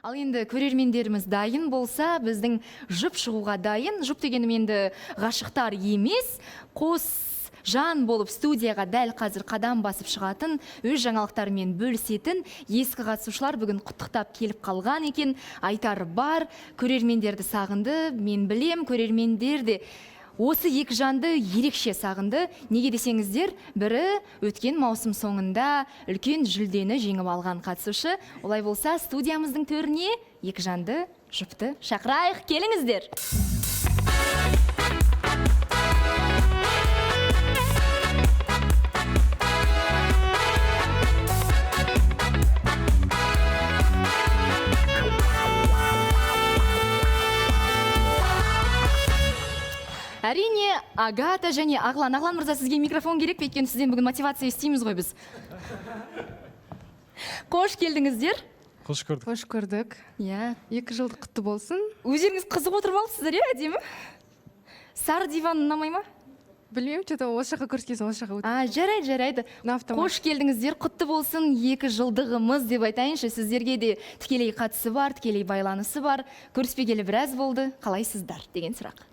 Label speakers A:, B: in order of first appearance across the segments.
A: Ал енді көрермендеріміз дайын болса, біздің жұп шығуға дайын. Жұп дегенім енді ғашықтар емес, қос жан болып студияға дәл қазір қадам басып шығатын, өз жаңалықтарымен бөлісетін ескі қатысушылар бүгін құттықтап келіп қалған екен. Айтар бар, көрермендерді сағынды, мен білем, көрермендер де осы екі жанды ерекше сағынды. Неге десеңіздер, бірі өткен маусым соңында үлкен жүлдені жеңіп алған қатысушы. Олай болса, студиямыздың төріне екі жанды жұпты шақырайық, келіңіздер. Әрине, Агата және Ағлан. Ағлан мырза, сізге микрофон керек пе? Өйткені сізден бүгін мотивация естейміз ғой біз. Қош келдіңіздер.
B: Қош көрдік.
C: Қош көрдік.
A: Иә.
C: 2 жылдық құтты болсын.
A: Өздеріңіз қызық отырып алыпсыздар, иә, әдемі? Сары диван ұнамай ма?
C: Білмеймін, что-то осы жаққа көрсеткен, осы жаққа өтіп.
A: Жарайды. Қош келдіңіздер, құтты болсын 2 жылдығымыз деп айтайыншы. Сіздерге де тікелей қатысы бар, тікелей байланысы бар. Көріспегелі біраз болды. Қалайсыздар деген сұрақ.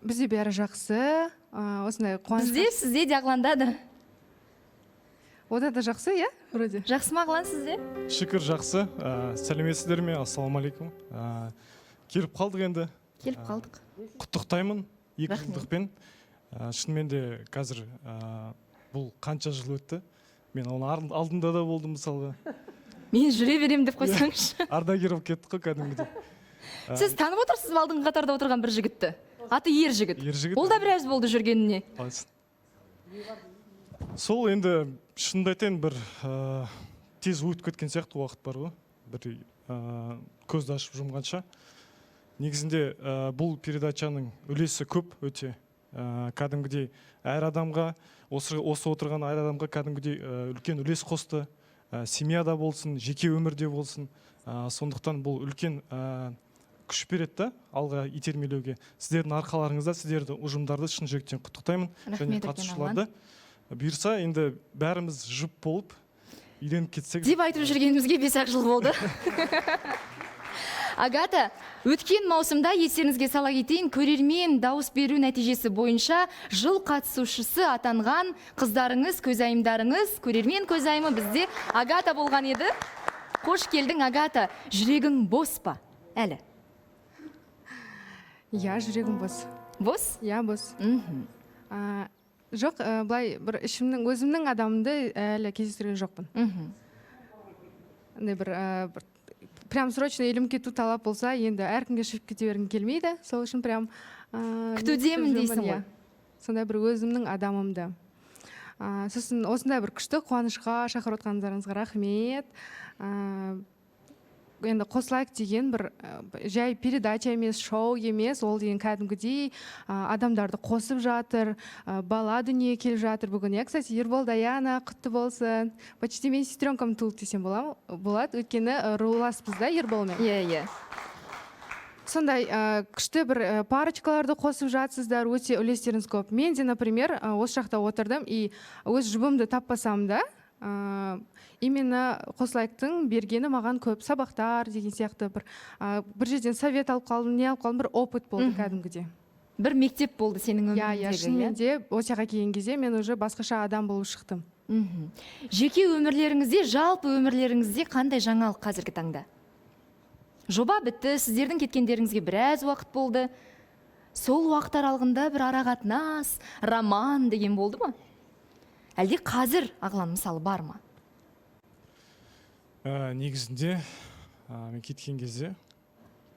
C: Бізде бәрі жақсы, осындай қуаныш.
A: Бізде, сізде де Ағланда да.
C: Ода да жақсы, иә? Вроде.
A: Жақсы ма Ағлан сізде?
B: Шүкір жақсы. Сәлеметсіздер ме? Ассалаумалейкум. Келіп қалдық енді.
A: Келіп қалдық.
B: Құттықтаймын 2 жылдықпен. Шынымен де қазір бұл қанша жыл өтті. Мен оны алдында да болдым мысалға.
A: Мен жүре берем деп қойсаңызшы.
B: Ардагер болып кеттік қой кәдімгідей.
A: Сіз танып отырсыз ба алдыңғы қатарда отырған бір жігітті? Аты ер жігіт. Ол да біраз болды жүргеніне.
B: Сол енді шынымды айтайын, бір тез өтіп кеткен сияқты уақыт бар ғой. Бір көзді ашып жұмғанша. Негізінде бұл передачаның үлесі көп өте. Кәдімгідей әр адамға, осы отырған әр адамға кәдімгідей үлкен үлес қосты. Семьяда болсын, жеке өмірде болсын. Сондықтан бұл үлкен күш береді, алға итермелеуге. Сіздердің арқаларыңызда, сіздерді ұжымдарды шын жүректен құттықтаймын. Және қатысушыларды. Бұйырса, енді бәріміз жұп болып, үйленіп кетсек.
A: Деп айтып жүргенімізге 5 жыл болды. Агата, өткен маусымда естеріңізге сала кетейін, көрермен дауыс беру нәтижесі бойынша жыл қатысушысы атанған қыздарыңыз, көзайымдарыңыз, көрермен көзайымы бізде Агата болған еді. Қош келдің, Агата. Жүрегің бос па? Әлі?
C: Иә, жүрегім бос.
A: Бос?
C: Иә, бос. Жоқ, былай бір өзімнің адамымды әлі кездестірген жоқпын. Прям срочно елім кету талап болса, енді әркімге шығып кете бергім келмейді. Сол үшін прям
A: күтудемін дейсің ғой.
C: Сондай бір өзімнің адамымды. Сосын осындай бір күшті қуанышқа шақырып отқандарыңызға рахмет. Енді қосылайық деген бір жай передача емес, шоу емес, ол деген кәдімгідей адамдарды қосып жатыр, бала дүние келіп жатыр бүгін. Кстати, Ербол, Даяна, құтты болсын. Почти мен сестренкам туылды десем болады, өйткені руласпыз да Ерболмен.
A: Иә.
C: Сондай күшті бір парочкаларды қосып жатсыздар, өте үлестеріңіз көп. Мен де, например, осы жақта отырдым, и өз жұбымды таппасам да, именно қосылайықтың бергені маған көп сабақтар деген сияқты бір жерден совет алып қалдым, не алып қалдым, бір опыт болды кәдімгідей.
A: Бір мектеп болды сенің өміріңдегі.
C: Иә, шынымен де осы жаққа келген кезде мен уже басқаша адам болып шықтым.
A: Жеке өмірлеріңізде, жалпы өмірлеріңізде қандай жаңалық қазіргі таңда? Жоба бітті, сіздердің кеткендеріңізге біраз уақыт болды. Сол уақыт аралығында бір арақатынас, роман деген болды ма? Әлде қазір, Ағлан, мысалы, бар ма?
B: Негізінде, мен кеткен кезде,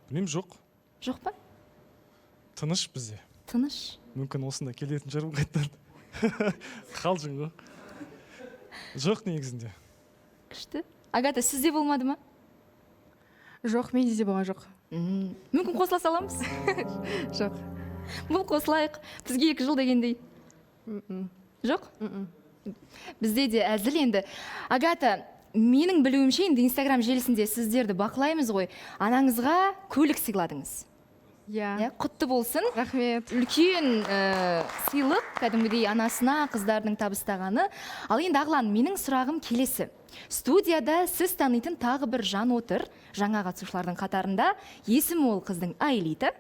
B: білем, жоқ.
A: Жоқ па?
B: Тыныш бізде.
A: Тыныш.
B: Мүмкін осында келетін жарым қайттан. Қалжың ғой. Жоқ негізінде.
A: Күшті. Агата, сізде болмады ма?
C: Жоқ, менде де болған жоқ.
A: Мүмкін қосыла саламыз?
C: Жоқ.
A: Бұл қосылайық. Бізге 2 жыл дегендей. Жоқ? Бізде де әзіл енді. Агата, менің білуімше, енді Инстаграм желісінде сіздерді бақылаймыз ғой. Анаңызға көлік сыйладыңыз.
C: иә,
A: құтты болсын.
C: рахмет.
A: Үлкен сыйлық, кәдімгідей анасына қыздардың табыстағаны. Ал енді Ағлан, менің сұрағым келесі. Студияда сіз танитын тағы бір жан отыр, жаңа қатысушылардың қатарында. Есімі ол қыздың Айлита.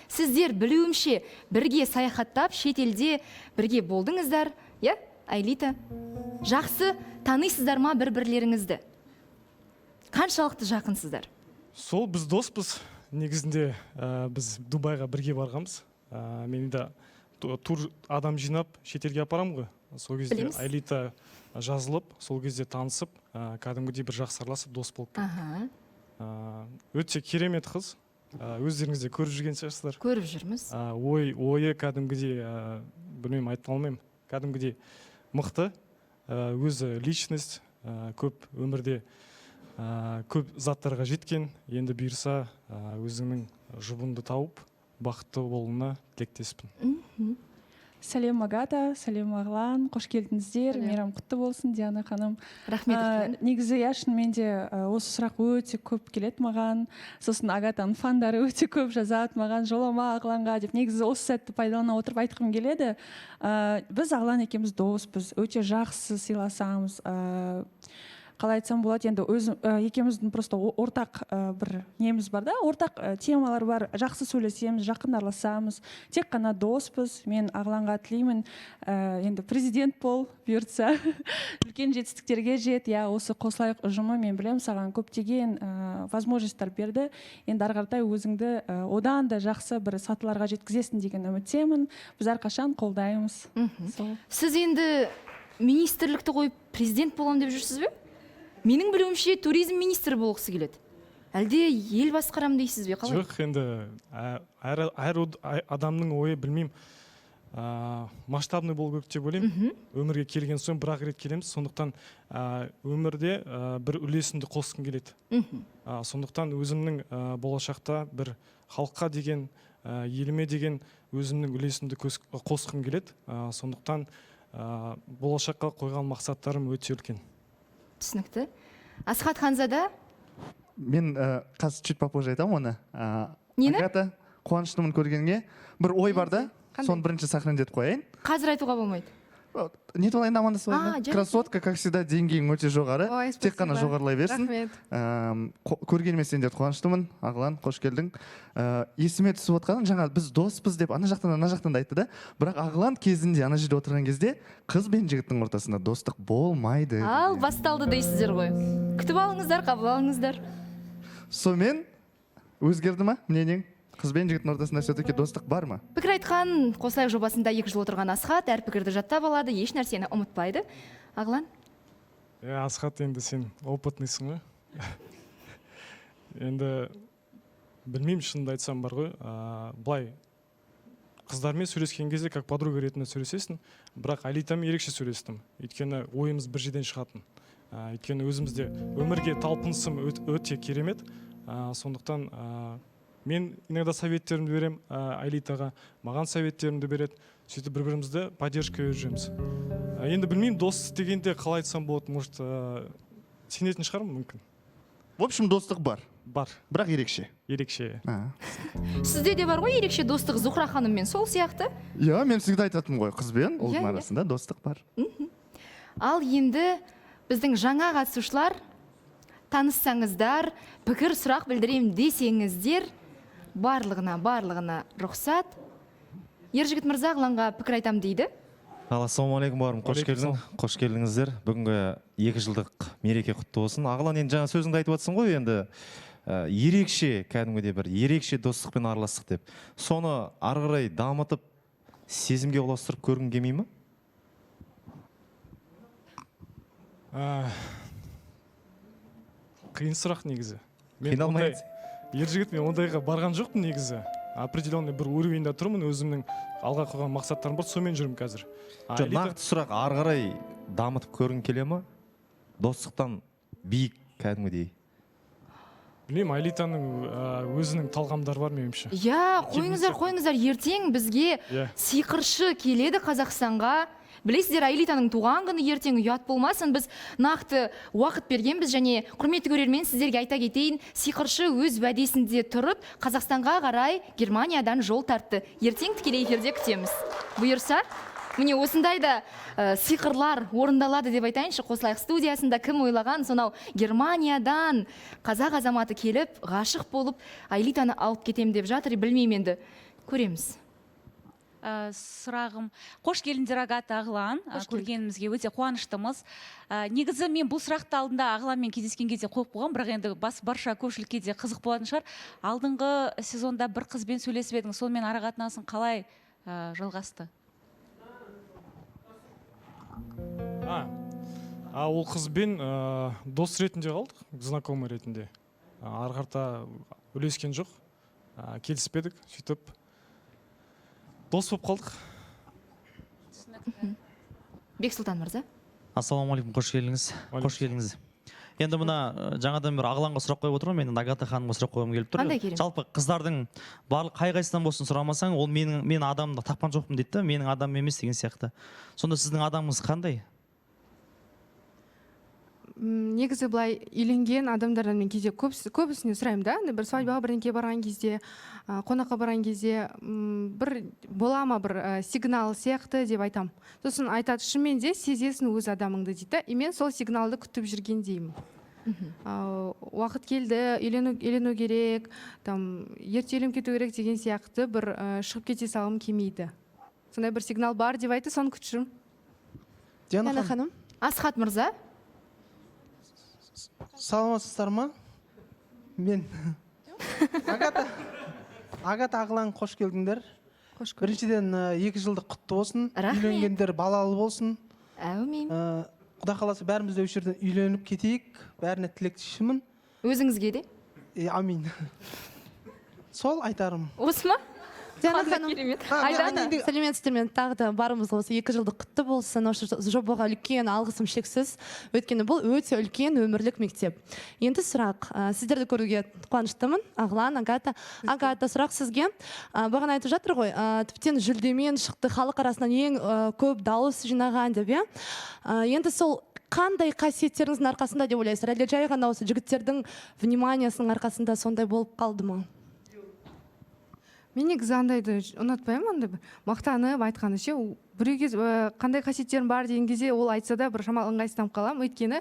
A: Сіздер білуімше бірге саяхаттап, шетелде бірге болдыңыздар, иә, Айлита? Жақсы танисыздар ма бір-бірлеріңізді? Қаншалықты жақынсыздар?
B: Сол біз доспыз. Негізінде біз Дубайға бірге барғанбыз. Мен де тур адам жинап шетелге апарам ғой. Сол кезде
A: Білеміз.
B: Айлита жазылып, сол кезде танысып, кәдімгідей бір жақсы араласып дос болып. Өте керемет қыз. Өздеріңіз де көріп жүрген шығарсыздар.
A: Көріп жүрміз.
B: Ойы кәдімгідей, білмеймін, айта алмаймын. Кәдімгідей мықты, өзі личность, көп өмірде көп заттарға жеткен. Енді бұйырса өзіңнің жұбыңды тауып, бақытты болуына тілектеспін.
D: Сәлем Агата, сәлем Ағлан, қош келдіңіздер. Мейрам құтты болсын, Диана ханым.
A: Рахмет.
D: Негізі шынымен де осы сұрақ өте көп келеді маған. Сосын Агатаның фандары өте көп жазады маған, жолама Ағланға деп. Негізі осы сәтті пайдалана отырып айтқым келеді. Біз Ағлан екеуміз доспыз, өте жақсы сыйласамыз. Қалай айтсам болады, енді екеуміздің просто ортақ бір неміз бар да, ортақ темалар бар, жақсы сөйлесеміз, жақын араласамыз, тек қана доспыз. Мен Ағланға тілеймін, енді президент бол, бұйыртса, үлкен жетістіктерге жет. Осы қосылайық ұжымы, мен білем, саған көптеген возможностьтар берді. Енді ары қаратай өзіңді одан да жақсы бір сатыларға жеткізесің деген үміттемін. Біз әрқашан қолдаймыз.
A: Сіз енді министрлікті қойып президент болам деп жүрсіз бе? Менің білуімше туризм министрі болғысы келеді. Әлде ел басқарам дейсіз бе? Қалай?
B: Жоқ, енді әр адамның ойы білмеймін, масштабный болу керек деп ойлаймын. Өмірге келген соң бір-ақ рет келеміз, сондықтан өмірде бір үлесімді қосқым келеді. Сондықтан өзімнің болашақта бір халыққа деген, еліме деген өзімнің үлесімді қосқым келеді. Сондықтан болашаққа қойған мақсаттарым өте үлкен.
A: Түсінікті. Асхат Ханзада?
E: Мен қазір чуть попозже айтамын оны.
A: Нені?
E: Агата, қуаныштымын көргенге. Бір ой бар да, соны бірінші сахарендетіп қояйын.
A: Қазір айтуға болмайды.
E: Не туралы амандасып қояйын? Красотка, как всегда, деңгейің өте жоғары. Тек қана жоғарылай берсін. Көргеніме сендерді қуаныштымын. Ағлан, қош келдің. Есіме түсіп отқаным, жаңа біз доспыз деп ана жақтан да айтты да. Бірақ Ағлан кезінде ана жерде отырған кезде қыз бен жігіттің ортасында достық болмайды.
A: Ал, басталды дейсіздер ғой. Күтіп алыңыздар, қабыл алыңыздар.
E: Сонымен өзгерді ма мнениең? Қыз бен жігіттің ортасында все-таки достық бар ма?
A: Пікір айтқан қосылайық жобасында 2 жыл отырған Асхат әр пікірді жаттап алады, еш нәрсені ұмытпайды. Ағлан?
B: Асхат, енді сен опытныйсың ғой. Енді білмеймін, шынымды айтсам бар ғой. Былай қыздармен сөйлескен кезде как подруга ретінде сөйлесесің, бірақ Айлитамен ерекше сөйлестім. Өйткені ойымыз бір жерден шығатын. Өйткені өзімізде өмірге талпынысым өте керемет. Сондықтан мен иногда советтерімді берем Айлитаға, маған советтерімді береді. Сөйтіп бір-бірімізді поддержка беріп жүреміз. Енді білмеймін, дос дегенде қалай айтсам болады, может, сенетін шығармын мүмкін.
E: В общем, достық бар.
B: Бар.
E: Бірақ ерекше.
B: Ерекше.
A: Сізде де бар ғой ерекше достық Зухра ханыммен, сол сияқты?
E: Иә, мен всегда айтатым ғой, қыз бен ұлдың арасында достық бар.
A: Ал енді біздің жаңа қатысушылар, таныссаңыздар, пікір сұрақ білдірем десеңіздер, барлығына рұқсат. Ержігіт мырза Ағланға пікір айтам дейді.
F: Ассалаумағалейкум барым, қош келдіңіздер. Бүгінгі 2 жылдық мереке құтты болсын. Ағлан, енді жаңа сөзіңді айтып жатсың ғой, енді ерекше, кәдімгідей бір ерекше достықпен араластық деп. Соны ары қарай дамытып, сезімге ұластырып көргің келмей ме?
B: Қиын сұрақ негізі.
F: Қиналмайсыз.
B: Ержігіт, мен ондайға барған жоқпын негізі. Определенный бір уровеньде тұрмын, өзімнің алға қойған мақсаттарым бар, сонымен жүрмін қазір.
F: Нақты сұрақ, ары қарай дамытып көргің келе ме? Достықтан биік кәдімгідей.
B: Білмеймін, Айлитаның өзінің талғамдары бар меніңше.
A: Қойыңыздар, ертең бізге сиқыршы келеді Қазақстанға. Білесіздер, Аэлитаның туған күні ертең ұят болмасын, біз нақты уақыт бергенбіз, және құрметті көрермен, сіздерге айта кетейін, сиқыршы өз уәдесінде тұрып, Қазақстанға қарай Германиядан жол тартты. Ертең тікелей эфирде күтеміз. Бұйырса, міне осындайда сиқырлар орындалады деп айтайыншы. Қосылайық студиясында кім ойлаған, сонау Германиядан қазақ азаматы келіп, ғашық болып, Аэлитаны алып кетем деп жатыр, білмеймін енді. Көреміз.
G: Сұрағым, қош келдіңдер Агата Ағылан, көргенімізге өте қуаныштымыз. Негізі мен бұл сұрақты алдында Ағыланмен кездескен кезде қойып қойғам, бірақ енді барша көпшілікке де қызық болатын шығар. Алдыңғы сезонда бір қызбен сөйлесіп едің, сонымен арақатынасың қалай жалғасты?
B: Ол қызбен дос ретінде қалдық, знакомый ретінде. Ары қарта үлескен жоқ, келіспедік, сөйтіп дос болып қалдық.
A: Бексұлтан мырза.
H: Ассалаумағалейкум, қош келдіңіз. Қош келдіңіз. Енді мына жаңадан бір Ағыланға сұрақ қойып отырмын, мен Агата ханымға сұрақ қойғым келіп тұр.
A: Қандай керемет?
H: Жалпы қыздардың барлық қай-қайсынан болсын сұрамасаң, ол мен адамды тапқан жоқпын дейді, менің адамым емес деген сияқты. Сонда сіздің адамыңыз қандай?
C: Негізі былай үйленген адамдардан мен кезде көбісіне сұраймын да, бір свадьбаға бірінке барған кезде, қонаққа барған кезде бір бола ма бір сигнал сияқты деп айтам. Сосын айтады, шынымен де сезесің өз адамыңды дейді. И мен сол сигналды күтіп жүргендеймін. Уақыт келді, үйлену керек, ерте үйленіп кету керек деген сияқты бір шығып кете салғым келмейді. Сондай бір сигнал бар деп айтты, соны күтіп жүрмін.
I: Диана ханым.
A: Асхат мырза.
I: Саламатсыздар ма? Мен. Агата Ағылан, қош келдіңдер. Біріншіден 2 жылдық құтты болсын. Үйленгендер балалы болсын.
A: Әумин.
I: Құда қаласа бәріміз де осы жерден үйленіп кетейік. Бәріне тілектеспін.
A: Өзіңізге де?
I: Амин. Сол айтарым.
A: Осы ма?
J: Диана ханым, сәлеметсіздер, мен тағы да барымыз осы 2 жылдық құтты болсын. Осы жобаға үлкен алғысым шексіз. Өйткені бұл өте үлкен өмірлік мектеп. Енді сұрақ, сіздерді көруге қуаныштымын. Ағылан, Агата. Агата, сұрақ сізге. Бағана айтып жатыр ғой, тіптен жүлдемен шықты, халық арасынан ең көп дауыс жинаған деп, иә? Енді сол қандай қасиеттеріңіздің арқасында деп ойлайсыздар? Әлде жай ғана осы жігіттердің вниманиясының арқасында сондай болып қалды ма?
C: Мен негізі андайды ұнатпаймын, мақтанып айтқаны ше, біреуге қандай қасиеттерім бар деген кезде ол айтса да бір шамалы ыңғайсызданып қаламын. Өйткені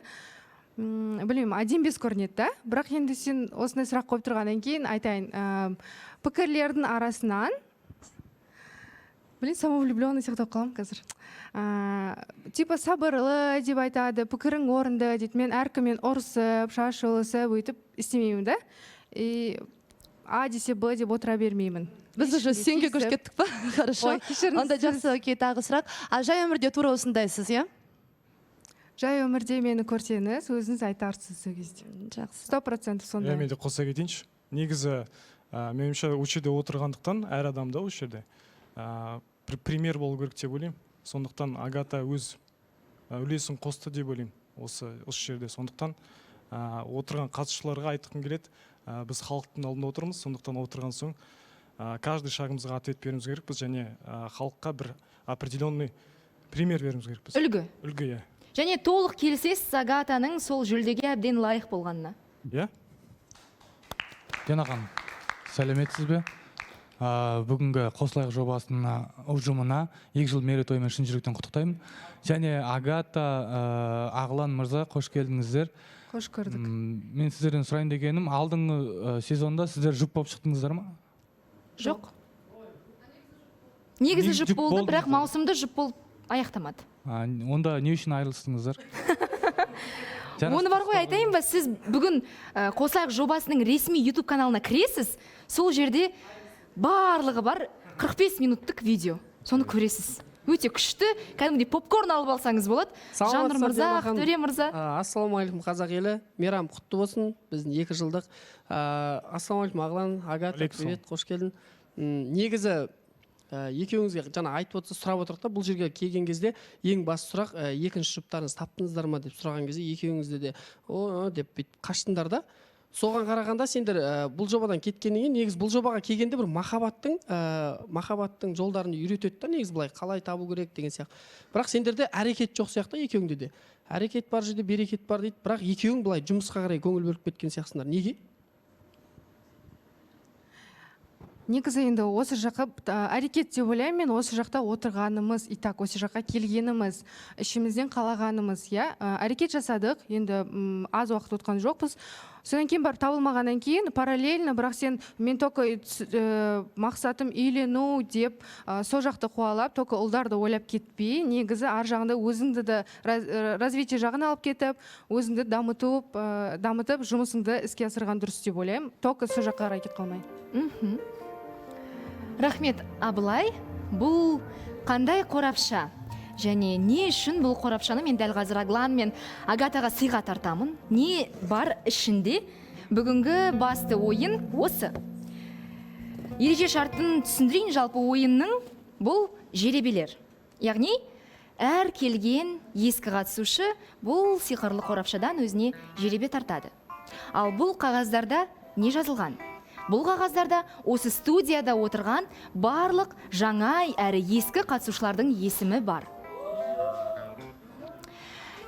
C: білмеймін, әдемі көрінеді да. Бірақ енді сен осындай сұрақ қойып тұрғаннан кейін айтайын, пікірлердің арасынан самовлюбленный сияқты қаламын қазір. Типа сабырлы деп айтады, пікірің орынды дейді. Мен әркіммен ұрысып, шашылысып өйтіп істемеймін да. А десе Б деп отыра бермеймін.
J: Біз уже сенге көшіп кеттік па? Хорошо. Онда жақсы, окей, тағы сұрақ. Жай өмірде тура осындайсыз, иә?
C: Жай өмірде мені көрсеңіз, өзіңіз айтарсыз сол кезде.
J: Жақсы.
C: 100% сондай.
B: Мен де қоса кетейінші. Негізі, меніңше осы жерде отырғандықтан әр адамда осы жерде пример болу керек деп ойлаймын. Сондықтан Агата өз үлесін қосты деп ойлаймын осы жерде. Сондықтан отырған қатысушыларға айтқым келеді. Біз халықтың алдында отырмыз, сондықтан отырған соң каждый шагымызға ответ беруіміз керекпіз, және халыққа бір определенный пример беруіміз керекпіз.
A: Үлгі.
B: Үлгі, иә.
A: Және толық келісесіз Агатаның сол жүлдеге әбден лайық болғанына.
B: Иә.
K: Диана ханым, сәлеметсіз бе? Бүгінгі Қосылайық жобасының ұжымына 2 жыл мерейтоймен шын жүректен құттықтаймын. Және Агата, Ағылан мырза, қош келдіңіздер.
C: Қош көрдік.
K: Мен сіздерден сұрайын дегенім, алдыңғы сезонда сіздер жұп болып шықтыңыздар ма?
A: Жоқ. Негізі жұп болды, бірақ маусымды жұп болып аяқтамады.
K: Онда не үшін айырылыстыңыздар?
A: Оны бар ғой айтайын ба, сіз бүгін Қосылайық жобасының ресми YouTube каналына кіресіз, сол жерде барлығы бар 45 минуттық видео. Соны көресіз. Өте күшті, кәдімгідей попкорн алып алсаңыз болады. Жанр мырза, Ақтөре мырза.
L: Ассалаумағалейкум, қазақ елі. Мейрам құтты болсын. Біздің 2 жылдық. Ассалаумағалейкум, Ағылан, Агата, привет, қош келдің. Негізі екеуіңізге жаңа айтып отырсыз, сұрап отырық та, бұл жерге келген кезде ең басты сұрақ, екінші жұптарыңыз таптыңыздар ма деп сұраған кезде екеуіңізде де деп қаштыңдар да. соған қарағанда сендер бұл жобадан кеткеннен кейін негізі бұл жобаға келгенде бір махаббаттың жолдарын үйретеді да, негізі былай қалай табу керек деген сияқты. бірақ сендерде әрекет жоқ сияқты, екеуіңде де әрекет бар жерде берекет бар дейді, бірақ екеуің былай жұмысқа қарай көңіл бөліп кеткен сияқтысыңдар. Неге?
C: Негізі енді осы жаққа әрекет деп ойлаймын, мен осы жақта отырғанымыз, итак, осы жаққа келгеніміз, ішімізден қалағанымыз, әрекет жасадық, енді аз уақыт өткен жоқпыз. Содан кейін барып табылмағаннан кейін параллельно, бірақ мен только мақсатым үйлену деп сол жақты қуалап, только ұлдарды ойлап кетпей, негізі ар жағында өзіңді де развитие жағын алып кетіп, өзіңді дамытып, жұмысыңды іске асырған дұрыс деп ойлаймын. Только сол жаққа қарай кет қалмай.
A: Рахмет, Абылай. Бұл қандай қорапша? Және не үшін бұл қорапшаны мен дәл қазір Аглан мен Агатаға сыйға тартамын? Не бар ішінде? Бүгінгі басты ойын осы. Ереже шартын түсіндірейін, жалпы ойынның бұл жеребелер. Яғни, әр келген ескі қатысушы бұл сиқырлы қорапшадан өзіне жеребе тартады. Ал бұл қағаздарда не жазылған? Бұл қағаздарда осы студияда отырған барлық жаңа әрі ескі қатысушылардың есімі бар.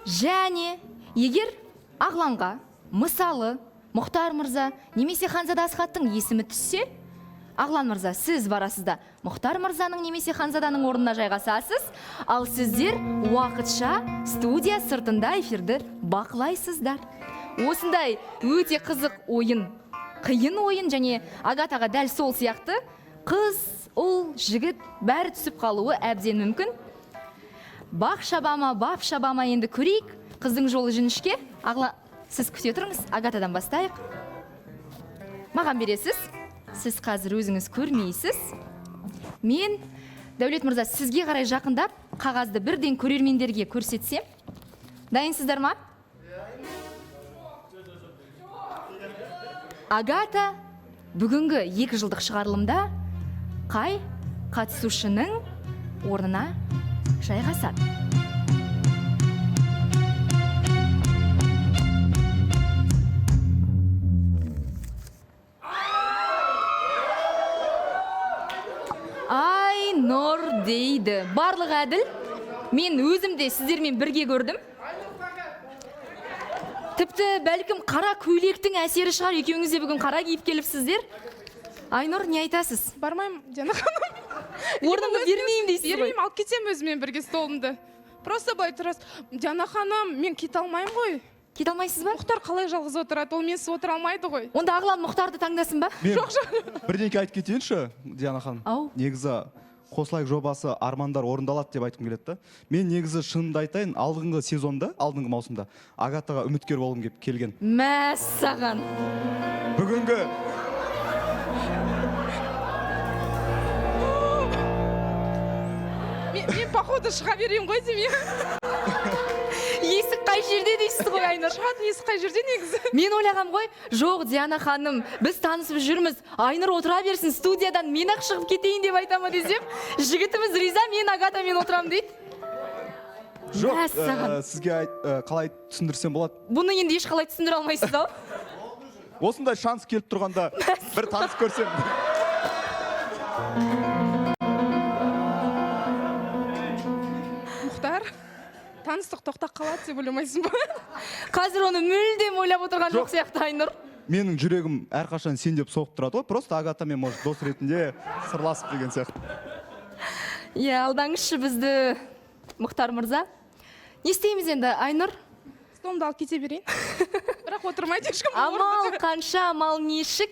A: Және егер Ағланға, мысалы, Мұхтар мырза немесе Ханзада Асхаттың есімі түссе, Ағлан мырза, сіз барасызда Мұхтар мырзаның немесе Ханзаданың орнына жайғасасыз, ал сіздер уақытша студия сыртында эфирді бақылайсыздар. Осындай өте қызық ойын, қиын ойын, және Агатаға дәл сол сияқты қыз, ұл, жігіт бәрі түсіп қалуы әбден мүмкін. Бақ шабама, бап шабама, енді көрейік қыздың жолы жіңішке. Ағла, сіз күте тұрыңыз, Агатадан бастайық. Маған бересіз, сіз қазір өзіңіз көрмейсіз. Мен, Дәулет мырза, сізге қарай жақындап, қағазды бірден көрермендерге көрсетсем. Дайынсыздар ма? Агата бүгінгі 2 жылдық шығарылымда қай қатысушының орнына жайғасады? Айнұр дейді. Барлық әділ. Мен өзімде сіздермен бірге көрдім. Тіпті бәлкім қара көйлектің әсері шығар, екеуіңіз де бүгін қара киіп келіпсіздер. Айнұр, не айтасыз?
C: Бармаймын, Диана ханым.
A: Орнымды бермеймін дейсіз ғой?
C: Бермеймін, алып кетсем өзімен бірге столымды. Просто былай тұрасыз. Диана ханым, мен кете алмаймын ғой.
A: Кете алмайсыз ба?
C: Мұхтар қалай жалғыз отырады? Ол менсіз отыра алмайды ғой.
A: Онда Ағлан Мұхтарды таңдасын ба?
C: Жоқ.
E: Бірдеңке айтып кетейінші, Диана ханым. Негізі Қосылайық жобасы армандар орындалады деп айтқым келеді да. Мен негізі шынымды айтайын, алдыңғы сезонда, алдыңғы маусымда Агатаға үміткер болғым келген.
A: Мәссаған.
E: Бүгінгі
C: Мен походу шыға берейін ғой деймін.
A: Есік қай жерде дейсіз ғой, Айнұр?
C: Шығатын есік қай жерде негізі?
A: Мен ойлағам ғой, жоқ, Диана ханым, біз танысып жүрміз, Айнұр отыра берсін, студиядан мен ақ шығып кетейін деп айтама десем, жігітіміз риза, мен Агатамен отырам дейді.
E: Жоқ, сізге қалай түсіндірсем болады?
A: Бұны енді еш қалай түсіндіре алмайсыз ау?
E: Осындай шанс келіп тұрғанда бір таныс көрсем.
C: Мұхтар, таныстық тоқтап қалады деп ойламайсың ба?
A: Қазір оны мүлдем ойлап отырған жоқ сияқты, Айнұр.
E: Менің жүрегім әрқашан сен деп соғып тұрады ғой, просто Агатамен может дос ретінде сырласып деген сияқты.
A: Алдаңызшы бізді, Мұхтар мырза. Не істейміз енді, Айнұр?
C: Столымды алып кете берейін. Бірақ отырмайды ешкім.
A: Амал қанша, амал нешік.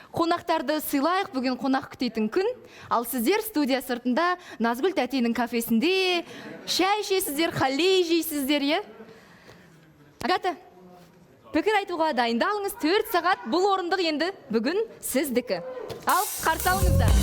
A: Қонақтарды сыйлайық, бүгін қонақ күтетін күн. Ал сіздер студия сыртында Назгүл тәтенің кафесінде шай ішесіздер, халей жейсіздер, е? Агата, пікір айтуға дайындалыңыз, 4 сағат бұл орындық енді бүгін сіздікі. Ал, қарсы алыңыздар.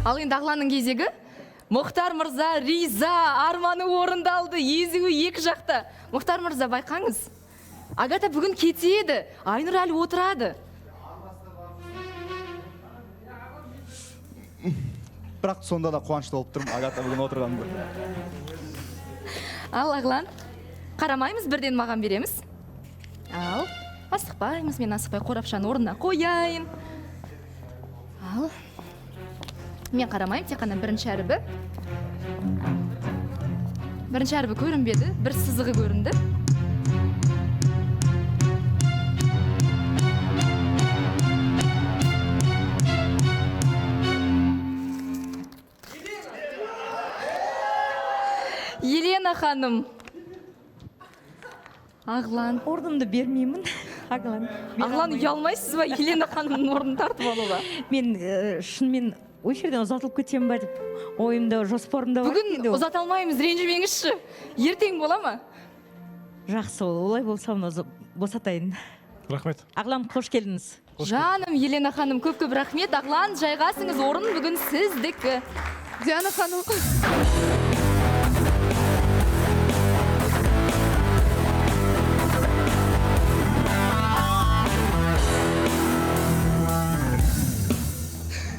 A: Ал енді Ағланның кезегі. Мұхтар мырза риза, арманы орындалды, езуі екі жақта. Мұхтар мырза, байқаңыз. Агата бүгін кетеді, Айнұр әлі отырады.
M: Бірақ сонда да қуанышты болып тұрмын Агата бүгін отырғанымда.
A: Ал Ағлан, қарамаймыз, бірден маған береміз. Ал, асықпаймыз, мен асықпай қорапшаны орнына қояйын. Ал, мен қарамайым, тек қана бірінші әрібі. Бірінші әрібі көрінбеді, бір сызығы көрінді. Елена ханым. Ағлан.
N: Орнымды бермеймін.
A: Ағлан, ұялмайсыз ба Елена ханымның орнын тартып алуға?
N: Мен шынымен осы жерден ұзатылып кетсем ба деп ойымда, жоспарымда бар.
A: Бүгін ұзата алмаймыз, ренжімеңізші. Ертең бола ма?
N: Жақсы, олай болса оны босатайын.
B: Рахмет.
N: Ағлан, қош келдіңіз.
A: Жаным, Елена ханым, көп-көп рахмет. Ағлан, жайғасыңыз, орын бүгін сіздікі.
C: Диана ханым.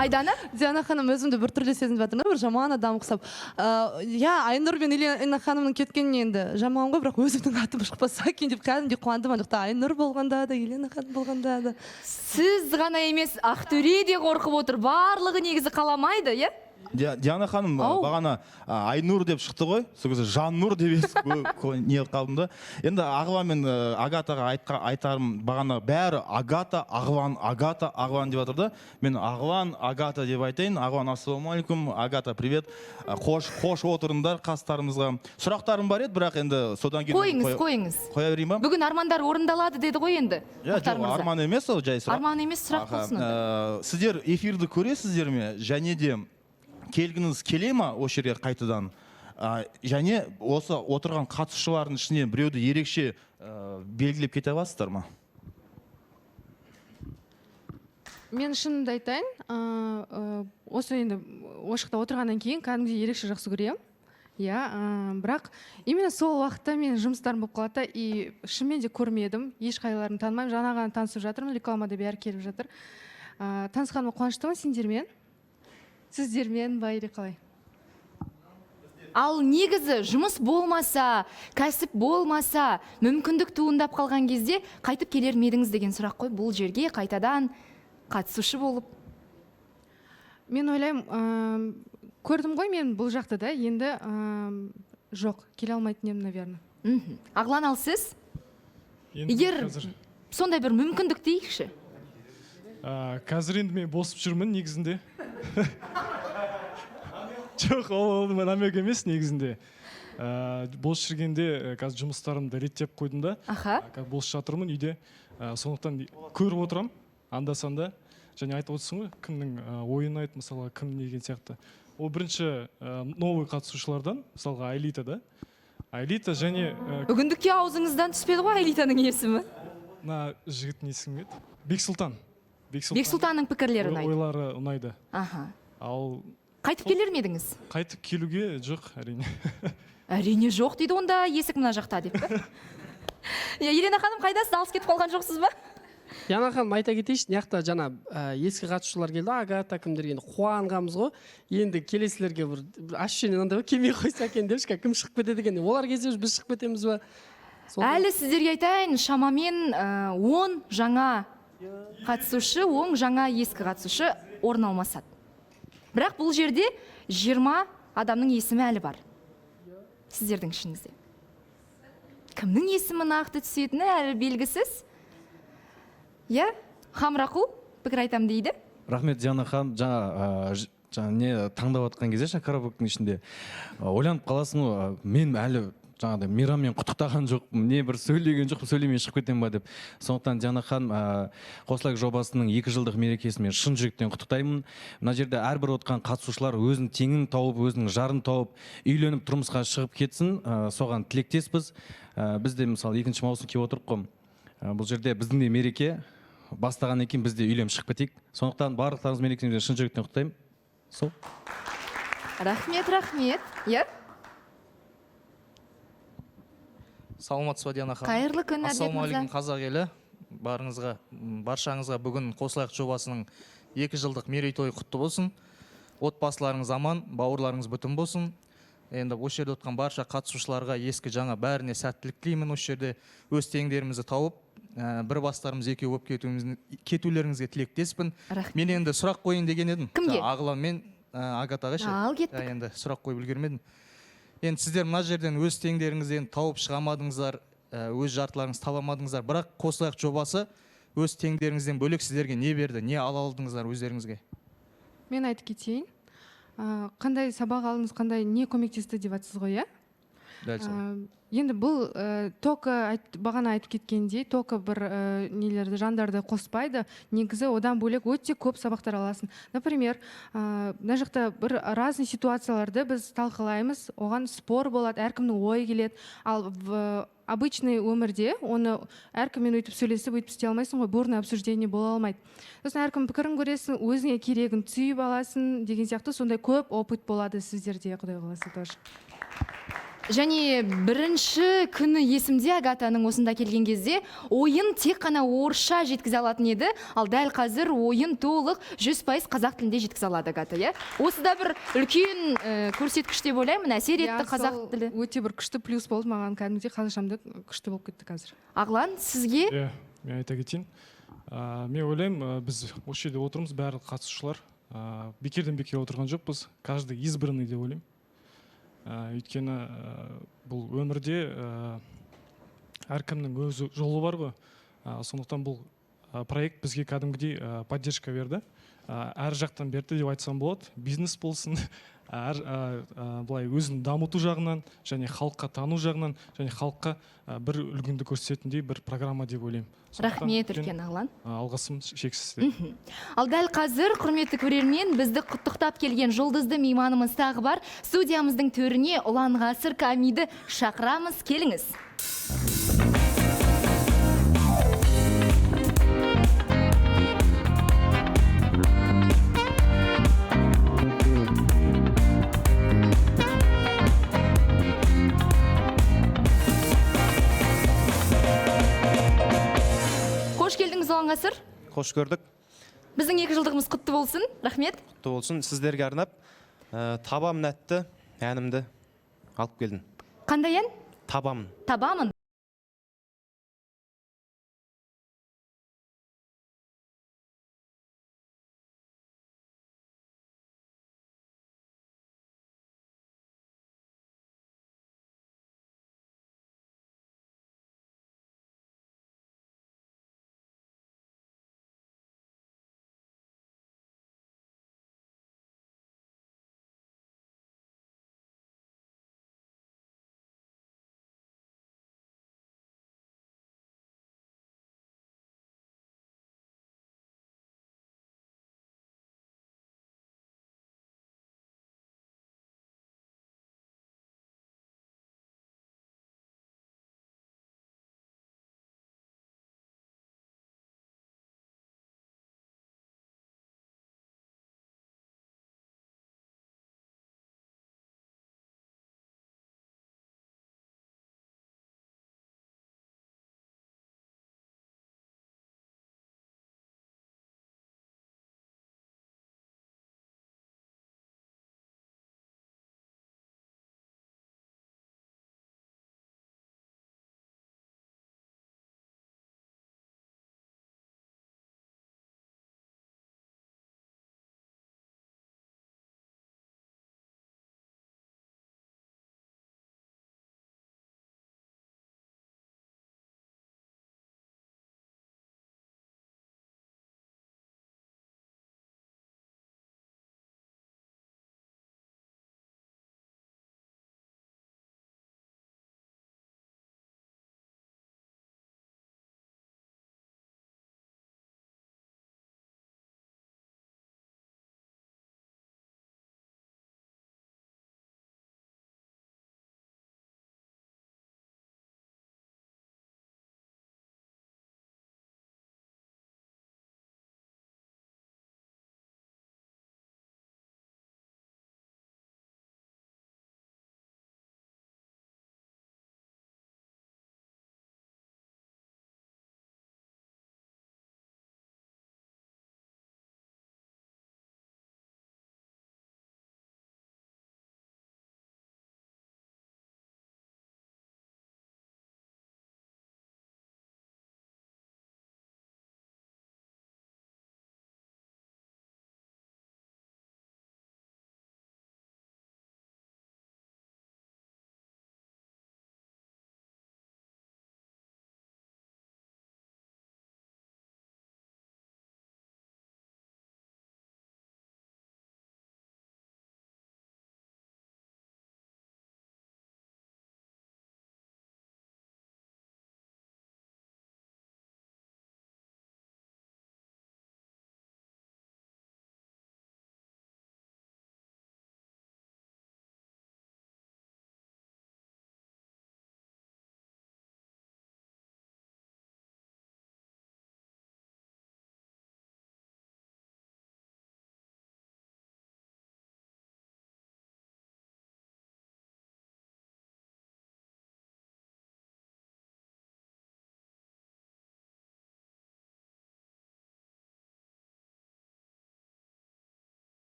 A: Айдана?
J: Диана ханым өзімді бір түрлі сезініп жатырмын, бір жаман адам ұқсап. Айнұр мен Елена ханымның кеткеніне енді жаман ғой, бірақ өзімнің атым шықпаса екен деп кәдімгідей қуандым. Айнұр болғанда да, Елена ханым болғанда да.
A: Сіз ғана емес, Ақтөре де қорқып отыр. Барлығы негізі қаламайды, е?
M: Диана ханым бағана Айнұр деп шықты ғой, сол кезде Жаннұр деп не қалдым да. Енді Ағылан мен Агатаға айтарым, бағана бәрі Агата, Ағылан деп жатыр да. Мен Ағылан, Агата деп айтайын. Ағылан, ассалаумалейкум, Агата, привет. Қош отырыңдар қастарымызға. Сұрақтарым бар еді, бірақ енді содан кейін
A: Қойыңыз.
M: Қоя берейін ба?
A: Бүгін армандар орындалады деді ғой енді.
M: Арман емес, ол жай сұрақ.
A: Арман емес, сұрақ болсын.
M: Сіздер эфирді көресіздер ме? Және де келгіңіз келе ма осы жерге қайтадан? Және осы отырған қатысушылардың ішінен біреуді ерекше белгілеп кете аласыздар ма?
C: Мен шынымды айтайын, осы енді ошықта отырғаннан кейін кәдімгідей ерекше жақсы көремін. Бірақ именно сол уақытта мен жұмыстарым болып қалады и шынымен де көрмедім, ешқайларын танымаймын, жаңа ғана танысып жатырмын, рекламада бәрі келіп жатыр. Танысқаныма қуаныштымын сендермен. Сіздермен ба или қалай?
A: Ал негізі жұмыс болмаса, кәсіп болмаса, мүмкіндік туындап қалған кезде қайтып келер медіңіз деген сұрақ қой, бұл жерге қайтадан қатысушы болып.
C: Мен ойлаймын, көрдім ғой мен бұл жақты да, енді жоқ, келе алмайтын едім, наверное.
A: Ағлан, ал сіз? Егер сондай бір мүмкіндік дейікші?
B: Қазір енді мен босып жүрмін негізінде. Жоқ, ол намек емес негізінде. Бос жүргенде қазір жұмыстарымды реттеп қойдым да. Бос жатырмын үйде. Сондықтан көріп отырам, анда-санда. Және айтып отырсың ғой, кімнің ойын айт, мысалға, кім деген сияқты. Ол бірінші новый қатысушылардан, мысалға Айлита да. Айлита және...
A: Бүгіндікке аузыңыздан түспеді ғой Айлитаның есімі?
B: Жігіттің есімі еді. Бексұлтан.
A: Бексұлтанның пікірлері ұнайды.
B: Ойлары ұнайды. Ал...
A: Қайтып келер медіңіз?
B: Қайтып келуге жоқ, әрине.
A: Әрине жоқ дейді, онда есік мына жақта деп пе? Елена ханым, қайдасыз, алыс кетіп қалған жоқсыз ба?
L: Диана ханым, айта кетейінші, мына жаңа ескі қатысушылар келді, Агата кімдер енді қуанғанбыз ғой. Енді келесілерге бір ощущение мынандай келмей қойса екен депші, кім шығып кетеді екен. Олар кезде біз шығып кетеміз ба?
A: Әлі сіздерге айтайын, шамамен 10 жаңа қатысушы, 10 жаңа ескі қатысушы орын алмасады. Бірақ бұл жерде 20 адамның есімі әлі бар. Сіздердің ішіңізде. Кімнің есімі нақты түсетіні әлі белгісіз? Хамрақұл, пікір айтам дейді.
O: Рахмет, Диана ханым, жаңа не таңдап атқан кезде караоке ішінде ойланып қаласың ғой, мен әлі жаңағыдай мейраммен құттықтаған жоқпын, не бір сөйлеген жоқпын, сөйлемей шығып кетем ба деп. Сондықтан Диана ханым, Қослайық жобасының 2 жылдық мерекесімен шын жүректен құттықтаймын. Мына жерде әрбір отқан қатысушылар өзінің теңін тауып, өзінің жарын тауып, үйленіп тұрмысқа шығып кетсін, соған тілектеспіз. Біз де мысалы 2 маусым келіп отырық қой. Бұл жерде біздің де мереке бастаған екен, біз де үйленіп шығып кетейік. Сондықтан барлықтарыңыз мерекеңізбен шын жүректен құттықтаймын. Сол.
A: Рахмет.
P: саламатсыз ба Диана ханым?
A: Қайырлы күн, Әділет
P: Ассалаумағалейкум
A: мырза.
P: қазақ елі. Баршаңызға бүгін Қосылайық жобасының 2 жылдық мерейтойы құтты болсын. Отбасыларыңыз аман, бауырларыңыз бүтін болсын. Енді осы жерде отқан барша қатысушыларға ескі жаңа бәріне сәттілік тілеймін. Осы жерде өз теңдерімізді тауып, бір бастарымыз екеу болып кетулеріңізге тілектеспін. Мен енді сұрақ қойын деген едім.
A: Кімге?
P: Ағылан мен Агатаға ше.
A: Ал кеттік.
P: Енді сұрақ қойып үлгермедім. Енді сіздер мына жерден өз теңдеріңізден тауып шығамадыңыздар, өз жартыларыңыз табамадыңыздар. Бірақ Қосылайық жобасы өз теңдеріңізден бөлек сіздерге не берді, не ала алдыңыздар өздеріңізге?
C: Мен айтып кетейін. Қандай сабақ алдыңыз, қандай не көмектесті деп жатсыз ғой, иә?
P: Дәл сол.
C: Енді бұл тока бағана айтып кеткендей, тока бір нелерді, жандарды қоспайды. Негізі одан бөлек өте көп сабақтар аласың. Например, мына жақта бір разный ситуацияларды біз талқылаймыз, оған спор болады, әркімнің ойы келеді. Ал обычный өмірде оны әркіммен өйтіп сөйлесіп, өйтіп істей алмайсың ғой, бурное обсуждение бола алмайды. Сосын әркім пікірін көресің, өзіңе керегін түйіп аласың деген сияқты сондай көп опыт болады сіздерде, Құдай қаласа тоже.
A: Және бірінші күні есімде Агатаның осында келген кезде ойын тек қана орысша жеткізе алатын еді, ал дәл қазір ойын толық 100% қазақ тілінде жеткізе алады Агата, иә? Осы да бір үлкен көрсеткіш деп ойлаймын, әсер етті қазақ тілі.
C: Өте бір күшті плюс болды маған, кәдімгідей қазақшамды күшті болып кетті қазір.
A: Ағлан, сізге?
B: Мен айта кетейін. Мен ойлаймын, біз осы жерде отырмыз, барлық қатысушылар. Бекерден бекер отырған жоқпыз, каждый избранный деп ойлаймын. Өйткені бұл өмірде әркімнің өз жолы бар ғой. Сондықтан бұл проект бізге кәдімгідей поддержка берді. Әр жақтан берді деп айтсам болады. Бизнес болсын, былай өзін дамыту жағынан, және халыққа тану жағынан, және халыққа бір үлгінді көрсететіндей бір программа деп ойлаймын.
A: Рахмет үлкен Ағлан.
B: Алғысым шексіз.
A: Ал дәл қазір, құрметті көрермен, бізді құттықтап келген жұлдызды мейманымыз тағы бар. Студиямыздың төріне Ұлан Ғасыр Камиді шақырамыз, келіңіз. Ұлан Ғасыр.
Q: Қош көрдік.
A: Біздің 2 жылдығымыз құтты болсын. Рахмет.
Q: Құтты болсын. Сіздерге арнап табам нәтті әнімді алып келдім.
A: Қандай ән?
Q: Табамын.
A: Табамын.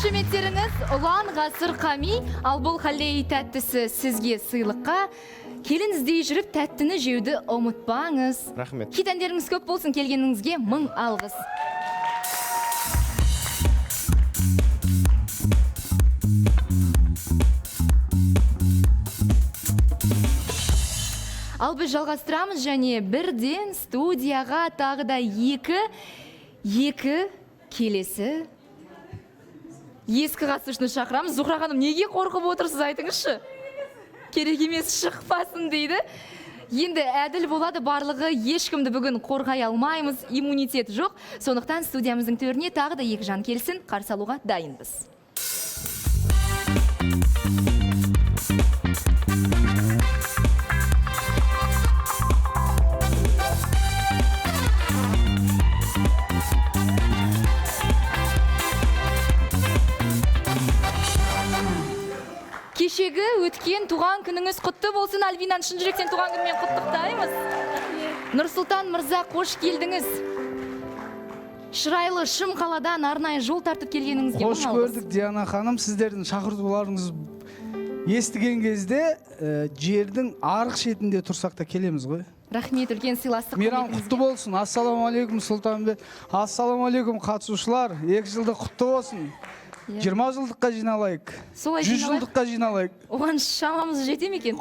A: Қошеметтеріңіз ұлан ғасыр қами, ал бұл халей тәттісі сізге сыйлыққа. Келін іздей жүріп тәттіні жеуді ұмытпаңыз.
Q: Рахмет.
A: Хит әндеріңіз көп болсын, келгеніңізге мың алғыс. Ал біз жалғастырамыз және бірден студияға тағы да екі келесі ескі қатысушыны шақырамыз. Зухра ханым, неге қорқып отырсыз, айтыңызшы? Керек емес, шықпасын дейді. Енді әділ болады, барлығы ешкімді бүгін қорғай алмаймыз, иммунитет жоқ. Сондықтан студиямыздың төріне тағы да екі жан келсін, қарсы алуға дайынбыз. Кешегі өткен туған күніңіз құтты болсын. Альбинаны шын жүректен туған күнмен құттықтаймыз. Нұрсұлтан мырза, қош келдіңіз. Шырайлы шым қаладан арнайы жол тартып келгеніңізге
R: қош көрдік, Диана ханым. Сіздердің шақыртуларыңыз естіген кезде жердің арық шетінде тұрсақ та келеміз ғой.
A: Рахмет, үлкен сыйластық.
R: Мейрам құтты болсын. Ассаламалейкум, Сұлтанбек. Ассаламалейкум, қатысушылар. 2 жылдық құтты болсын. 20 жылдыққа жиналайық. 100 жылдыққа жиналайық.
A: Оған шамамыз жете ме екен?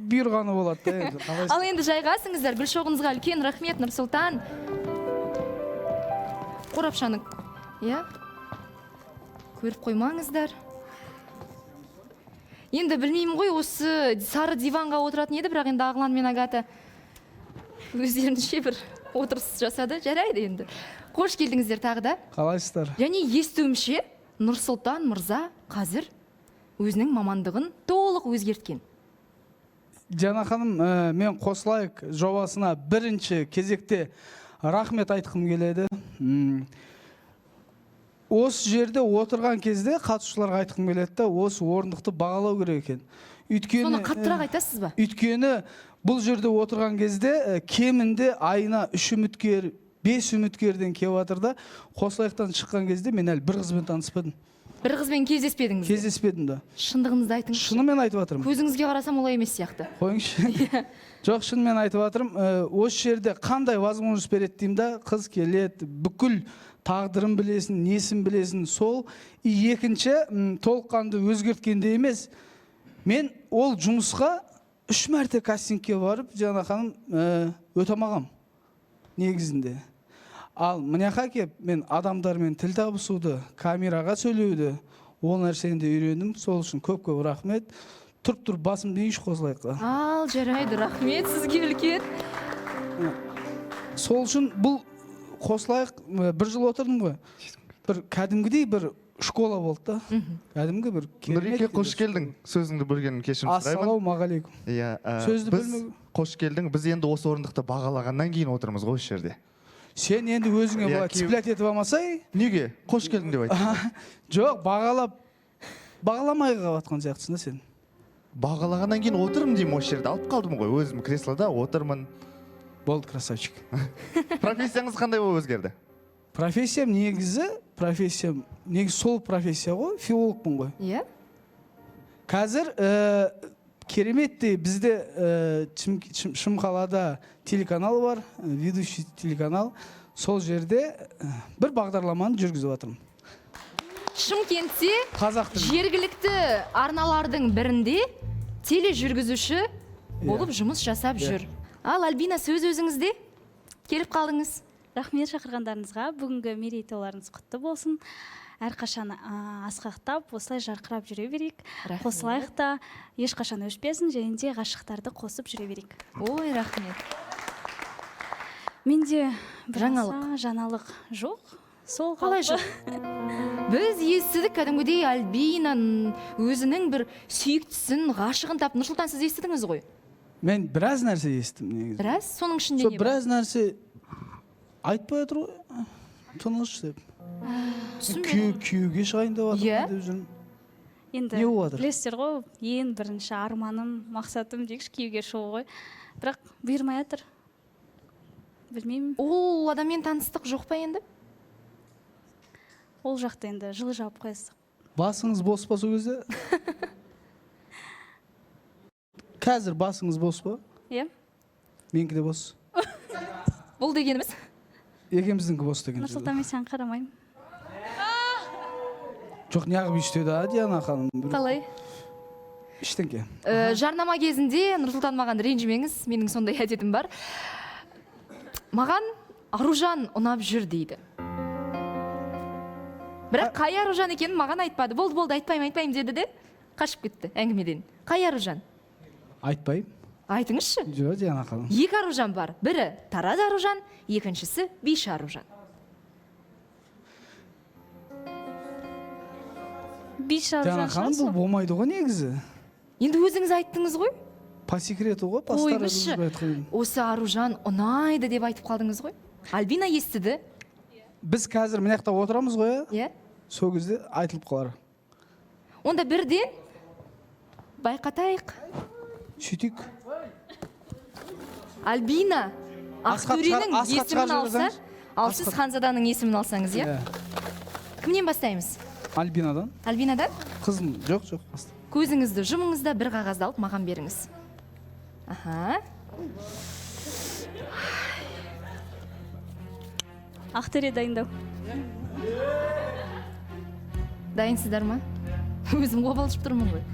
R: Бұйырғаны болады.
A: Ал енді жайғасыңыздар. Гүлшоғыңызға үлкен рахмет, Нұрсұлтан. Қорапшаны көріп қоймаңыздар. Енді білмеймін ғой, осы сары диванға отыратын еді, бірақ енді Ағылан мен Агата өздерінше бір отырыс жасады. Жарайды енді. Қош келдіңіздер тағы да.
R: Қалайсыздар?
A: Және естуімше Нұрсұлтан мырза қазір өзінің мамандығын толық өзгерткен.
R: Жана ханым, мен қосылайық жобасына бірінші кезекте рахмет айтқым келеді. Осы жерде отырған кезде қатысушыларға айтқым келеді, осы орындықты бағалау керек екен.
A: Соны қаттырақ айтасыз ба?
R: Өйткені бұл жерде отырған кезде кемінде айына 3 үміткер, 5 үміткерден кеп жатырда, қосылайықтан шыққан кезде мен әлі бір қызбен таныспадым.
A: Бір қызбен кездеспедіңіз?
R: Кездеспедім да.
A: Шындығыңызды айтыңыз.
R: Шынымен айтып жатырмын.
A: Көзіңізге қарасам олай емес сияқты.
R: Қойыңызшы. Жоқ, шынымен айтып жатырмын. Осы жерде қандай возможность береді деймін да, қыз келеді, бүкіл тағдырын білесін, несін білесін, сол. Екінші, толыққанды өзгерткенде емес. Мен ол жұмысқа 3 мәрте кастингке барып, Жана ханым, өте алмағам негізінде. Ал мыняқа кеп, мен адамдармен тіл табысуды, камераға сөйлеуді, ол нәрсені де үйрендім. Сол үшін көп-көп рахмет. Тұрып басым дейінші қосылайыққа.
A: Ал, жарайды, рахмет сізге үлкен.
R: Сол үшін бұл қосылайық, 1 жыл отырдым ғой. Бір кәдімгідей бір школа болды да. Кәдімгі бір керемет.
E: Нұреке, қош келдің. Сөзіңді бөлгенін кешірім сұраймын.
R: Ассалаумағалейкум.
E: Сөзді бөлмеу. Қош келдің. Біз енді осы орындықты бағалағаннан кейін отырмыз ғой осы жерде.
R: Сен енді өзіңе бұлай цеплять етіп алмасай?
E: Неге? Қош келдің деп айтты.
R: Жоқ, бағаламай қалыватқан сияқтысың да сен.
E: Бағалағаннан кейін отырмын деймін осы жерде. Алып қалдым ғой, өзім креслода отырмын.
R: Болды, красавчик.
E: Профессияңыз қандай болып өзгерді?
R: Профессиям негізі сол профессия ғой, филологпын ғой.
A: Иә?
R: Қазір кереметтей бізде Шымқалада телеканал бар, ведущий телеканал. Сол жерде бір бағдарламаны жүргізіп жатырмын.
A: Шымкентте жергілікті арналардың бірінде тележүргізуші болып жұмыс жасап жүр. Ал Альбина, сөз өзіңізде? Келіп қалдыңыз.
S: Рахмет шақырғандарыңызға. Бүгінгі мерейтойларыңыз құтты болсын. Әрқашан асқақтап, осылай жарқырап жүре берейік. Қосылайық та ешқашан өшпесін, және де ғашықтарды қосып жүре берейік.
A: Ой, рахмет.
S: Менде жаңалық жоқ. Сол
A: қалай жоқ? Біз естідік, кәдімгідей Альбина өзінің бір сүйіктісін, ғашығын тап. Нұрсұлтан, сіз естідіңіз ғой?
R: Мен біраз нәрсе естім негізі.
A: Біраз? Соның ішінде не бар?
R: Біраз нәрсе айтпай отыр ғой. Тыныш деп. Күйеуге шығайын деп жатыр.
S: Енді білесіздер ғой, ең бірінші арманым, мақсатым дейікші күйеуге шығу ғой. Бірақ бұйырмай жатыр. Білмеймін.
A: Ол адаммен таныстық жоқ па енді?
S: Ол жақта енді жылы жауып қойсақ.
R: Басыңыз бос па сол кезде? Қазір басыңыз бос па?
S: Иә.
R: Менікі де бос.
A: Бұл дегеніміз?
R: Екеуміздіңкі бос деген.
S: Нұрсұлтан, мен саған қарамаймын.
R: Жоқ, неғып іштеді, Диана ханым?
A: Қалай?
R: Іштенке.
A: Жарнама кезінде Нұрсұлтан маған ренжімеңіз, менің сондай әдетім бар. Маған Аружан ұнап жүр дейді. Бірақ қай Аружан екенін маған айтпады. Болды, айтпаймын деді де, қашып кетті әңгімеден. Қай Аружан?
R: Айтпаймын.
A: Айтыңызшы.
R: Жоқ, Диана ханым.
A: Екі Аружан бар. Бірі Тараз Аружан, екіншісі Биша Аружан.
S: Биша Аружан
R: Диана ханым, бұл болмайды ғой негізі.
A: Енді өзіңіз айттыңыз ғой.
R: По секрету ғой,
A: Қойыңызшы, осы Аружан ұнайды деп айтып қалдыңыз ғой. Альбина естіді.
R: Біз қазір мына жақта отырамыз ғой,
A: иә?
R: Сол кезде айтылып қалар.
A: Онда бірден байқатайық.
R: Сөйтейік.
A: Альбина Ақтөренің есімін алса, ал сіз Ханзаданың есімін алсаңыз, иә? Кімнен бастаймыз?
R: Альбинадан.
A: Альбинадан?
R: Қызым, жоқ.
A: Көзіңізді жұмыңызда бір қағазды алып маған беріңіз. Аха.
S: Ақтөре дайындау.
A: Дайынсыздар ма? Өзім қобалжып тұрмын ғой.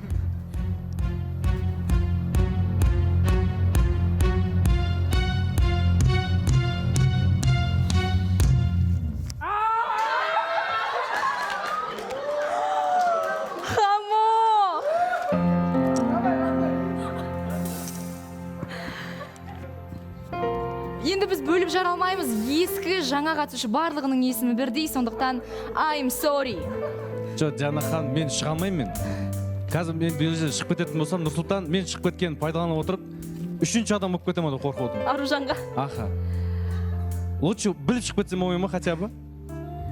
A: Енді біз бөліп жара алмаймыз. Ескі жаңа қатысушы барлығының есімі бірдей, сондықтан I'm sorry.
O: Жоқ, Диана ханым, мен шыға алмаймын мен. Қазір мен бұл жерден шығып кететін болсам, Нұрсұлтан мен шығып кеткенін пайдаланып отырып, үшінші адам болып кетемін деп қорқып отырмын.
A: Аружанға.
O: Аха. Лучше біліп шығып кетсем оңай ма хотя бы?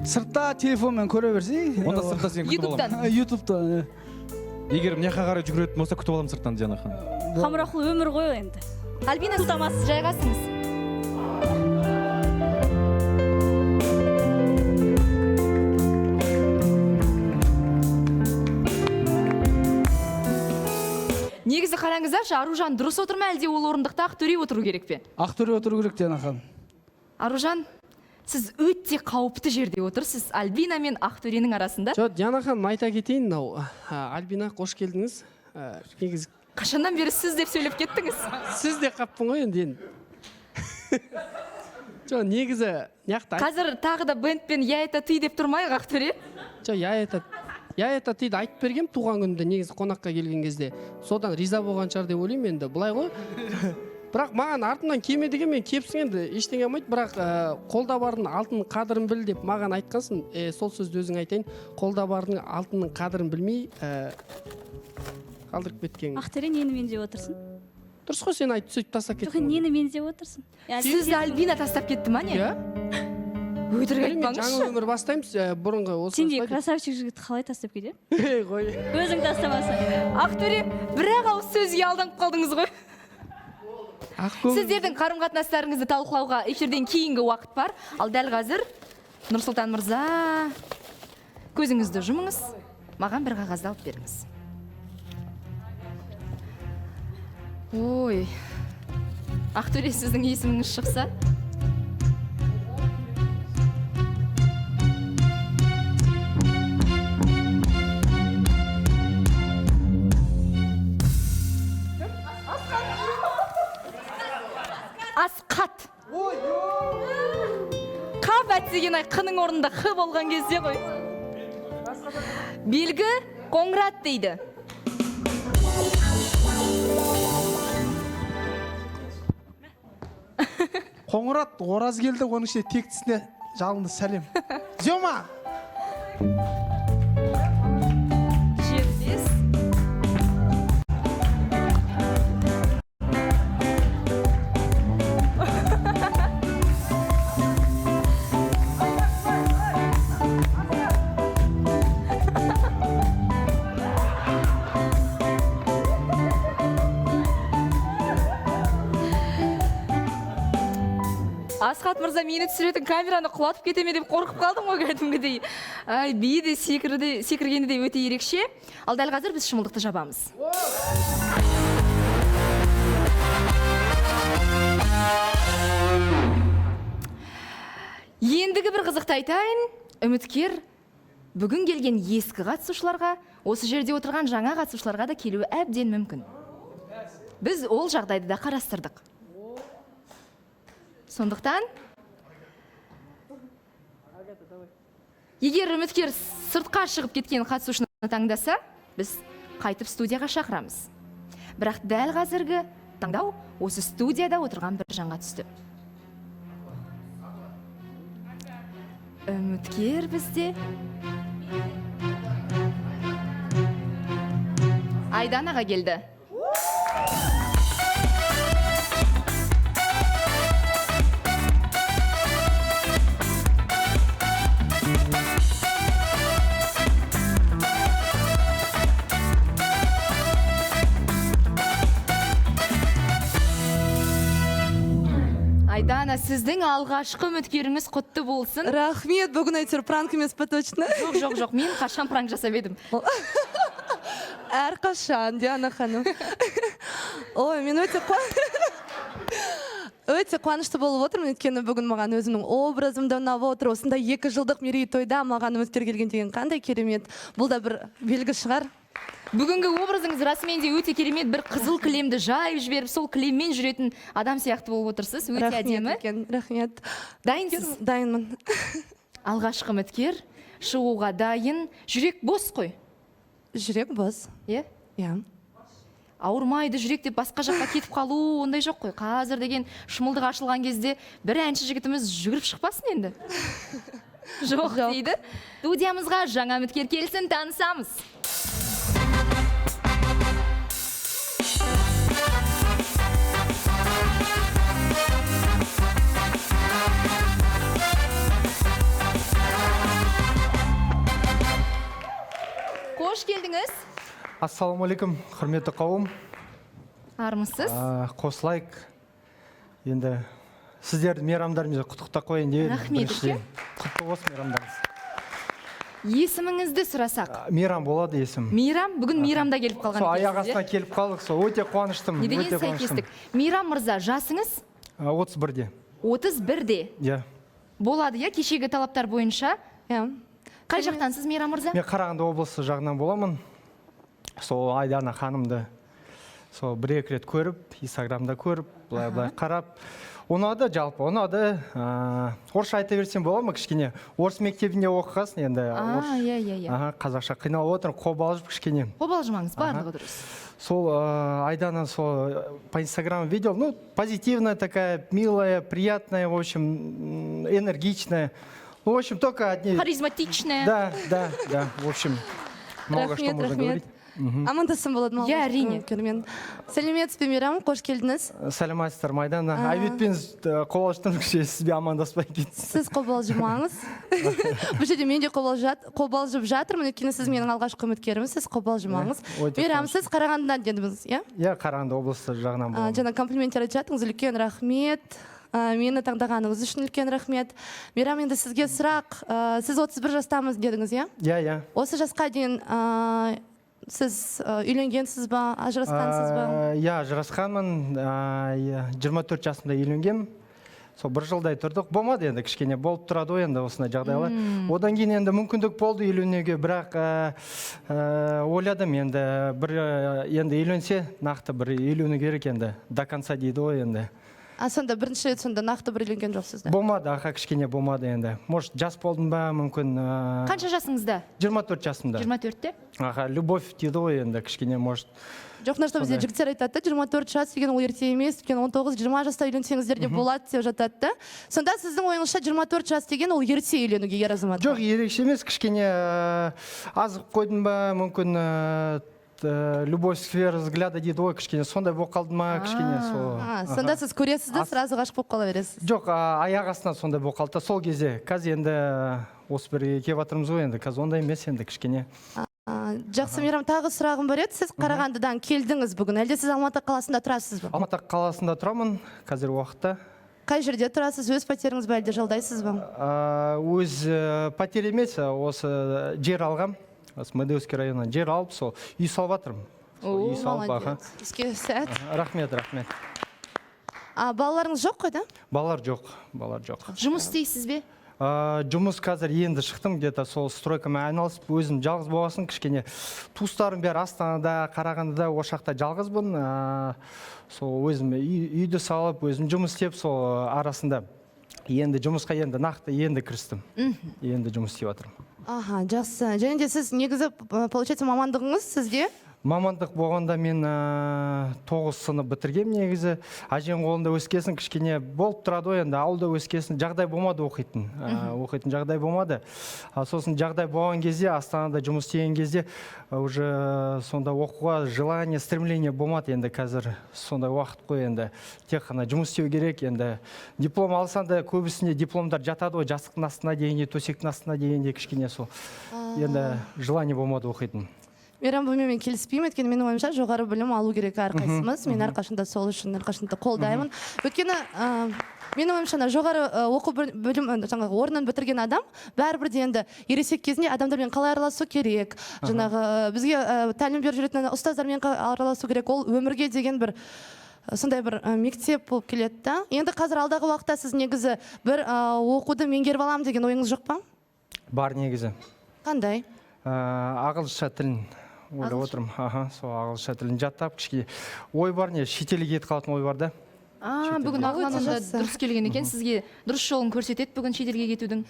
R: Сыртта телефонмен көре берсей.
O: Онда сыртта сен күтіп аламын.
R: Ютубтан.
O: Егер мына жаққа қарай жүгіретін болса, күтіп аламын сырттан, Диана ханым.
S: Қамырақлы өмір ғой енді.
A: Альбина, сіз жайғасыңыз. Негізі қараңыздаршы, Аружан дұрыс отыр ма, әлде ол орындықта Ақтөре отыру керек пе?
R: Ақтөре отыру керек, Диана ханым.
A: Аружан, сіз өте қауіпті жерде отырсыз, Альбина мен Ақтөренің арасында.
L: Жоқ, Диана ханым, айта кетейін, Альбина, қош келдіңіз. Негізі
A: қашаннан бері сіз деп сөйлеп кеттіңіз?
L: Сіз де қаппын ғой енді. Жоқ, негізі
A: қазір тағы да бэндпен я это ты деп тұрмайық, Ақтөре?
L: Жоқ, я это тыйды айтып бергем туған күнімде, негізі қонаққа келген кезде. Содан риза болған шығар деп ойлаймын енді. Былай ғой. Бірақ маған артымнан кеме деген мен кепсің енді ештеңе алмайды, бірақ қолда бардың алтын қадірін біл деп маған айтқансың. Сол сөзді өзің айтайын. Қолда бардың алтынның қадірін білмей қалдырып кеткен.
S: Ақтөре, нені меңдеп отырсың?
L: Дұрыс қой, сен айтып сөйтіп тастап кеттің.
S: Жоқ, нені меңдеп отырсың?
A: Сізді Альбина тастап кетті ма не? Өтірік айтпаңызшы.
L: Жаңа өмір бастаймыз, бұрынғы осы.
S: Сенде красавчик жігіт қалай тастап кетеді?
L: Қой.
S: Өзің тастамасың.
A: Ақтөре, бір-ақ ауыз сөзге алданып қалдыңыз ғой. Сіздердің қарым-қатынастарыңызды талқылауға эфирден кейінгі уақыт бар. Ал дәл қазір Нұрсұлтан мырза, көзіңізді жұмыңыз, маған бір қағазды алып беріңіз. Ой, Ақтөре, сіздің есіміңіз шықса. Асқат. Қап әтсеген ай қының орнында қ болған кезде ғой. Белгі Қоңырат дейді.
R: Қоңырат ораз келді, оның ішінде тектісіне жалынды сәлем. Зема!
A: Асхат мырза мені түсіретін камераны құлатып кете ме деп қорқып қалдым ғой кәдімгідей. Ай, биі де секіргені де өте ерекше. Ал дәл қазір біз шымылдықты жабамыз. Ендігі бір қызықты айтайын, үміткер бүгін келген ескі қатысушыларға, осы жерде отырған жаңа қатысушыларға да келуі әбден мүмкін. Біз ол жағдайды да қарастырдық. Сондықтан, егер үміткер сыртқа шығып кеткен қатысушыны таңдаса, біз қайтып студияға шақырамыз. Бірақ дәл қазіргі таңдау осы студияда отырған бір жанға түсті. Үміткер бізде Айданаға келді. Айдана, сіздің алғашқы үміткеріңіз құтты болсын.
J: Рахмет, бүгін әйтеуір пранк емес па точно?
A: Жоқ, мен қашан пранк жасап едім.
J: Әрқашан, Диана ханым. Ой, мен өте қуанышты болып отырмын, өйткені бүгін маған өзімнің образымды ұнап отыр. Осындай 2 жылдық мерейтойда маған үміткер келген деген қандай керемет. Бұл да бір белгі шығар.
A: Бүгінгі образыңыз расымен де өте керемет, бір қызыл кілемді жайып жіберіп, сол кілеммен жүретін адам сияқты болып отырсыз. Өте әдемі.
J: Рахмет.
A: Дайынсыз?
J: Дайынмын.
A: Алғашқы үміткер шығуға дайын. Жүрек бос қой.
J: Жүрек бос.
A: Иә?
J: Иә.
A: Ауырмайды жүрек деп басқа жаққа кетіп қалу ондай жоқ қой. Қазір деген шымылдық ашылған кезде бір әнші жігітіміз жүгіріп шықпасын енді. Жоқ дейді. Студиямызға жаңа үміткер келсін, танысамыз. Қош келдіңіз.
I: Ассалаумағалейкум, құрметті қауым.
A: Армысыз?
I: Қосылайық. Енді сіздерді мейрамдарыңызға құттықтап қояйын.
A: Рахмет.
I: Құтты болсын мейрамдарыңыз.
A: Есіміңізді сұрасақ?
I: Мейрам болады есім.
A: Мейрам? Бүгін мейрамда келіп қалған.
I: Сол аяқ астына келіп қалдық, сол өте қуаныштымын.
A: Не деген сәйкестік? Мейрам мырза, жасыңыз?
I: 31-де.
A: 31-де?
I: Иә.
A: Болады, иә, кешегі талаптар бойынша?
J: Иә.
A: Қай жақтансыз Мейрам мырза?
I: Мен Қарағанды облысы жағынан боламын. Сол Айдана ханымды сол 1-2 рет көріп, Инстаграмда көріп, былай қарап. Ұнады, жалпы ұнады. Орысша айта берсем бола ма кішкене? Орыс мектебінде оқығасын енді.
A: Иә.
I: Қазақша қиналып отырмын, қобалжып кішкене.
A: Қобалжымаңыз, барлығы дұрыс.
I: Сол Айдана сол по Инстаграму видел, ну, позитивная такая, милая, приятная, в общем, энергичная. Ну, в общем, только одни...
A: Харизматичная.
I: Да. В общем, много что можно говорить.
J: Амандасым болады ма?
A: Иә, әрине.
J: Сәлеметсіз бе, Мейрам, қош келдіңіз.
I: Сәлеметсіздер, Майдана. Айбетпен қобалжыптым кіші, сізбе амандаспай кетсіз.
J: Сіз қобалжымаңыз. Бұл жерде мен де қобалжып жатырмын, өйткені сіз менің алғашқы үміткеріміз, сіз қобалжымаңыз. Мейрам, сіз Қарағандыдан дедіңіз, иә?
I: Иә, Қарағанды облысы жағынан боламын.
J: Жаңа комплименттер айтып жаттыңыз, үлкен рахмет. Мені таңдағаныңыз үшін үлкен рахмет. Мейрам, енді сізге сұрақ, сіз 31 жастамыз дедіңіз, иә?
I: Иә.
J: Осы жасқа дейін сіз үйленгенсіз ба, ажырасқансыз ба?
I: Иә, ажырасқанмын, 24 жасымда үйленгем. Сол 1 жылдай тұрдық. Болмады енді кішкене, болып тұрады ғой енді осындай жағдайлар. Одан кейін енді мүмкіндік болды үйленуге, бірақ ойладым енді бір енді үйленсе, нақты бір үйлену керек енді. До конца дейді ғой енді.
J: Сонда бірінші рет сонда нақты бір үйленген жоқсыз да?
I: Болмады, кішкене болмады енді. Может, жас болдым ба, мүмкін...
A: Қанша жасыңызда?
I: 24 жасымда.
A: 24-те?
I: Любовь дейді ғой енді, кішкене, может...
J: Жоқ, на что бізде жігіттер айтады, 24 жас деген ол ерте емес, 19-20 жаста үйленсеңіздер де болады деп жатады. Сонда сіздің ойыңызша 24 жас деген ол ерте үйленуге ер азамат?
I: Жоқ, ерекше емес, кішкене азық қойдым ба, мүмкін любовь сфера взгляда дейді ғой, кішкене сондай болып қалды ма, кішкене сол.
J: Сонда сіз көресіз де сразу ғашық болып қала бересіз?
I: Жоқ, аяқ астынан сондай болып қалды. Сол кезде, қазір енді осы бірге келіп жатырмыз ғой енді, қазір ондай емес енді кішкене.
J: Жақсы, Мейрам, тағы сұрағым бар еді. Сіз Қарағандыдан келдіңіз бүгін, әлде сіз Алматы қаласында тұрасыз ба?
I: Алматы қаласында тұрамын қазір уақытта.
J: Қай жерде тұрасыз? Өз пәтеріңіз ба әлде жалдайсыз ба?
I: Өз пәтер емес, осы жер алғам. Осы Медеуский районынан жер алып, сол үй салып жатырмын.
J: О, молодец. Іске сәт.
I: Рахмет.
J: Балаларыңыз жоқ қой, да?
I: Балалар жоқ.
A: Жұмыс істейсіз бе?
I: Жұмыс қазір енді шықтым, где-то сол стройкамен айналысып, өзім жалғыз болғасын, кішкене туыстарым бәрі Астанада, Қарағандыда, Ошақта жалғызбын. Сол өзім үйді салып, өзім жұмыс істеп, сол арасында енді жұмысқа енді нақты енді кірістім. Енді жұмыс істеп жатырмын.
J: Аха, жақсы. Және де сіз негізі, получается, мамандығыңыз сізде?
I: Мамандық болғанда мен 9 сынып бітіргем негізі. Әжем қолында өскесін, кішкене болып тұрады ғой, енді ауылда өскесін, жағдай болмады оқитын жағдай болмады. Сосын жағдай болған кезде, Астанада жұмыс істеген кезде, уже сонда оқуға желание, стремление болмады енді қазір. Сондай уақыт қой енді. Тек қана жұмыс істеу керек енді. Диплом алсаң да көбісінде дипломдар жатады ғой, жастықтың астына дегенде, төсектің астына дегенде кішкене сол. Енді желание болмады оқитын.
J: Мейрам, бұнымен келіспеймін, өйткені менің ойымша жоғары білім алу керек әрқайсымыз. Мен әрқашанда сол үшін әрқашанда қолдаймын. Өйткені менің ойымша жоғары оқу білім орнын бітірген адам бәрібір де енді ересек кезінде адамдармен қалай араласу керек. Жаңағы бізге тәлім беріп жүретін ұстаздармен араласу керек. Ол өмірге деген бір сондай бір мектеп болып келеді да. Енді қазір алдағы уақытта сіз негізі бір оқуды меңгеріп алам деген ойыңыз жоқ па?
I: Бар негізі.
J: Қандай?
I: Ағылшынша тілін ойлап отырмын. Сол ағылшынша тілін жаттап, кішкене ой бар, не шетелге кетіп қалатын ой бар да.
A: Бүгін ағылшын дұрыс келген екен, сізге дұрыс жолын көрсетеді бүгін шетелге кетудің.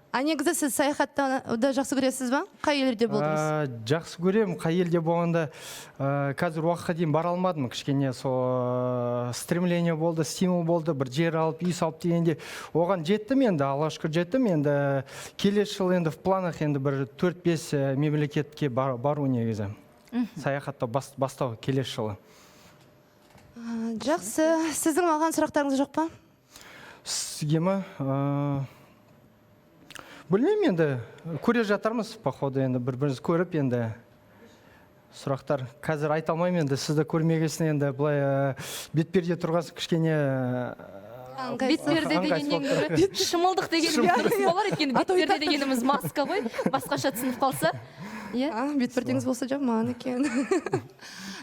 J: Негізі сіз саяхаттауды жақсы көресіз ба? Қай елде болдыңыз?
I: Жақсы көремін. Қай елде болғанда қазір уақытқа дейін бара алмадым. Кішкене сол стремление болды, стимул болды. Бір жер алып, үй салып дегенде оған жеттім енді, Аллаға шүкір жеттім. Енді келесі жыл енді в планах енді бір 4-5 мемлекетке бару негізі. Саяхатта бастау келесі жылы.
J: Жақсы. Сіздің маған сұрақтарыңыз жоқ па?
I: Сізге ме? Білмеймін енді, көре жатармыз, походу енді бір-біріміз көріп енді сұрақтар. Қазір айта алмаймын енді, сізді көрмегесін енді бұлай бетперде тұрғасы кішкене...
A: Бетперде дегеннен шымылдық деген дұрыс болар, өйткені бетперде дегеніміз маска ғой, басқаша түсініп қалса.
J: Бетпердеңіз болса жаман екен.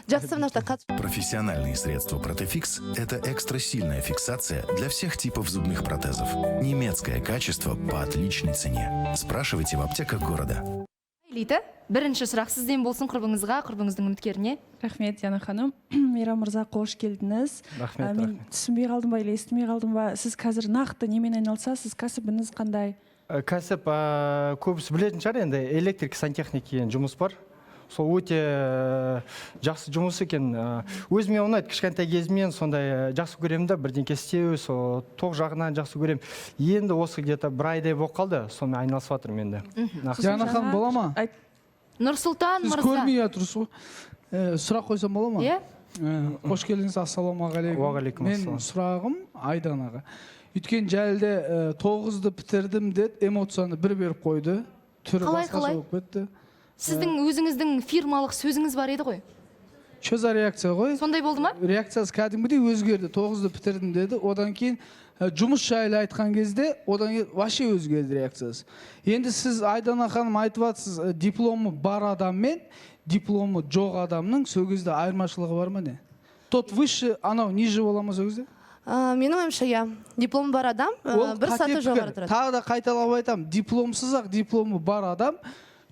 T: Профессиональные средства Протефикс – это экстрасильная фиксация для всех типов зубных протезов. Немецкое качество по отличной цене. Спрашивайте в аптеках города.
A: Лита, бірінші сұрақ сізден болсын құрбыңызға, құрбыңыздың үміткеріне.
D: Рахмет, Яна ханым. Мейрам мырза, қош келдіңіз. Мен түсінбей қалдым ба, естімей қалдым ба? Сіз қазір нақты немен айналысасыз? Кәсібіңіз қандай?
I: Кәсіп көбісі білетін шығар енді, электрик сантехник деген жұмыс бар. Сол өте жақсы жұмыс екен. Өзіме ұнайды, кішкентай кезімнен сондай жақсы көремін да, бірдеңке істеу, сол тоқ жағынан жақсы көремін. Енді осы где-то бір айдай болып қалды, сонымен айналысып жатырмын енді.
R: Жана ханым, бола ма?
A: Нұрсұлтан мырза.
R: Сіз көрмей отырсыз ғой. Сұрақ қойсам бола ма? Қош келдіңіз, ассалаумағалейкум.
I: Уағалейкум
R: мен сұрағым Айданаға. Өткен жәлде 9-ды бітірдім деді, эмоцияны бір беріп қойды. Түрі басқаша болып кетті.
A: Сіздің өзіңіздің фирмалық сөзіңіз бар еді ғой?
R: Чөза реакция ғой.
A: Сондай болды ма?
R: Реакциясы кәдімгідей өзгерді. 9-ды бітірдім деді. Одан кейін жұмыс жайлы айтқан кезде, одан кейін вообще өзгерді реакциясы. Енді сіз Айдана ханым айтып жатсыз, дипломы бар адаммен дипломы жоқ адамның сол кезде айырмашылығы бар ма не? Тот выше, анау ниже бола ма сол кезде?
J: Менің ойымша, дипломы бар адам бір саты жоғары тұрады.
R: Тағы да қайталап айтамын, дипломсыз-ақ дипломы бар адам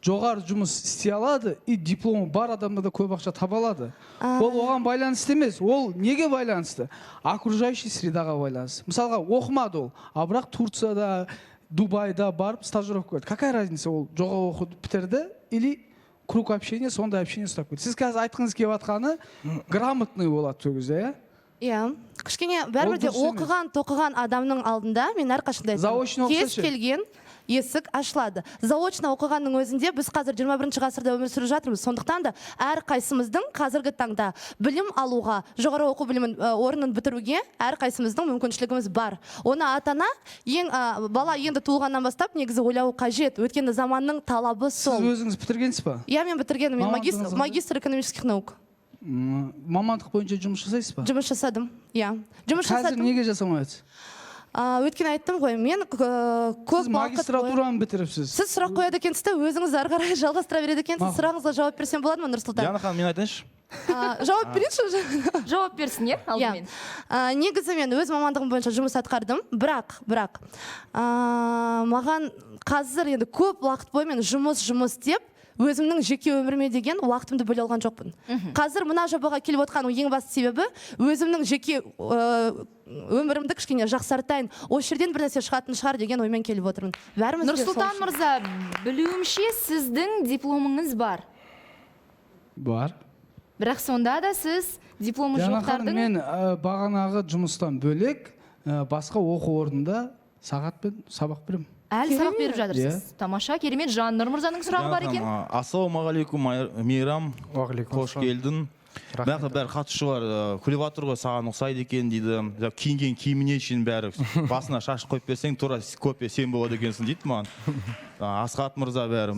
R: жоғары жұмыс істей алады, и дипломы бар адамда да көп ақша таба алады. Ол оған байланысты емес, ол неге байланысты? Окружающий средаға байланысты. Мысалға, оқымады ол, а бірақ Турцияда, Дубайда барып стажировка көрді. Какая разница, ол жоғары оқуды бітірді или круг общения, сондай общение ұстап кетті. Сіз қазір айтқыңыз келіп жатқаны грамотный болады сол кезде,
J: иә? Кішкене бәрібір де тоқыған адамның алдында мен әрқашанда кез келген есік ашылады. Заочно оқығанның өзінде біз қазір 21 ғасырда өмір сүріп жатырмыз. Сондықтан да әрқайсымыздың қазіргі таңда білім алуға, жоғары оқу білімін орнын бітіруге әрқайсымыздың мүмкіншілігіміз бар. Оны ата-ана бала енді туылғаннан бастап негізі ойлауы қажет. Өйткені заманның талабы сол.
R: Сіз өзіңіз бітіргенсіз ба?
J: Иә, мен бітіргенмін. Мен магистр экономических наук.
R: Мамандық бойынша жұмыс жасайсыз ба?
J: Жұмыс жасадым, иә.
R: Қазір неге жасамайсыз?
J: Өткен айттым ғой, мен көп
R: Сіз магистратураны бітіріпсіз.
J: Сіз сұрақ қояды екенсіз де, өзіңіз ары қарай жалғастыра береді екенсіз. Сұрағыңызға жауап берсем болады ма, Нұрсұлтан?
M: Диана ханым, мен айтайыншы.
J: Жауап берейінші.
A: Жауап берсін, е, алдымен.
J: Негізі мен өз мамандығым бойынша жұмыс атқардым, бірақ маған қазір енді көп уақыт бойы мен жұмыс деп, өзімнің жеке өміріме деген уақытымды бөле алған жоқпын. Қазір мына жобаға келіп отқан ең басты себебі өзімнің жеке өмірімді кішкене жақсартайын, осы жерден бір нәрсе шығатын шығар деген оймен келіп отырмын.
A: Нұрсұлтан мырза, білуімше сіздің дипломыңыз бар.
R: Бар.
A: Бірақ сонда да сіз дипломы жоқтардың...
R: Мен бағанағы жұмыстан бөлек басқа оқу орнында сағатпен сабақ беремін.
A: Әлі сабақ беріп жатырсыз. Тамаша, керемет. Жаннұр мырзаның сұрағы бар екен.
M: Ассалаумағалейкум, Мейрам. Қош келдің. Бәрі қатысушылар күліп жатыр ғой, саған ұқсайды екен дейді. Киінген киіміне шейін бәрі басына шаш қойып берсең, тура копия сен болады екенсің дейді маған. Асхат мырза бәрі.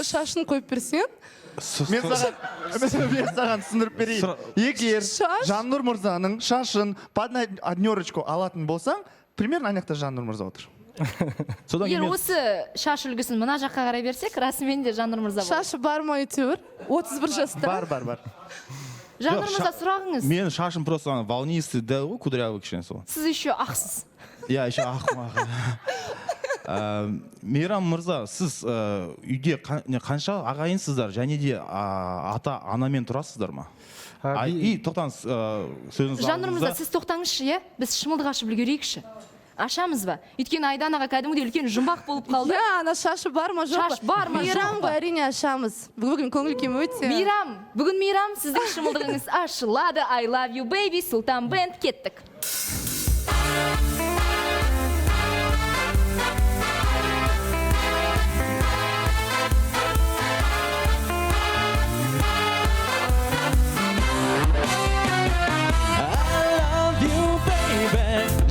J: Шашын қойып берсең?
E: Мен саған түсіндіріп берейін. Егер Жаннұр мырзаның шашын под однерочку алатын болсаң, примерно анаяқта Жаннұр мырза отыр.
A: Егер осы шаш үлгісін мына жаққа қарай берсек, расымен де Жаннұр мырза бар.
J: Шашы бар ма әйтеуір? 31 жаста.
E: Бар.
A: Жаннұр мырза, сұрағыңыз?
M: Мен шашым просто волнистый, да, кудрявый кішкене сол.
A: Сіз еще ақсыз.
M: Я еще ақмақ. Мейрам мырза, сіз үйде қанша ағайынсыздар және де ата-анамен тұрасыздар ма? Тоқтаңыз, сөзіңізді алдыңызда.
A: Жаннұр мырза, сіз тоқтаңызшы, біз шымылдық ашып үлгерейікші. Ашамыз ба? Өйткені Айданаға кәдімгідей үлкен жұмбақ болып қалды.
J: Ана шашы бар ма жоқ па?
A: Шаш бар ма жоқ па?
J: Мейрам ғой, әрине ашамыз. Бүгін көңіл күйім өте.
A: Бүгін Мейрам, сіздің шымылдығыңыз ашылады. I love you baby, Сұлтан бенд, кеттік.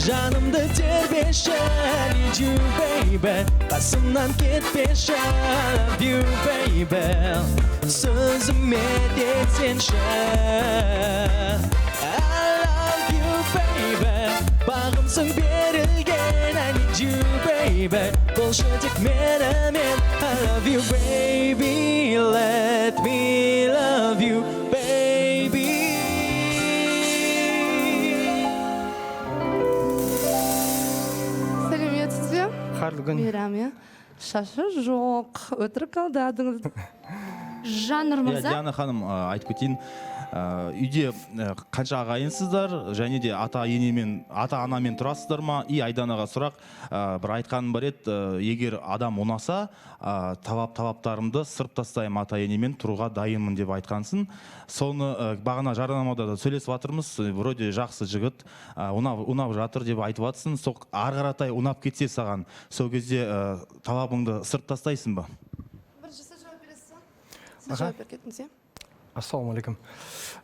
U: Жанымды тербеші, need you baby, қасымнан кетпеші, love you baby, сөзіме детсенші. I love you baby, бағымсың берілген, I need you baby, болшы тек менімен, I love you baby, let me love you baby.
J: Мейрам, шашы жоқ, өтірік алдадыңыз.
A: Жаннұр мырза.
M: Диана ханым, айтып кетейін, үйде қанша ағайынсыздар және де ата-анамен тұрасыздар ма? И Айданаға сұрақ, бір айтқаным бар еді, егер адам ұнаса, талаптарымды сырып тастаймын, ата-енемен тұруға дайынмын деп айтқансың. Соны бағана жарнамада да сөйлесіп жатырмыз, вроде жақсы жігіт, ұнап жатыр деп айтып жатсың. Сол ары қаратай ұнап кетсе саған, сол кезде талабыңды сырып тастайсың ба?
I: Ассалаумалейкум.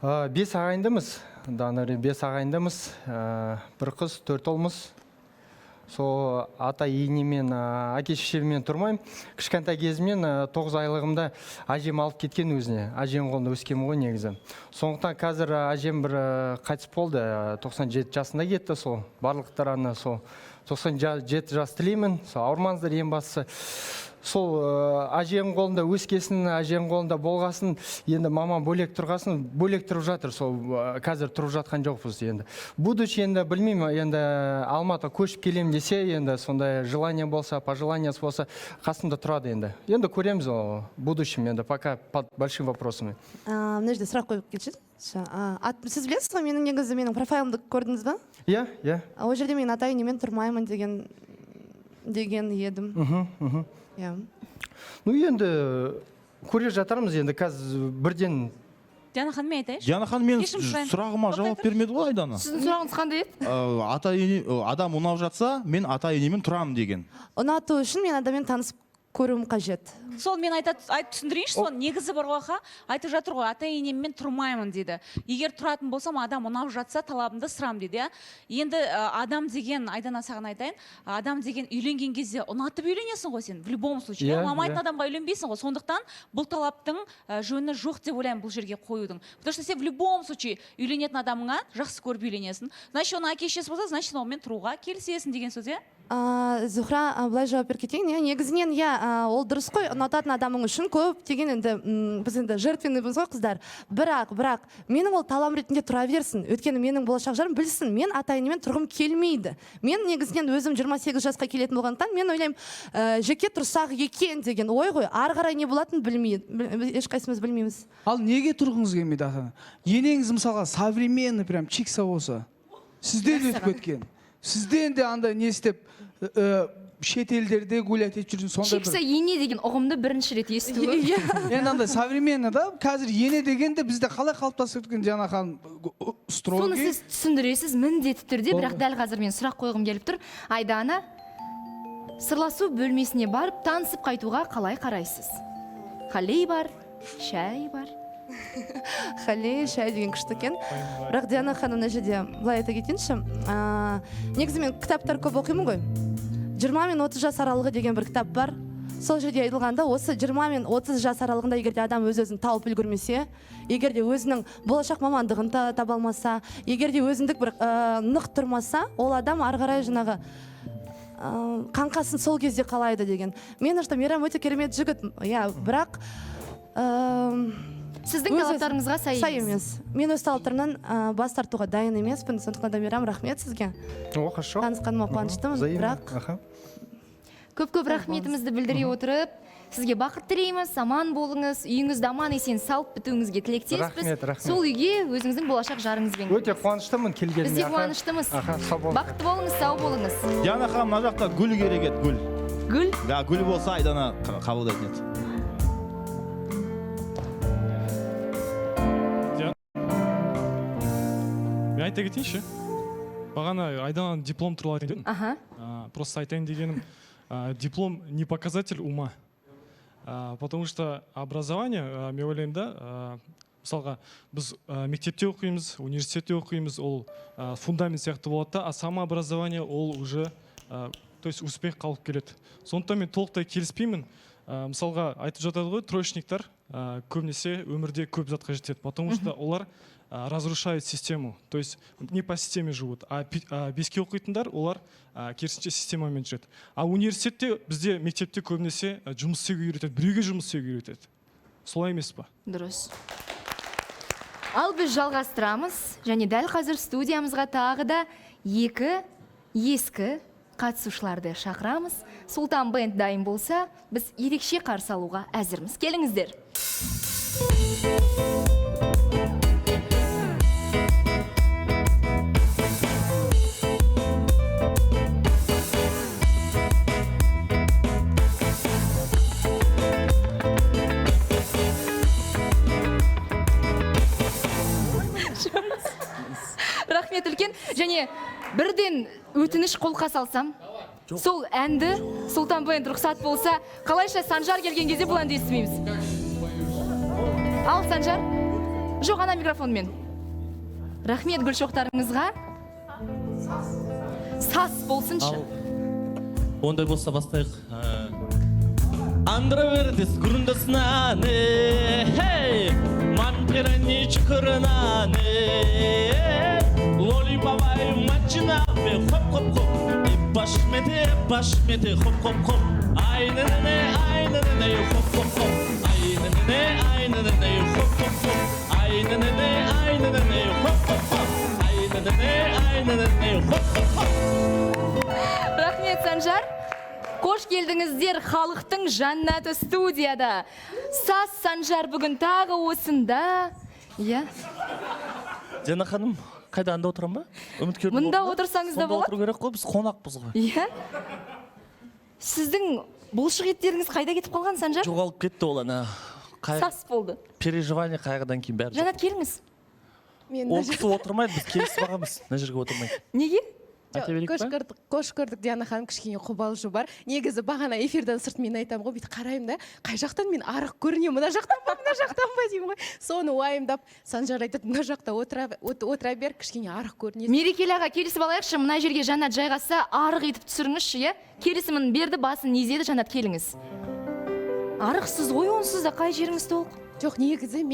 I: 5 ағайындымыз, Данари 5 ағайындымыз, бір қыз, 4 ұлмыз. Сол ата-енемен, әке-шешеммен тұрмаймын. Кішкентай кезімнен 9 айлығымда әжем алып кеткен өзіне. Әжем қолында өскенмін ғой негізі. Сондықтан қазір әжем бір қайтыс болды, 97 жасында кетті сол. Барлықтарына сол 97 жас тілеймін. Сол ауырмаңыздар, ең бастысы. Сол әжем қолында өскесін, әжем қолында болғасын, енді мамам бөлек тұрғасын, бөлек тұрып жатыр, сол қазір тұрып жатқан жоқпыз енді. Будучи енді білмеймін, енді Алматы көшіп келем десе, енді сондай желание болса, пожеланиясы болса, қасымда тұрады енді. Енді көреміз ол будущем енді, пока под большим вопросами.
J: Мына жерде сұрақ қойып кетші. Сіз білесіз ғой, менің профайлымды көрдіңіз ба?
I: Иә.
J: Ол жерде мен ата-енемен тұрмаймын деген едім.
I: Ну енді көре жатармыз енді қазір бірден.
G: Диана ханым, мен айтайыншы?
M: Диана ханым, мен сұрағыма жауап бермеді ғой Айдана.
A: Сіздің сұрағыңыз қандай еді?
M: Адам ұнап жатса, мен ата-енемен тұрамын деген.
J: Ұнату үшін мен адаммен танысып көруім қажет.
G: сол мен түсіндірейінші соны. Негізі бар ғой, айтып жатыр ғой, ата енеммен тұрмаймын дейді. Егер тұратын болсам, адам ұнап жатса талабымды сұрам дейді. Енді адам деген, Айдана саған айтайын, адам деген үйленген кезде ұнатып үйленесің ғой сен, в любом случае. Ұнамайтын адамға үйленбейсің ғой. Сондықтан бұл талаптың жөні жоқ деп ойлаймын бұл жерге қоюдың. Потому что сен в любом случае үйленетін адамыңа жақсы көріп үйленесің. Значит, оның әке-шешесі болса, значит, онымен тұруға келісесің деген сөз, иә?
J: Зухра, былай жауап беріп кетейін. Негізінен, ол дұрыс қой, ұнататын адамың үшін көп деген енді біз енді жертвенныйбыз ғой қыздар. Бірақ менің ол талам ретінде тұра берсін. Өйткені менің болашақ жарым білсін, мен ата-енемен тұрғым келмейді. Мен негізінен өзім 28 жасқа келетін болғандықтан мен ойлаймын, жеке тұрсақ екен деген ой ғой. Ары қарай не болатынын білмейді. Ешқайсымыз білмейміз.
R: Ал неге тұрғыңыз келмейді ата-ана? Енеңіз мысалға современный прям чикса болса, сізден өтіп кеткен. Сізден де андай не істеп шетелдерде гулять етіп жүрген сондай бір.
A: Чикса ене деген ұғымды бірінші рет естуі.
R: Енді андай современный да, қазір ене дегенде бізде қалай қалыптасып кеткен жаңа ханым строгий.
A: Соны сіз түсіндіресіз міндетті түрде, бірақ дәл қазір мен сұрақ қойғым келіп тұр. Айдана, сырласу бөлмесіне барып танысып қайтуға қалай қарайсыз? Халей бар, шай бар.
J: Халей, шай деген күшті екен. Бірақ Диана ханым мына жерде былай айта кетейінші. Негізі мен кітаптар көп оқимын ғой. 20 мен 30 жас аралығы деген бір кітап бар. Сол жерде айтылғанда, осы 20 мен 30 жас аралығында егерде адам өз-өзін тауып үлгермесе, егерде өзінің болашақ мамандығын таба алмаса, егерде өзіндік бір нық тұрмаса, ол адам ары қарай жаңағы қаңқасын сол кезде қалайды деген. Мен үшін Мейрам өте керемет жігіт, бірақ
A: сіздің талаптарыңызға сай емес.
J: Мен өз талаптарымнан бас тартуға дайын емеспін. Сондықтан да Мейрам, рахмет сізге. Танысқаныма қуаныштымын, бірақ
A: көп рахметімізді білдіре отырып, сізге бақыт тілейміз, аман болыңыз, үйіңізді аман есен салып бітуіңізге тілектеспіз. Сол үйге өзіңіздің болашақ жарыңызбен.
I: Өте қуаныштымын келгеніне.
A: Біз де қуаныштымыз. Бақытты болыңыз, сау болыңыз.
M: Диана ханым, мына жақта гүл керек еді, гүл.
A: Гүл?
M: Да, гүл болса Айдана қабылдайтын еді.
B: Мен айта кетейінші, бағана Айдананың диплом туралы айтайын дедім. Просто айтайын дегенім, диплом не показатель ума. Потому что образование, мен ойлаймын да, мысалға біз мектепте оқимыз, университетте оқимыз, ол фундамент сияқты болады да, а самообразование ол уже, то есть успех қалып келеді. Сондықтан мен толықтай келіспеймін. Мысалға айтып жатады ғой, троечниктер көбінесе өмірде көп затқа жетеді, потому что олар разрушают систему, то есть не по системе живут, а беске оқитындар олар керісінше системамен жүреді. А университетте бізде мектепте көбінесе жұмыс істеуге үйретеді, біреуге жұмыс істеуге үйретеді. Солай емес па?
A: Дұрыс. Ал біз жалғастырамыз, және дәл қазір студиямызға тағы да екі ескі қатысушыларды шақырамыз. Султан бенд дайын болса, біз ерекше қарсы алуға әзірміз. Келіңіздер. Рахмет үлкен. Және бірден өтініш қолқа салсам, сол әнді Султан бенд рұқсат болса, қалайша Санжар келген кезде бұл әнді естімейміз. Ал Санжар, жоқ ана микрофонмен. Рахмет гүлшоқтарыңызға. Сас болсыншы.
U: Ондай болса бастайық. Андра вердес грундасынаны, манпирани чукырынаны, лоли бабай мачинапе, хоп-хоп-хоп, башмете, хоп-хоп-хоп, айнынene, хоп-хоп-хоп, айнынene, хоп-хоп-хоп, айнынene, хоп-хоп-хоп, айнынene, хоп-хоп-хоп.
A: Рахмет, Санжар. Қош келдіңіздер халықтың жаннаты студияда. Сас Санжар бүгін тағы осында. Иә?
U: Диана ханым, қайда анда отырам ба?
A: Мұнда отырсаңыз да болады?
U: Сонда отыру керек қой, біз қонақпыз ғой.
A: Иә? Сіздің бұлшық еттеріңіз қайда кетіп қалған, Санжар?
U: Жоғалып кетті ол ана.
A: Сас болды.
U: Переживание қайғыдан кейін бәрі.
A: Жанат, келіңіз.
U: Ол кісі отырмайды, біз келісіп бағамыз. Мына жерге отырмайды.
A: Неге?
F: айта берейік па? Қош көрдік Диана ханым, кішкене қобалжу бар. Негізі бағана эфирден сырт мен айтамын ғой, бүйтіп қараймын да, қай жақтан мен арық көрінемін, мына жақтан ба деймін ғой. Соны уайымдап, Санжар айтады, мына жақта отыра бер, кішкене арық көрінесің.
A: Мерекелі аға, келісіп алайықшы, мына жерге Жанат жайғаса, арық етіп түсіріңізші, иә? Келісімін берді, басын изеді, Жанат келіңіз. Арықсыз ғой, онсыз да қай жеріңіз толық?
F: Жоқ, негізі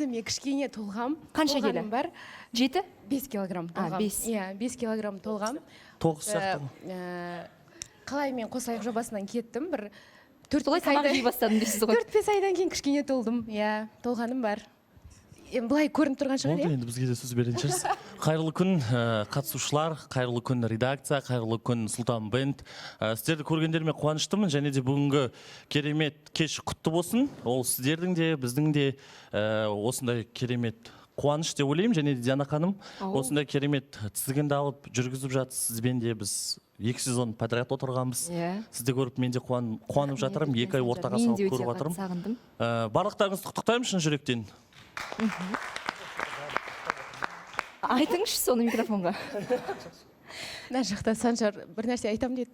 F: мен кішкене толғам.
A: Қанша келі?
F: Бар.
A: 7?
F: 5 килограмм толғам. 5 килограмм толғам.
P: 9 сияқты.
F: Қалай мен қосылайық жобасынан кеттім, бір
A: 4 тамақ жей бастадым дейсіз ғой.
F: 4-5 айдан кейін кішкене толдым. Толғаным бар. Былай көрініп тұрған шығар,
Q: енді бізге де сөз беретін шығарсыз. Қайырлы күн қатысушылар, қайырлы күн редакция, қайырлы күн Сұлтан бенд. Сіздерді көргендеріме қуаныштымын, және де бүгінгі керемет кеш құтты болсын. Ол сіздердің де, біздің де осындай керемет қуаныш деп ойлаймын, және де Диана ханым осындай керемет тізгінді алып жүргізіп жатсыз. Сізбен де біз 2 сезон подряд отырғанбыз. Сізді көріп мен де қуанып жатырмын. 2 ай ортаға салып көріп жатырмын. Барлықтарыңызды құттықтаймын шын жүректен.
A: Айтыңызшы соны микрофонға.
F: Мына жақта Санжар бір нәрсе айтамын деді.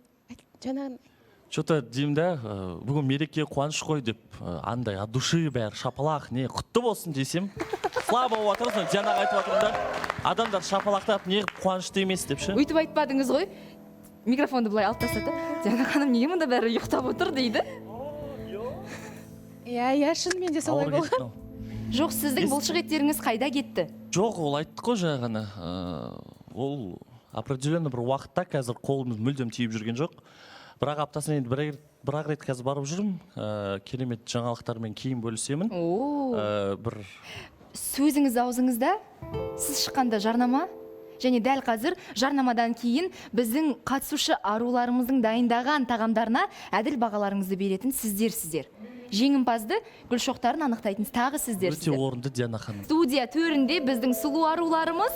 F: Жаңағы
Q: Что-то деймін да, бүгін мереке қуаныш қой деп, андай от души бәрі шапалақ, не құтты болсын десем, слабо болып отырсың, Дианаға айтып отырмын, адамдар шапалақтап не қуанышты емес деп ше.
A: Өйтіп айтпадыңыз ғой. Микрофонды былай алып тастады. Диана ханым неге мұнда бәрі ұйықтап отыр дейді.
F: Иә, шынымен де солай болған.
A: Жоқ, сіздің бұлшық еттеріңіз қайда кетті?
Q: Жоқ, ол айтты ғой жаңа ғана. Ол определенный бір уақытта қазір қолымыз мүлдем тиіп жүрген жоқ. Бірақ аптасына енді бір-ақ рет қазір барып жүрмін. Керемет жаңалықтармен кейін бөлісемін. Бір
A: сөзіңіз аузыңызда, сіз шыққанда жарнама, және дәл қазір жарнамадан кейін біздің қатысушы аруларымыздың дайындаған тағамдарына әділ бағаларыңызды беретін сіздер. Жеңімпазды, гүл шоқтарын анықтайтын тағы сіздер.
Q: Өте орынды Диана ханым.
A: Студия төрінде біздің сұлу аруларымыз,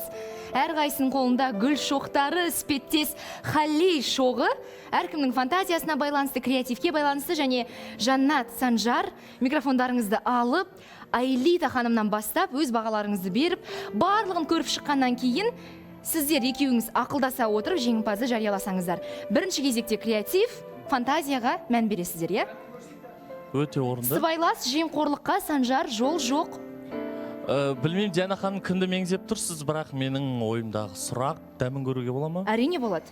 A: әрқайсының қолында гүл шоқтары, іспеттес халли шоғы, әркімнің фантазиясына байланысты, креативке байланысты, және Жанат, Санжар микрофондарыңызды алып, Айлита ханымнан бастап өз бағаларыңызды беріп, барлығын көріп шыққаннан кейін сіздер екеуіңіз ақылдаса отырып жеңімпазды жарияласаңыздар. Бірінші кезекте креатив, фантазияға мән бересіздер, иә?
Q: Өте орынды.
A: Сыбайлас жемқорлыққа Санжар жол жоқ.
Q: Білмеймін, Диана ханым кімді меңзеп тұрсыз, бірақ менің ойымдағы сұрақ дәмін көруге бола ма?
A: Әрине болады.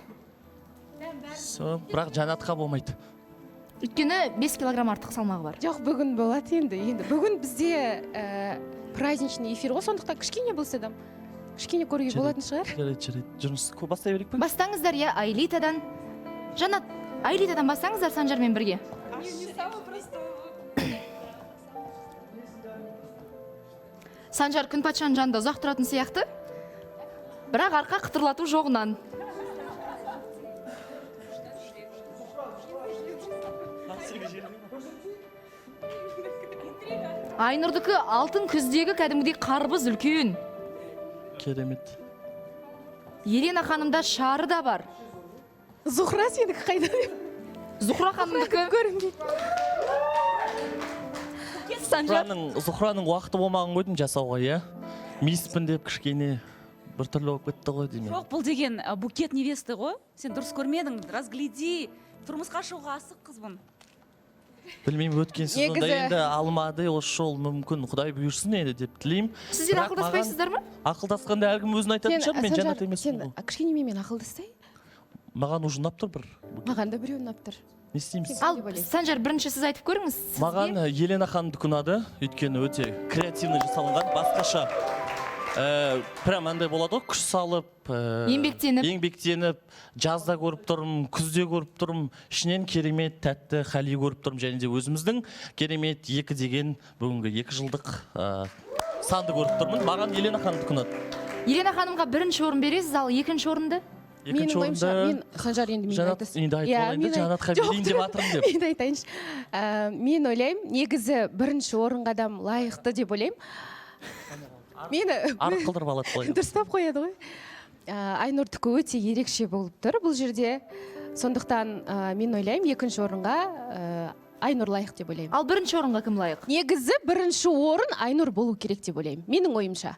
Q: Бірақ Жанатқа болмайды.
A: Өйткені 5 килограмм артық салмағы бар.
F: Жоқ, бүгін болады енді. Бүгін бізде праздничный эфир ғой, сондықтан кішкене болса да кішкене көруге болатын шығар.
Q: Жарайды. Жұмыс бастай берейік пе?
A: Бастаңыздар, иә, Айлитадан. Жанат, Айлитадан бастаңыздар Санжармен бірге. Санжар күн патшаның жанында ұзақ тұратын сияқты, бірақ арқа қытырлату жоғынан. Айнұрдікі алтын күздегі кәдімгідей қарбыз үлкен.
Q: Керемет.
A: Елена ханымда шары да бар.
F: Зухра сенікі қайда деп?
A: Зухра ханымдікі.
Q: Зухраның уақыты болмаған қойдым жасауға, иә? Миспін деп кішкене бір түрлі болып кетті ғой деймін.
G: Жоқ, бұл деген букет невесты ғой. Сен дұрыс көрмедің, разгляди. Тұрмысқа шығуға асық қызбын.
Q: Білмеймін, өткен сезонда енді алмады, осы жол мүмкін Құдай бұйырсын енді деп тілеймін.
A: Сіздер ақылдаспайсыздар ма?
Q: Ақылдасқанда әркім өзін айтатын шығар, мен Жанат емеспін ғой.
F: Кішкене мен ақылдастай?
Q: Маған уже ұнап тұр бір.
F: Маған да біреу ұнап тұр.
Q: Не істейміз?
A: Ал Санжар, бірінші сіз айтып көріңіз.
Q: Маған Елена ханымды ұнады, өйткені өте креативно жасалынған, басқаша. Прям андай болады ғой, күш салып, еңбектеніп, жазда көріп тұрмын, күзде көріп тұрмын, ішінен керемет тәтті хали көріп тұрмын, және де өзіміздің керемет 2 деген бүгінгі 2 жылдық санды көріп тұрмын. Маған Елена ханымды ұнады.
A: Елена ханымға бірінші орын бересіз, ал екінші орынды?
F: Менің ойымша, мен Санжар енді мен айтасың.
Q: Енді айтып Жанатқа берейін деп атырым деп.
F: Енді айтайыншы. Мен ойлаймын, негізі бірінші орынға адам лайықты деп ойлаймын. Мені
Q: арық қылдырып алады ғой.
F: Дұрыстап қояды ғой. Айнұрдікі өте ерекше болып тұр бұл жерде. Сондықтан мен ойлаймын, екінші орынға Айнұр лайық деп ойлаймын.
A: Ал бірінші орынға кім лайық?
F: Негізі бірінші орын Айнұр болу керек деп ойлаймын. Менің ойымша.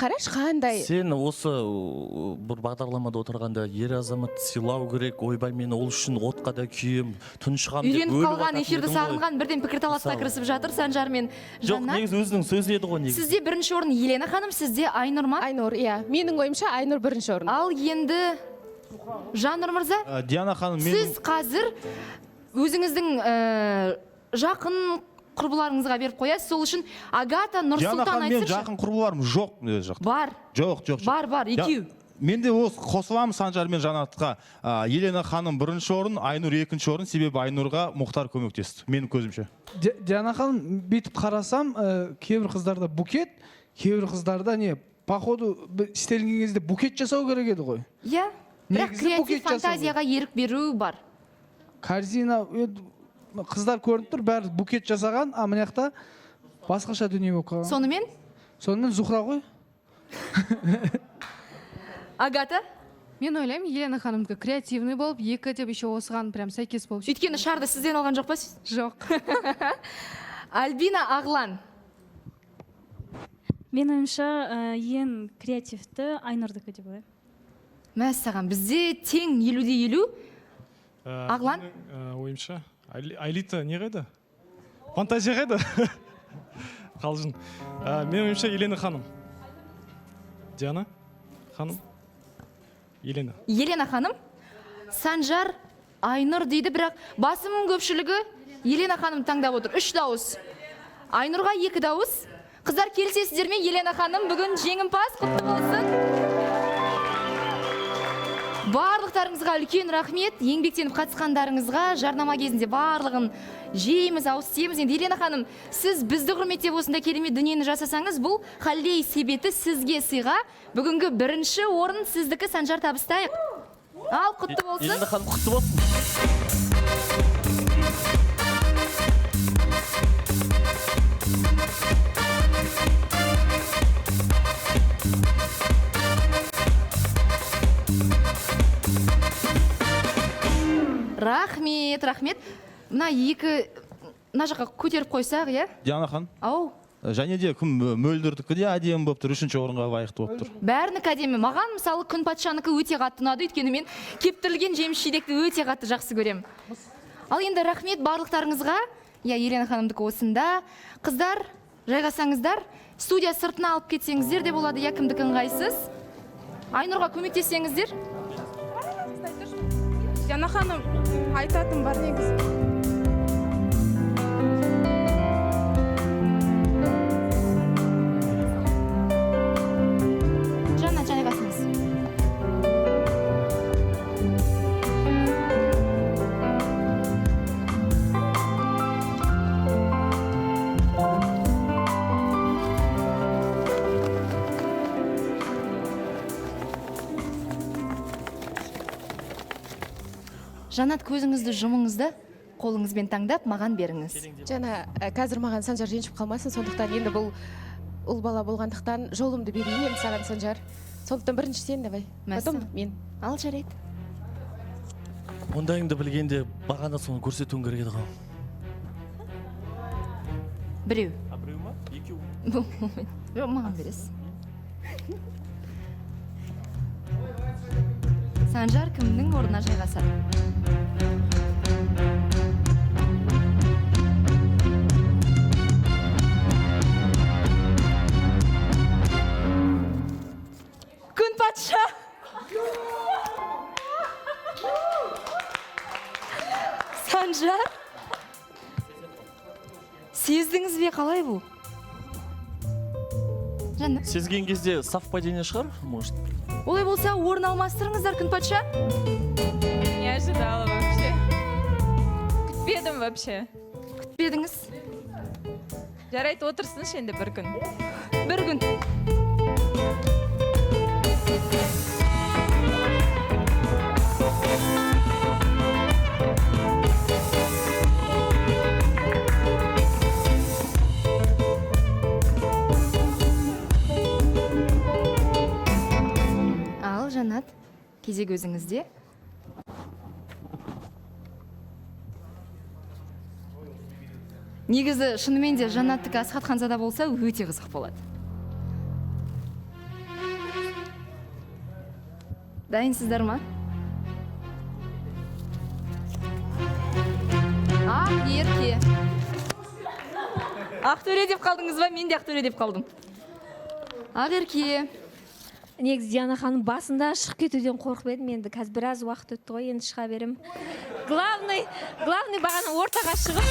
F: қарашы қандай.
Q: Сен осы бір бағдарламада отырғанда ер азамат сыйлау керек, ойбай мен ол үшін отқа да күйем, тұншығам деп
A: Үйреніп қалған, эфирді сағынған, бірден пікірталасқа кірісіп жатыр Санжар мен
Q: Жоқ,
A: Жаннат.
Q: негізі өзінің сөзі еді ғой негізі.
A: Сізде бірінші орын Елена ханым, сізде Айнұр ма?
F: Айнұр, иә. Менің ойымша Айнұр бірінші орын.
A: Ал енді Жаннұр мырза,
M: Диана ханым,
A: сіз қазір өзіңіздің жақын құрбыларыңызға беріп қоясыз, сол үшін Агата
M: Диана
A: Нұрсұлтан
M: ханым, мен
A: айтсыншы.
M: жақын құрбыларым жоқ мына жақта.
A: Бар.
M: Жоқ.
A: Бар, екеу.
M: Мен де осы қосыламын Санжар мен Жанатқа. Елена ханым бірінші орын, Айнұр екінші орын, себебі Айнұрға Мұхтар көмектесті, менің көзімше.
R: Диана ханым, бүйтіп қарасам, кейбір қыздарда букет, кейбір қыздарда не, походу істелінген кезде букет жасау керек еді ғой.
A: Иә, бірақ креатив фантазияға ерік беру бар.
R: Корзина, қыздар көрініп тұр, бәрі букет жасаған, а мына жақта басқаша дүние болып қалған.
A: Сонымен?
R: Сонымен Зухра ғой.
A: Агата?
C: Мен ойлаймын, Елена ханымдікі креативный болып, екі деп еще осыған прям сәйкес болып.
A: Өйткені шарды сізден алған жоқ па?
C: Жоқ.
A: Альбина Ағлан.
S: Мен ойымша ең креативті Айнұрдікі деп ойлаймын.
A: Мәссаған, бізде тең 50-50. Ағлан?
B: Ойымша, Айлита не қайда? Фантазия қайда? Қалжың. Мен ойымша Елена ханым. Диана ханым. Елена.
A: Елена ханым. Санжар Айнұр дейді, бірақ басымның көпшілігі Елена ханым таңдап отыр. 3 дауыс. Айнұрға 2 дауыс. Қыздар келісесіздер ме? Елена ханым бүгін жеңімпаз, құтты болсын. Барлықтарыңызға үлкен рахмет. Еңбектеніп қатысқандарыңызға жарнама кезінде барлығын жейміз, ауыз тиеміз. Енді Елена ханым, сіз бізді құрметтеп осында керемет дүниені жасасаңыз, бұл халдей себеті сізге сыйға. Бүгінгі бірінші орын сіздікі, Санжар, табыстайық. Ал, құтты болсын.
Q: Елена ханым, құтты болсын.
A: Рахмет. Мына жаққа көтеріп қойсақ, иә?
M: Диана ханым.
A: Ау.
M: Және де кім мөлдірдікі де әдемі болып тұр, 3-ші орынға лайықты болып тұр.
A: Бәрінікі әдемі. Маған мысалы күн патшаныкі өте қатты ұнады, өйткені мен кептірілген жеміс жидекті өте қатты жақсы көремін. Ал енді рахмет барлықтарыңызға. Я Елена ханымдікі осында. Қыздар, жайғасаңыздар, студия сыртына алып кетсеңіздер де болады, я кімдікі ыңғайсыз. Айнұрға көмектессеңіздер.
C: Диана ханым, айтатын бар негізі.
A: Жанат, көзіңізді жұмыңызды қолыңызбен таңдап маған беріңіз.
F: Жана қазір маған Санжар ренжіп қалмасын, сондықтан енді бұл ұл бала болғандықтан жолымды берейін енді саған, Санжар. Сондықтан бірінші сен давай. Потом мен.
A: Ал, жарайды.
Q: Ондайыңды білгенде бағана соны көрсетуің керек еді ғой.
A: Біреу.
Q: Біреу ма? Екеу?
A: Жоқ, маған бересіз. Санжар кімнің орнына жайғасады? Күн патша! Санжар? Сездіңіз бе, қалай бұл? Жанна?
Q: Сезген кезде совпадение шығар, может?
A: Олай болса, орын алмастырыңыздар, күн патша.
H: Не ожидала вообще. Күтпедім вообще.
A: Күтпедіңіз?
H: Жарайды, отырсыншы енді бір күн.
A: Бір күн. Ал, Жанат, кезек өзіңізде. Негізі шынымен де Жанаттікі Асхат Ханзада болса өте қызық болады. Дайынсыздар ма? Ерке. Ақтөре деп қалдыңыз ба? Мен де Ақтөре деп қалдым. Ерке.
K: Негізі Диана ханым басында шығып кетуден қорқып едім, енді қазір біраз уақыт өтті ғой, енді шыға берем. Главный бағана ортаға шығып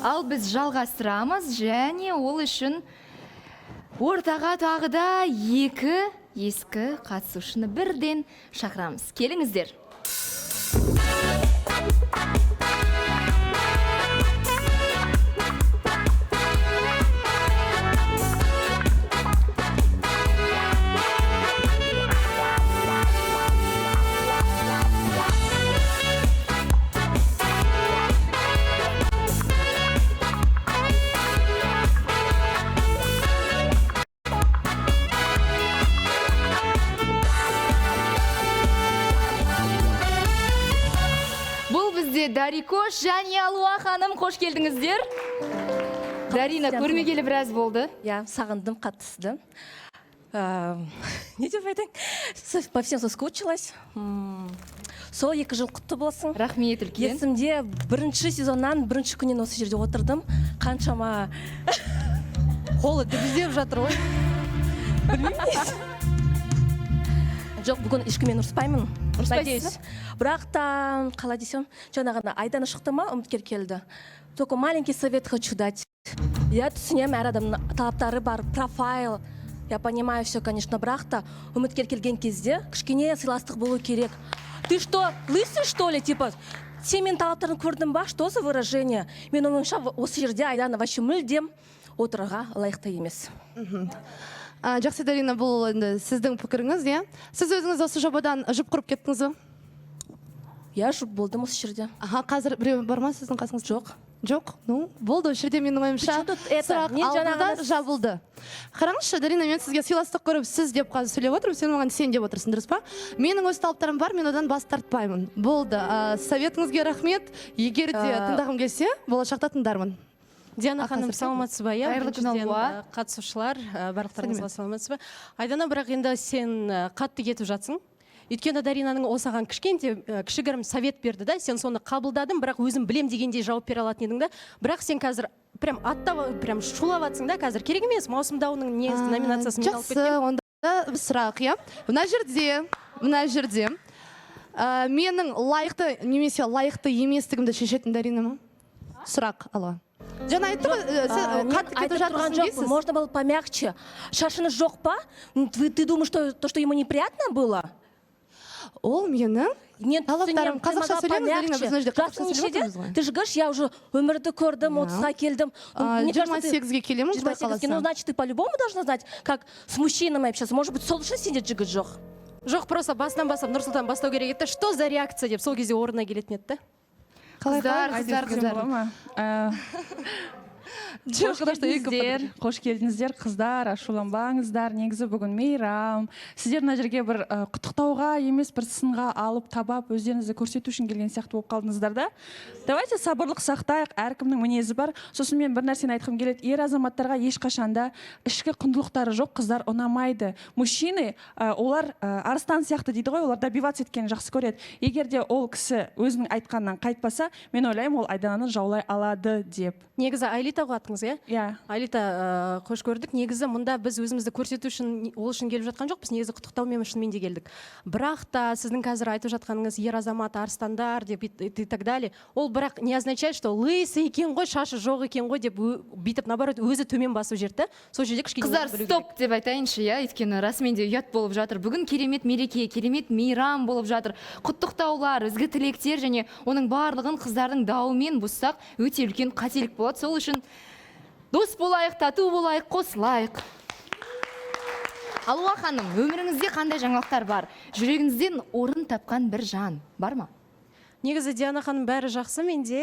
A: Ал біз жалғастырамыз, және ол үшін ортаға тағы да екі ескі қатысушыны бірден шақырамыз. Келіңіздер. Дарикош және Алуа ханым, қош келдіңіздер. Дарина, көрмегелі біраз болды.
V: Я сағындым қатысты. Не деп айтайын? По всем соскучилась. Сол 2 жыл құтты болсын.
A: Рахмет үлкен.
V: Есімде бірінші сезоннан бірінші күннен осы жерде отырдым. Қаншама қолы дүбіздеп жатыр ғой. Білмеймін. Жоқ, бүгін ешкіммен ұрыспаймын. Надеюсь. Бірақ та, қалай десем, жаңағында Айдана шықты ма, үміткер келді. Только маленький совет хочу дать. Я түсінем, әр адамның талаптары бар, профайл. Я понимаю все, конечно, бірақ та, үміткер келген кезде кішкене сыйластық болу керек. Ты что, лысый, что ли, типа? Сен мен талаптарын көрдің ба? Что за выражение? Мен ойымша осы жерде Айдана вообще мүлдем отыруға лайықты емес.
J: Жақсы, Дарина, бұл сіздің пікіріңіз, иә? Сіз өзіңіз осы жобадан жұп құрып кеттіңіз бе?
V: Я жұп болдым осы жерде.
J: Қазір біреу бар ма сіздің қасыңызда?
V: Жоқ.
J: Жоқ? Ну, болды, осы жерде менің ойымша сұрақ алды, жабылды. Қараңызшы, Дарина, мен сізге сыйластық көріп, сіз деп қазір сөйлеп отырмын, сен оған сен деп отырсың, дұрыс па? Менің өз талаптарым бар, мен одан бас тартпаймын. Болды, советіңізге рахмет. Егер де тыңдағым келсе, болашақта тыңдармын.
W: Диана ханым, саламатсыз ба?
A: Қайырлы күн, Алуа.
W: Қатысушылар, барлықтарыңызға саламатсыз ба? Айдана, бірақ енді сен қатты кетіп жатсың. Өйткені Даринаның осаған кішігірім совет берді да, сен соны қабылдадың, бірақ өзім білем дегендей жауап бере алатын едің да. Бірақ сен қазір прям аттап, прям шулаватсың да, қазір керек емес, маусым дауының номинациясын мен алып кеткен.
J: Жақсы, онда сұрақ, иә? Мына жерде менің лайықты немесе лайықты еместігімді шешетін Дарина ма? Сұрақ, Алуа. Жаңа айтты ғой, қатты кетіп жатырсың дейсіз.
V: Можно было помягче. Шашыңыз жоқ па? Ты думаешь, что ему неприятно было?
J: Ол мені талаптарым қазақша сөйлейміз, Дарина, біз өжде қазақша сөйлеп отырмыз ғой.
V: Ты же говоришь, я уже өмірді көрдім, 30-ға келдім.
J: 28-ге келемін, құдай қаласа.
V: Ну, значит, ты по-любому должна знать, как с мужчинами общаться. Может быть, сол үшін сенде жігіт жоқ?
W: Жоқ, просто басынан бастап Нұрсұлтан бастау керек еді. Что за реакция деп сол кезде орнына келетін еді?
D: Қош келдіңіздер, қыздар, ашуланбаңыздар. Негізі бүгін мейрам. Сіздер мына жерге бір құттықтауға емес, бір сынға алып табап, өздеріңізді көрсету үшін келген сияқты болып қалдыңыздар да. Давайте сабырлық сақтайық, әркімнің мінезі бар. Сосын мен бір нәрсені айтқым келеді. Ер азаматтарға ешқашанда ішкі құндылықтары жоқ қыздар ұнамайды. Мужчины, олар арыстан сияқты дейді ғой, олар добиваться еткенін жақсы көреді. Егер де ол кісі өзінің айтқанынан қайтпаса, мен ойлаймын, ол Айдананы жаулай алады деп.
W: Негізі Айлита қуатыңыз, иә?
D: Иә.
W: Айлита, қош көрдік. Негізі мұнда біз өзімізді көрсету үшін, ол үшін келіп жатқан жоқ, біз негізі құттықтаумен үшін де келдік. Бірақ та сіздің қазір айтып жатқаныңыз ер азамат, арыстандар деп и так далее. Ол бірақ не означает, что лысый екен ғой, шашы жоқ екен ғой деп бүйтіп, наоборот, өзі төмен басу жерді. Сол жерде кішкене
A: қыздар, стоп деп айтайыншы, иә, өйткені расымен де ұят болып жатыр. Бүгін керемет мереке, керемет мейрам болып жатыр. Құттықтаулар, ізгі тілектер және оның барлығын қыздардың дауымен бұзсақ, өте үлкен қателік болады. Сол үшін дос болайық, тату болайық, қосылайық. Алуа ханым, өміріңізде қандай жаңалықтар бар? Жүрегіңізден орын тапқан бір жан бар ма?
W: Негізі Диана ханым бәрі жақсы, менде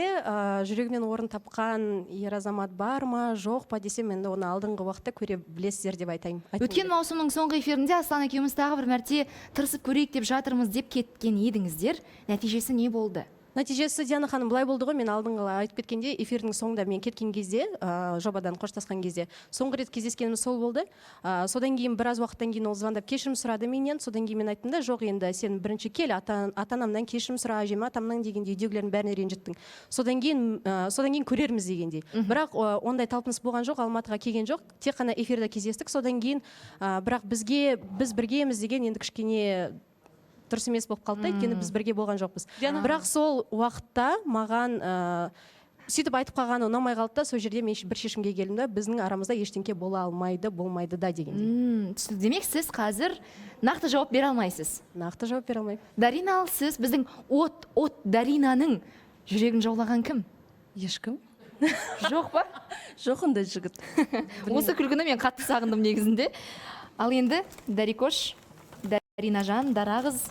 W: жүрегімен орын тапқан ер азамат бар ма, жоқ па десем, енді оны алдыңғы уақытта көре білесіздер деп айтайын.
A: Өткен маусымның соңғы эфирінде Аслан екеуміз тағы бір мәрте тырысып көрейік деп жатырмыз деп кеткен едіңіздер. Нәтижесі не болды?
W: Нәтижесі Диана ханым былай болды ғой, мен алдыңғы айтып кеткенде эфирдің соңында мен кеткен кезде, жобадан қоштасқан кезде, соңғы рет кездескеніміз сол болды. Содан кейін біраз уақыттан кейін ол звондап кешірім сұрады менен. Содан кейін мен айттым да, жоқ енді сен бірінші кел, ата-анамнан кешірім сұра, әжеме атамнан дегенде үйдегілердің бәріне ренжіттің. Содан кейін көрерміз дегендей. Бірақ ондай талпыныс болған жоқ, Алматыға келген жоқ. Тек қана эфирде кездестік. Содан кейін бірақ біз біргеміз деген енді кішкене дұрыс емес болып қалды, өйткені біз бірге болған жоқпыз. Бірақ сол уақытта маған сөйтіп айтып қалғаны ұнамай қалды да, сол жерде мен бір шешімге келдім да, біздің арамызда ештеңке бола алмайды, болмайды да дегендей.
A: Демек сіз қазір нақты жауап бере алмайсыз?
W: Нақты жауап бере алмаймын.
A: Дарина, сіз біздің от Даринаның жүрегін жаулаған кім?
V: Ешкім.
A: Жоқ па?
V: Жоқ ондай жігіт.
A: Осы күлкіні мен қатты сағындым негізінде. Ал енді Дарикош, Даринажан, Дарағыз.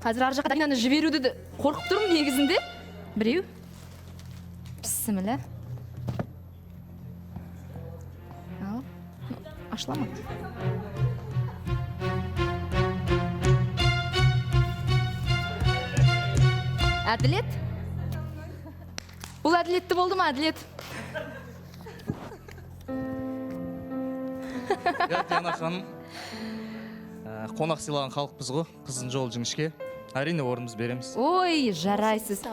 A: Қазір ар жаққа Даринаны жіберуді қорқып тұрмын негізінде. Біреу. Бісміллә. Ал. Ашыла ма? Әділет? Бұл әділетті болды ма, әділет?
P: Диана ханым, қонақ сыйлаған халықпыз ғой, қыздың жолы жіңішке. Әрине орнымыз береміз.
A: Ой, жарайсыз.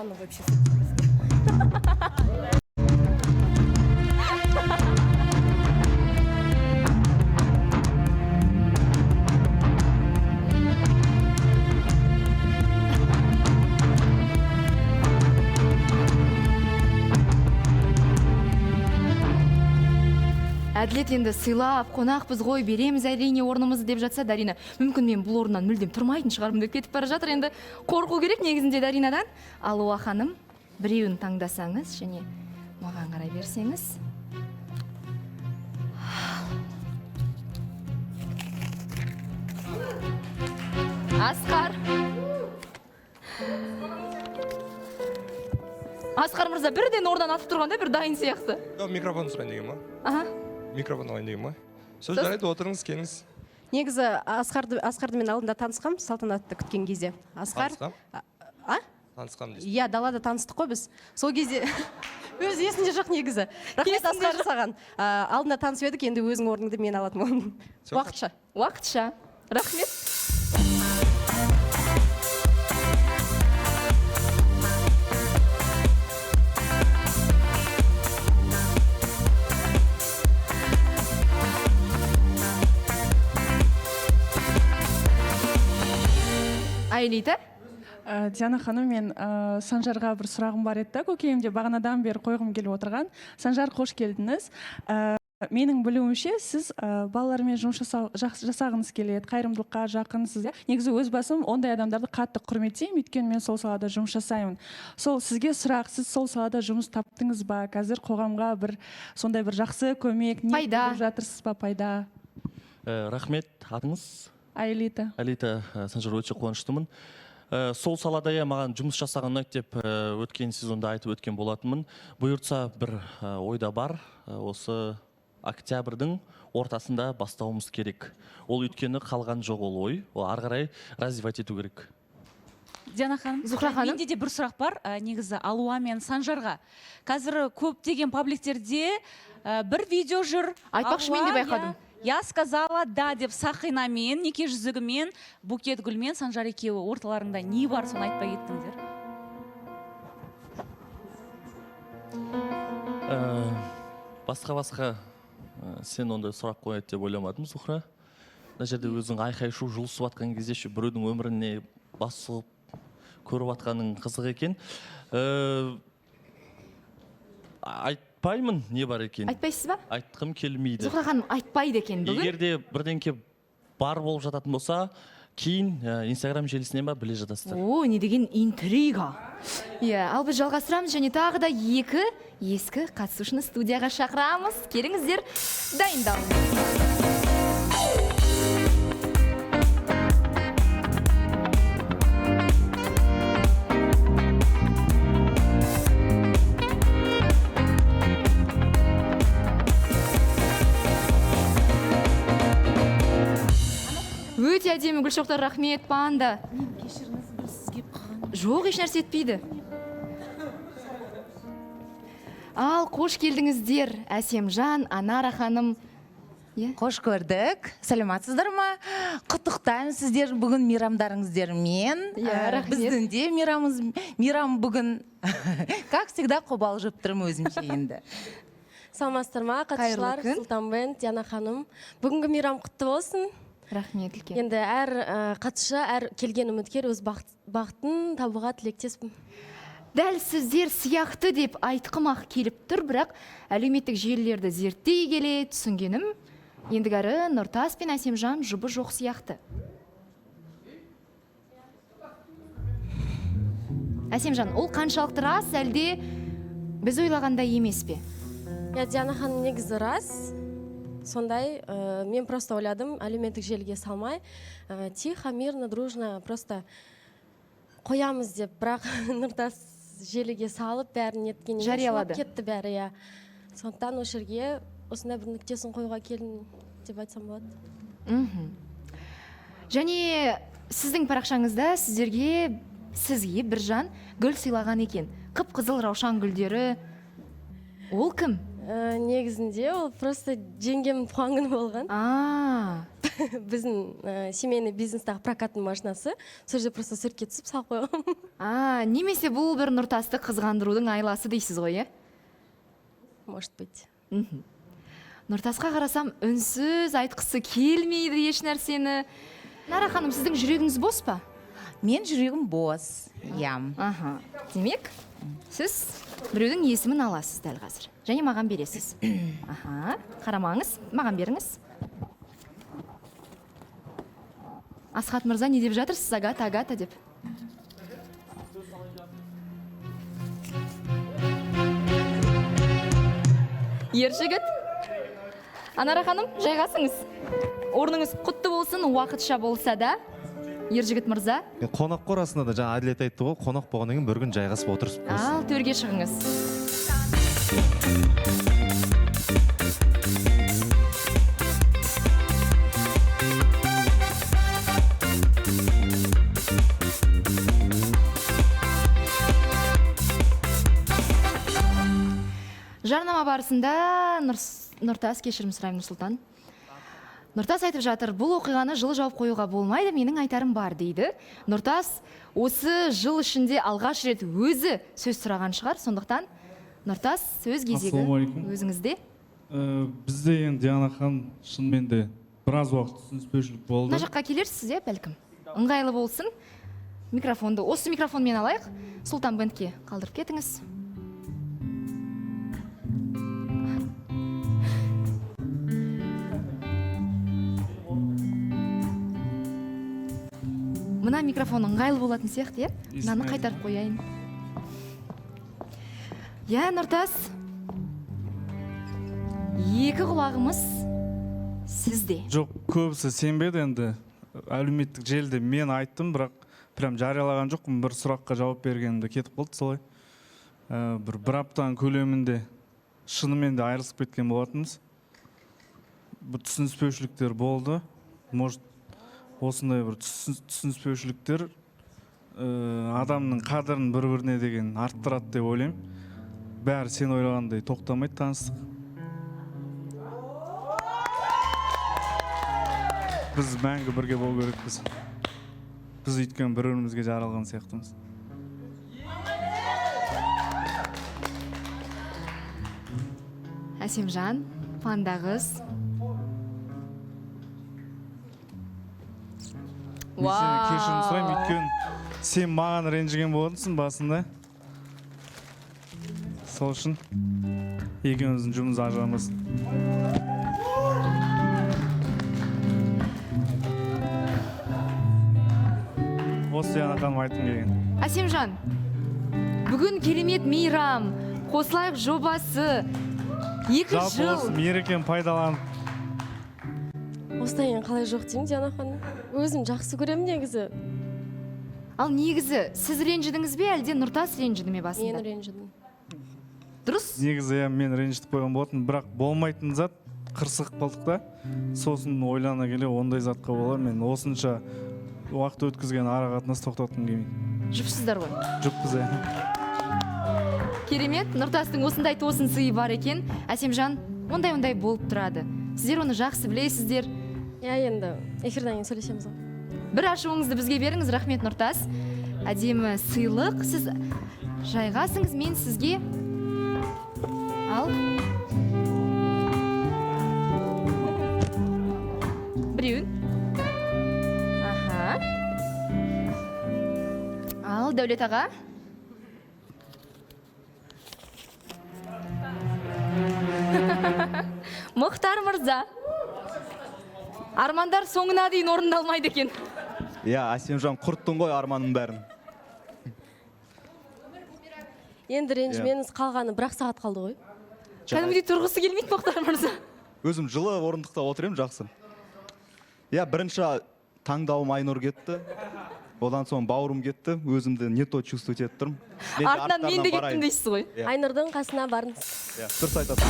A: Әділет енді сыйлап, қонақпыз ғой, береміз әрине орнымызды деп жатса, Дарина, мүмкін мен бұл орыннан мүлдем тұрмайтын шығармын деп кетіп бара жатыр. Енді қорқу керек негізінде Даринадан. Алуа ханым, біреуін таңдасаңыз және маған қарай берсеңіз. Асқар. Асқар мырза бірден ордан атып тұрғанда бір дайын сияқты.
L: Микрофон сұрайын деген ма?
A: Аха.
L: Микрофон алайын деген ма? Сөз жарайды, отырыңыз, келіңіз.
W: Негізі Асқарды мен алдында танысқам, салтанатты күткен кезде. Асқар?
L: Танысқам дейсіз.
W: Иә, далада таныстық қой біз. Сол кезде өз есінде жоқ негізі. Рахмет Асқар саған. Алдында танысып едік, енді өзің орныңды мен алатын болдым. Уақытша.
A: Уақытша. Рахмет. Айлита?
D: Диана ханым, мен Санжарға бір сұрағым бар еді, көкейімде бағанадан бері қойғым келіп отырған. Санжар, қош келдіңіз. Менің білуімше, сіз балалармен жұмыс жасағыңыз келеді, қайырымдылыққа жақынсыз. Негізі өз басым ондай адамдарды қатты құрметтеймін, өйткені мен сол салада жұмыс жасаймын. Сол сізге сұрақ, сіз сол салада жұмыс таптыңыз ба? Қазір қоғамға бір сондай бір жақсы көмек, не беріп жатырсыз ба, пайда?
Q: Рахмет, атыңыз?
D: Айлита.
Q: Айлита, Санжар, өте қуаныштымын. Сол салада маған жұмыс жасаған ұнайды деп өткен сезонда айтып өткен болатынмын. Бұйыртса бір ойда бар, осы октябрьдің ортасында бастауымыз керек. Ол өткені қалған жоқ ол ой, ол ары қарай развивать ету керек.
G: Диана ханым, менде де бір сұрақ бар, негізі Алуа мен Санжарға. Қазір көптеген пабликтерде бір видео жүр.
A: Айтпақшы, мен де байқадым.
G: Я сказала да деп Сақинамен, неке жүзігімен, букет гүлмен Санжар екеуі орталарында не бар, соны айтпай кеттіңдер.
Q: Басқа сен ондай сұрақ қояды деп ойламадым, Зухра. Мына жерде өзің айқай-шу жұлысып атқан кезде біреудің өміріне басып көріп атқаның қызық екен. Айтпаймын не бар екен.
A: Айтпайсыз ба?
Q: Айтқым келмейді.
A: Зухра ханым айтпайды екен бүгін.
Q: Егерде бірденке бар болып жататын болса, кейін Инстаграм желісінен ба біле жатасыздар.
A: О, не деген интрига. Иә, ал біз жалғастырамыз және тағы да екі ескі қатысушыны студияға шақырамыз. Келіңіздер, дайындалыңыз. өте әдемі Гүлшоқтар, рахмет, панда. Жоқ, еш нәрсе етпейді. Ал, қош келдіңіздер, Әсемжан, Анара ханым.
N: Қош көрдік. Сәлематсыздар ма? Құттықтаймын сіздер бүгін мейрамдарыңыздермен. Біздің де мейрам бүгін, как всегда, қобал жып тұрмын өзімше енді.
V: Саламатсыздар ма, қатысушылар, Сұлтанбен, Диана ханым. Бүгінгі мейрам құтты болсын.
A: Рахмет үлкен.
V: Енді әр қатысушы, әр келген үміткер өз бақытын табуға тілектеспін.
A: Дәл сіздер сияқты деп айтқымақ келіп тұр, бірақ әлеуметтік желілерді зерттей келе түсінгенім, ендігәрі Нұртас пен Әсемжан жұбы жоқ сияқты. Әсемжан, ол қаншалықты рас, әлде біз ойлағандай емес пе?
V: Диана ханым негізі рас. Сондай, мен просто ойладым, әлеуметтік желіге салмай, тихо, мирно, дружно, просто қоямыз деп, бірақ Нұртас желіге салып, бәрін неткенен
A: жариялады.
V: Кетті бәрі, я. Сондықтан осы жерге осындай бір нүктесін қоюға келдім деп айтсам болады.
A: Және сіздің парақшаңызда сізге Біржан гүл сыйлаған екен. Қып-қызыл раушан гүлдері. Ол кім?
V: Негізінде ол просто жеңгем туған күні болған. Біздің семейный бизнестағы прокаттың машинасы. Сол жерде просто суретке түсіп салып қойғам.
A: Немесе бұл бір Нұртасты қызғандырудың айласы дейсіз ғой,
V: Может быть.
A: Нұртасқа қарасам, үнсіз айтқысы келмейді еш нәрсені. Нара ханым, сіздің жүрегіңіз бос па?
N: Мен жүрегім бос, ям.
A: Демек, сіз біреудің есімін аласыз дәл қазір. Және маған бересіз. Қарамаңыз, маған беріңіз. Асхат мырза не деп жатырсыз? Агата деп. Ержігіт. Анара ханым, жайғасыңыз. Орныңыз құтты болсын, уақытша болса да. Ержігіт мырза.
O: Қонақ қорасында да жаңа Әділет айтты ғой, қонақ болғаннан кейін бір күн жайғасып отырсыз.
A: Ал, төрге шығыңыз. Жарнама барысында Нұртас, кешірім сұраймын Нұрсұлтан. Нұртас айтып жатыр, бұл оқиғаны жылы жауып қоюға болмайды, менің айтарым бар дейді. Нұртас осы жыл ішінде алғаш рет өзі сөз сұраған шығар, сондықтан Нұртас сөз кезегі өзіңізде.
T: Бізде енді Диана ханым шынымен де біраз уақыт түсініспеушілік болды.
A: Мына жаққа келерсіз, бәлкім. Ыңғайлы болсын. Микрофонды, осы микрофонмен алайық. Сұлтан бендке қалдырып кетіңіз. Мына микрофон ыңғайлы болатын сияқты, Мынаны қайтарып қояйын. Нұртас, екі құлағымыз сізде.
T: Жоқ, көбісі сенбеді енді. Әлеуметтік желіде мен айттым, бірақ прям жариялаған жоқпын. Бір сұраққа жауап бергенімде кетіп қалды солай. Бір аптаның көлемінде шынымен де айырылысып кеткен болатынбыз. Бір түсініспеушіліктер болды. Может, осындай бір түсініспеушіліктер адамның қадірін бір-біріне деген арттырады деп ойлаймын. Бәрі сен ойлағандай тоқтамайды таныстық. Біз мәңгі бірге болу керекпіз. Біз өйткені бір-бірімізге жаралған сияқтымыз.
A: Әсемжан, пандағыз.
T: Мен сені кешірім сұраймын, өйткені сен маған ренжіген болатынсың басында. Сол үшін екеуміздің жұмыс ажырамасын. Осы Диана ханым айтқым келген.
A: Әсемжан, бүгін керемет мейрам, қосылайық жобасы. 2 жыл.
T: Жалпы осы мерекені пайдаланып.
V: Осыдан қалай жоқ деймін, Диана ханым. Өзім жақсы көремін негізі.
A: Ал негізі, сіз ренжідіңіз бе, әлде Нұртас ренжіді ме басында?
V: Мен ренжідім.
A: Дұрыс?
T: Негізі мен ренжітіп қойған болатын, бірақ болмайтын зат қырсық қылдық та, сосын ойлана келе ондай затқа болар. Мен осынша уақыт өткізген ара қатынас тоқтатқым келмейді.
A: Жұпсыздар ғой?
T: Жұппыз,
A: Керемет, Нұртастың осындай тосын сыйы бар екен. Әсемжан, ондай болып тұрады. Сіздер оны жақсы білесіздер.
V: Енді эфирден кейін сөйлесеміз ғой.
A: Бір ашуыңызды бізге беріңіз, рахмет Нұртас. Әдемі сыйлық, сіз жайғасыңыз, мен сізге ал. Біреуін. Аха. Ал, Дәулет аға. Мұхтар мырза. Армандар соңына дейін орындалмайды екен.
E: Әсемжан, құрттың ғой арманың бәрін.
V: Енді ренжімеңіз, қалғаны бір-ақ сағат қалды ғой.
A: Кәдімгідей тұрғысы келмейді Мұхтар мырза.
E: Өзім жылы орындықта отырем, жақсы. Бірінші таңдауым Айнұр кетті. Одан соң бауырым кетті. Өзімді не то чувствовать етіп тұрмын.
A: Артынан мен де кеттім дейсіз ғой.
V: Айнұрдың қасына барыңыз.
E: Дұрыс айтасың.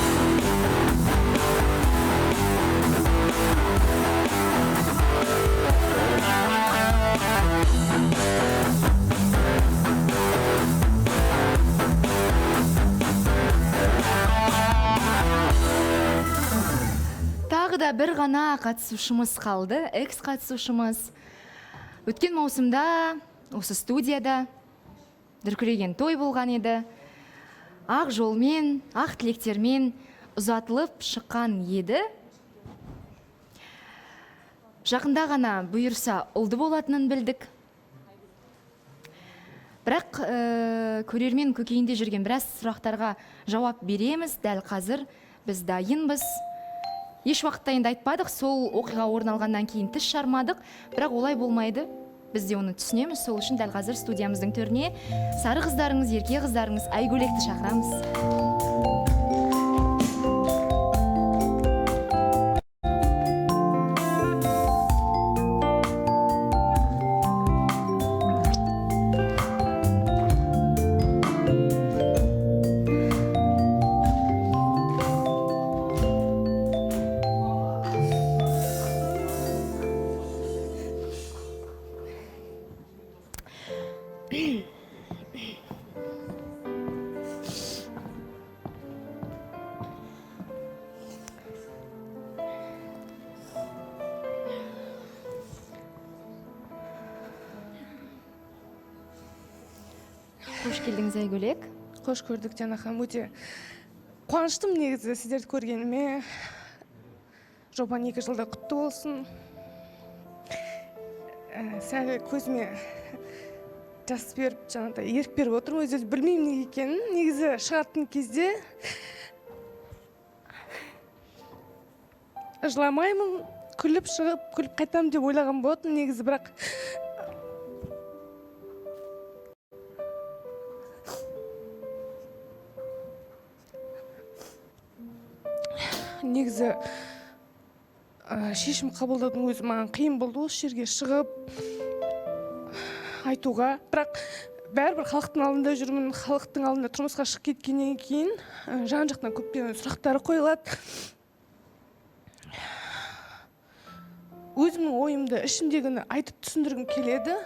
A: Тағы да бір ғана қатысушымыз қалды, экс-қатысушымыз. Өткен маусымда осы студияда дүркіреген той болған еді. Ақ жолмен, ақ тілектермен ұзатылып шыққан еді. Жақында ғана бұйырса ұлды болатынын білдік. Бірақ көрермен көкейінде жүрген біраз сұрақтарға жауап береміз. Дәл қазір біз дайынбыз. Еш уақытта енді айтпадық, сол оқиға орын алғаннан кейін тіс жармадық, бірақ олай болмайды. Біз де оны түсінеміз, сол үшін дәл қазір студиямыздың төріне сары қыздарыңыз, ерке қыздарыңыз Айгөлекті шақырамыз. Қош келдіңіз Айгөлек.
C: Қош көрдік Жана ханым, өте қуаныштым негізі сіздерді көргеніме. Жобан 2 жылда құтты болсын. Сәл көзіме жас беріп, жаңағыдай ерік беріп отырмын, өзі білмеймін неге екенін. Негізі шығатын кезде жыламаймын, күліп шығып, күліп қайтамын деп ойлаған болатын негізі, бірақ негізі шешім қабылдаудың өзі маған қиын болды, осы жерге шығып айтуға. Бірақ бәрібір халықтың алдында жүрмін, халықтың алдында тұрмысқа шығып кеткеннен кейін жан жақтан көптеген сұрақтары қойылады. Өзімнің ойымды, ішімдегіні айтып түсіндіргім келеді.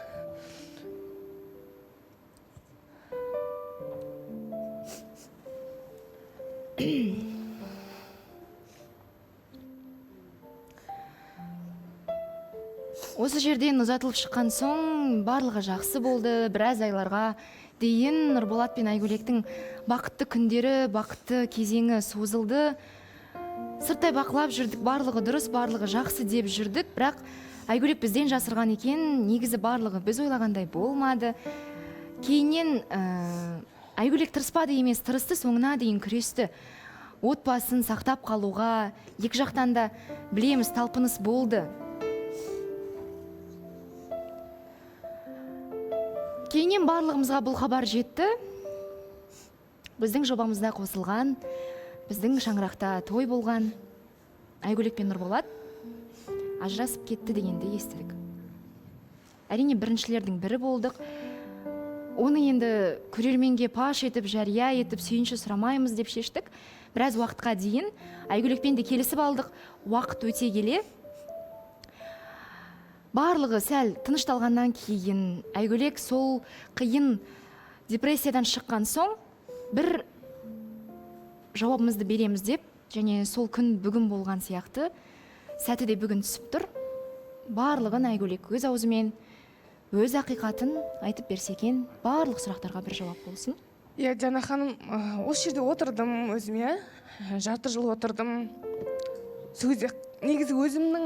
A: Осы жерден ұзатылып шыққан соң барлығы жақсы болды. Біраз айларға дейін Нұрболат пен Айгөлектің бақытты күндері, бақытты кезеңі созылды. Сырттай бақылап жүрдік, барлығы дұрыс, барлығы жақсы деп жүрдік. Бірақ Айгөлек бізден жасырған екен, негізі барлығы біз ойлағандай болмады. Кейіннен Айгөлек тырыспады емес, тырысты, соңына дейін күресті. Отбасын сақтап қалуға, екі жақтан да білеміз, талпыныс болды. Кейіннен барлығымызға бұл хабар жетті. Біздің жобамызда қосылған, біздің шаңырақта той болған. Айгөлек пен Нұрболат ажырасып кетті дегенді естідік. Әрине біріншілердің бірі болдық. оны енді көрерменге паш етіп жария етіп сүйінші сұрамаймыз деп шештік. Біраз уақытқа дейін Айгүлекпен де келісіп алдық. Уақыт өте келе барлығы сәл тынышталғаннан кейін Айгүлек сол қиын депрессиядан шыққан соң бір жауабымызды береміз деп, және сол күн бүгін болған сияқты сәті де бүгін түсіп тұр. Барлығын Айгүлек өз аузымен өз ақиқатын айтып берсе екен, барлық сұрақтарға бір жауап болсын.
I: Иә, Диана ханым, осы жерде отырдым өзім, иә, жарты жыл отырдым. Негізі өзімнің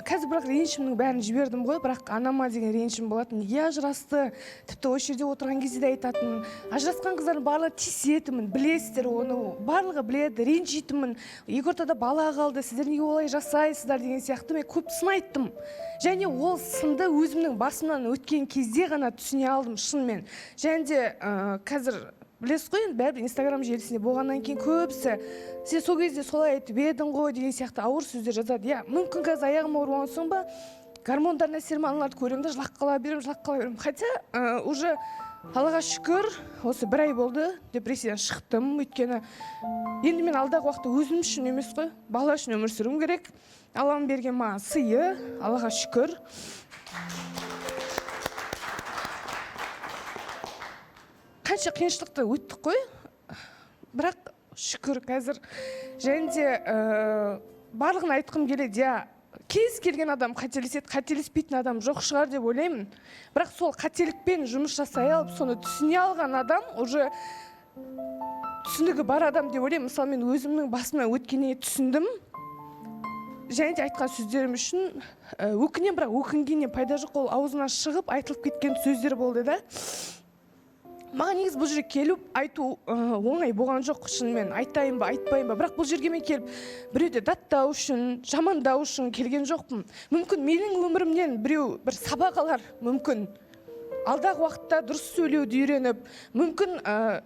I: қазір бірақ ренішімнің бәрін жібердім ғой, бірақ анама деген ренішім болатын. Неге ажырасты? Тіпті осы жерде отырған кезде де айтатын. Ажырасқан қыздардың барлығы тиісетімін, білесіздер оны, барлығы біледі, ренжитімін. Екі ортада бала қалды, сіздер неге олай жасайсыздар деген сияқты мен көп сын айттым. Және ол сынды өзімнің басымнан өткен кезде ғана түсіне алдым шынымен. Және де қазір білесіз ғой, бәрібір Инстаграм желісінде болғаннан кейін көбісі сен сол кезде солай айтып едің ғой деген сияқты ауыр сөздер жазады. Иә, мүмкін қазір аяғым ауыр болған соң ба, гормондар әсерімен аналарды көремін де жылап қала беремін. Хотя уже Аллаға шүкір, осы бір ай болды, депрессиядан шықтым. Өйткені енді мен алдағы уақытта өзім үшін емес қой, бала үшін өмір сүруім керек. Алланың берген маған сыйы, Аллаға шүкір. Қанша қиыншылықты өттік қой, бірақ шүкір қазір. Және де барлығын айтқым келеді, кез келген адам қателеседі, қателеспейтін адам жоқ шығар деп ойлаймын. Бірақ сол қателікпен жұмыс жасай алып, соны түсіне алған адам, уже түсінігі бар адам деп ойлаймын. Мысалы, мен өзімнің басымнан өткеніне түсіндім. Және де айтқан сөздерім үшін өкінем, бірақ өкінгеннен пайда жоқ, ол аузынан шығып айтылып кеткен сөздер болды да. Маған негіз бұл жерге келіп айту оңай болған жоқ, шынымен айтайын ба, айтпайын ба, бірақ бұл жерге мен келіп біреуді даттау үшін, жамандау үшін келген жоқпын. Мүмкін менің өмірімнен біреу бір сабақ алар, мүмкін алдағы уақытта дұрыс сөйлеуді үйреніп, мүмкін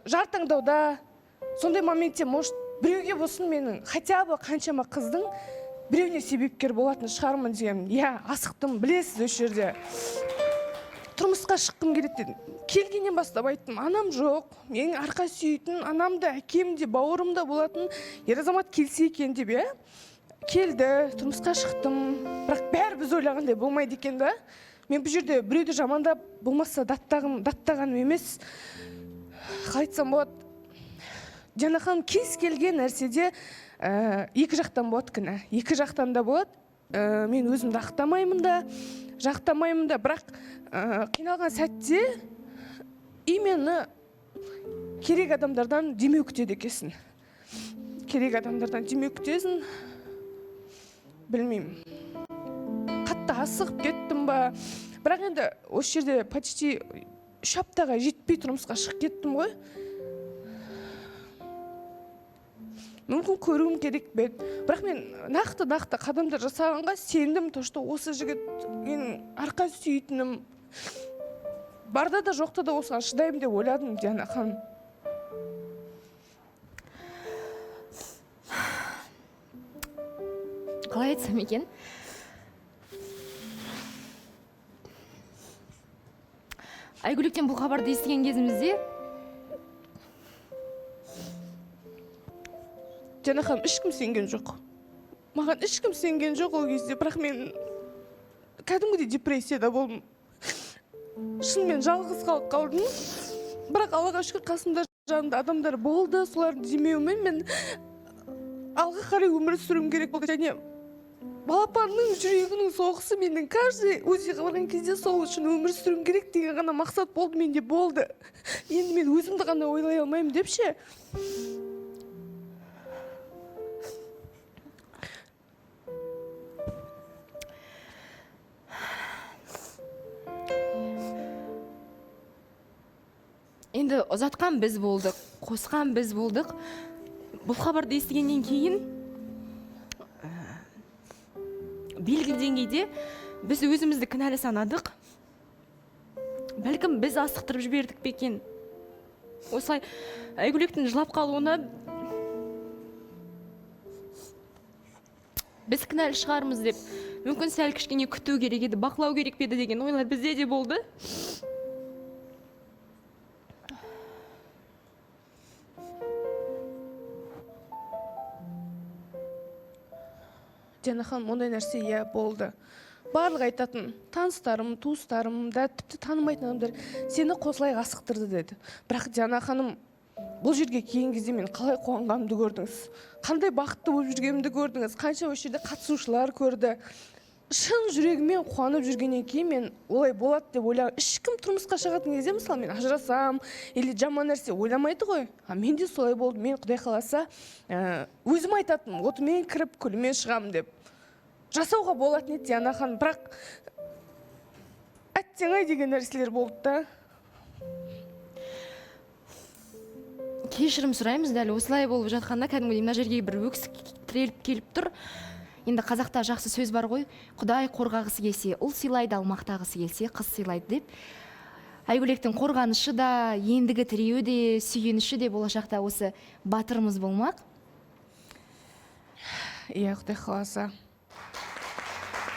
I: жар таңдауда сондай моментте может біреуге болсын менің хотя бы қаншама қыздың біреуіне себепкер болатын шығармын деген. Иә, асықтым, білесіз осы жерде. Тұрмысқа шыққым келеді дедім. Келгеннен бастап айттым, анам жоқ, менің арқа сүйейтін, анам да, әкем де, бауырым да болатын, ер азамат келсе екен деп, келді, тұрмысқа шықтым, бірақ бәрі біз ойлағандай болмайды екен да. Мен бұл жерде біреуді жамандап, болмаса даттағаным емес. Қалай айтсам болады, Диана ханым, кез келген нәрседе екі жақтан болады күнә, екі жақтан да болады. Мен өзімді ақтамаймын да, жақтамаймын да, бірақ қиналған сәтте именно керек адамдардан демеу күтеді екенсің. Керек адамдардан демеу күтесің, білмеймін. Қатты асығып кеттім ба, бірақ енді осы жерде почти 3 аптаға жетпей тұрмысқа шығып кеттім ғой. Мүмкін көруім керек бе, бірақ мен нақты қадамдар жасағанға сендім, то что осы жігіт мен арқа сүйетінім барда да жоқта да осыған шыдаймын деп ойладым, Диана ханым.
A: Қалай айтсам екен? Айгүлектен бұл хабарды естіген кезімізде
I: Диана ханым, ешкім сенген жоқ. Маған ешкім сенген жоқ ол кезде, бірақ мен кәдімгідей депрессияда болдым. Шынымен жалғыз қалып қалдым. Бірақ Аллаға шүкір қасымда жанымда адамдар болды, солардың демеуімен мен алға қарай өмір сүруім керек болды. Және балапанның жүрегінің соғысы менің каждый өзіге барған кезде сол үшін өмір сүруім керек деген ғана мақсат болды, менде болды. Енді мен өзімді ғана ойлай алмаймын деп ше.
A: Енді ұзатқан біз болдық, қосқан біз болдық. Бұл хабарды естігеннен кейін белгілі деңгейде біз өзімізді кінәлі санадық. Бәлкім біз асықтырып жібердік пе екен. Осылай Айгүлектің жылап қалуына біз кінәлі шығармыз деп, мүмкін сәл кішкене күту керек еді, бақылау керек пе еді деген ойлар бізде де болды.
I: Диана ханым, ондай нәрсе иә болды. Барлық айтатын, таныстарым, туыстарым да тіпті танымайтын адамдар сені қосылай асықтырды деді. Бірақ Диана ханым, бұл жерге келген кезде мен қалай қуанғанымды көрдіңіз. Қандай бақытты болып жүргенімді көрдіңіз. Қанша осы жерде қатысушылар көрді. Шын жүрегімен қуанып жүргеннен кейін мен олай болады деп ойлаған. Ешкім тұрмысқа шығатын кезде, мысалы, мен ажырасам, или жаман нәрсе ойламайды ғой. Мен де солай болды. Мен Құдай қаласа, өзім айтатын, отымен кіріп, күлімен шығамын деп. Жасауға болатын еді Диана ханым, бірақ әттең-ай деген нәрселер болды да.
A: Кешірім сұраймыз, дәл осылай болып жатқанда кәдімгідей мына жерге бір өксік тіреліп келіп тұр. Енді қазақта жақсы сөз бар ғой, Құдай қорғағысы келсе, ұл сыйлайды, ал мақтағысы келсе, қыз сыйлайды деп. Айгүлектің қорғанышы да, ендігі тіреуі де, сүйеніші де болашақта осы батырымыз болмақ.
I: Иә, Құдай қаласа.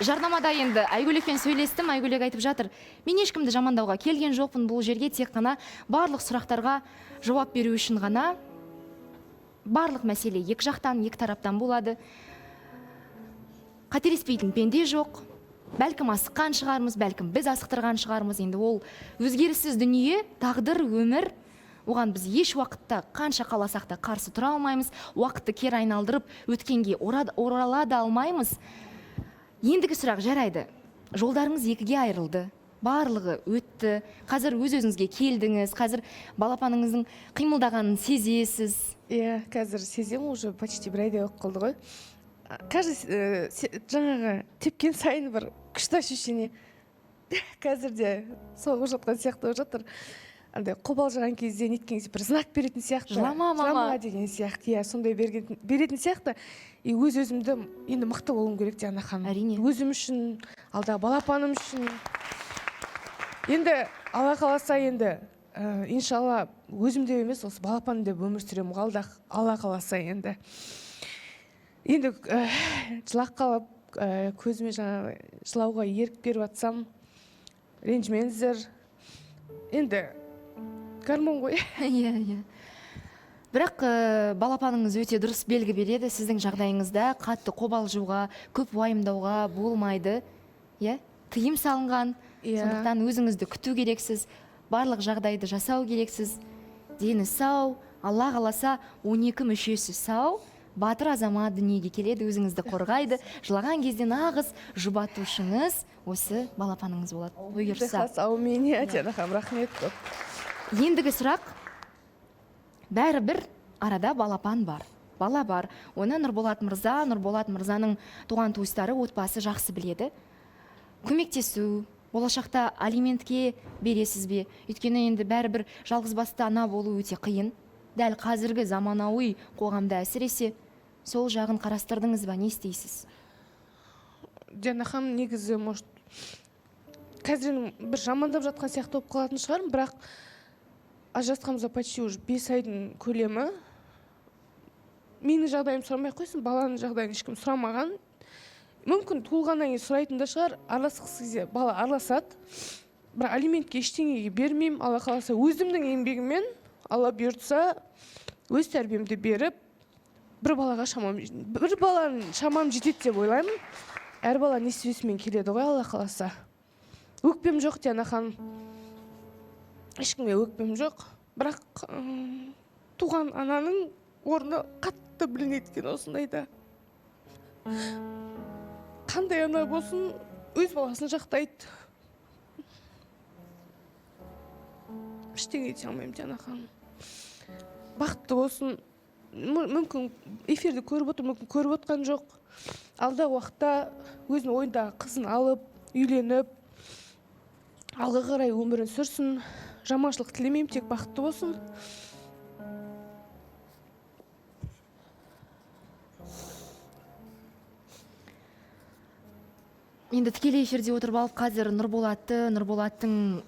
A: Жарнамада енді Айгүлекпен сөйлестім, Айгүлек айтып жатыр. Мен ешкімді жамандауға келген жоқпын, бұл жерге тек қана барлық сұрақтарға жауап беру үшін ғана. Барлық мәселе екі жақтан, екі тараптан болады. Қателеспейтін пенде жоқ. Бәлкім асыққан шығармыз, бәлкім біз асықтырған шығармыз. Енді ол өзгеріссіз дүние, тағдыр, өмір. Оған біз еш уақытта қанша қаласақ та қарсы тұра алмаймыз. Уақытты кері айналдырып, өткенге орала да алмаймыз. Ендігі сұрақ, жарайды. Жолдарыңыз екіге айырылды. Барлығы өтті. Қазір өз-өзіңізге келдіңіз. Қазір балапаныңыздың қимылдағанын сезесіз.
I: Иә, қазір сезем, уже почти бір айдай болып қалды ғой. Каждый жаңағы тепкен сайын бір күшті ощущение. Қазір де соғып жатқан сияқты болып жатыр. Андай қобалжыған кезде, неткен кезде бір знак беретін сияқты.
A: Жылама, мама.
I: Жылама деген сияқты. Иә, сондай беретін сияқты. И өз-өзімді енді мықты болуым керек Диана ханым.
A: Әрине.
I: Өзім үшін, алда балапаным үшін. Енді Алла қаласа енді, иншалла өзім деп емес, осы балапаным деп өмір сүремін. Алла қаласа енді. Енді жылақ қалып, көзіме жаңағы жылауға ерік беріп атсам, ренжімеңіздер. Енді гормон ғой.
A: Иә. Бірақ балапаныңыз өте дұрыс белгі береді. Сіздің жағдайыңызда қатты қобалжуға, көп уайымдауға болмайды. Иә? Тыйым салынған. Сондықтан өзіңізді күту керексіз. Барлық жағдайды жасау керексіз. Дені сау, Алла қаласа 12 мүшесі сау. Батыр азамат дүниеге келеді, өзіңізді қорғайды. Жылаған кезде нағыз жұбатушыңыз осы балапаныңыз болады. Бұйырса.
I: Әумин, Диана ханым, рахмет көп.
A: Ендігі сұрақ, бәрібір арада балапан бар. Бала бар. Оны Нұрболат мырзаның туған туыстары, отбасы жақсы біледі. Көмектесу, болашақта алиментке бересіз бе? Өйткені енді бәрібір жалғызбасты ана болу өте қиын. Дәл қазіргі заманауи қоғамда әсіресе сол жағын қарастырдыңыз ба, не істейсіз?
I: Диана ханым, негізі, может, қазір бір жамандап жатқан сияқты болып қалатын шығармын, бірақ ажырасқанымызға почти уже 5 айдың көлемі. Менің жағдайым сұрамай қойсын, баланың жағдайын ешкім сұрамаған. Мүмкін туылғаннан кейін сұрайтын да шығар, араласқысы келсе бала араласады. Бірақ алиментке ештеңеге бермеймін, Алла қаласа өзімнің еңбегіммен, Алла бұйыртса, өз тәрбиемді беріп, бір баланың шамам жетеді деп ойлаймын. Әр бала несібесімен келеді ғой, Алла қаласа. Өкпем жоқ, Диана ханым. Ешкімге өкпем жоқ. Бірақ туған ананың орны қатты білінеді екен осындайда. Қандай ана болсын, өз баласын жақтайды. Ештеңе ете алмаймын, Диана ханым. Бақытты болсын. Мүмкін эфирді көріп отыр, мүмкін көріп отқан жоқ. Алдағы уақытта өзінің ойындағы қызын алып, үйленіп, алға қарай өмірін сүрсін. Жаманшылық тілемеймін, тек бақытты болсын.
A: Енді тікелей эфирде отырып алып, қазір Нұрболаттың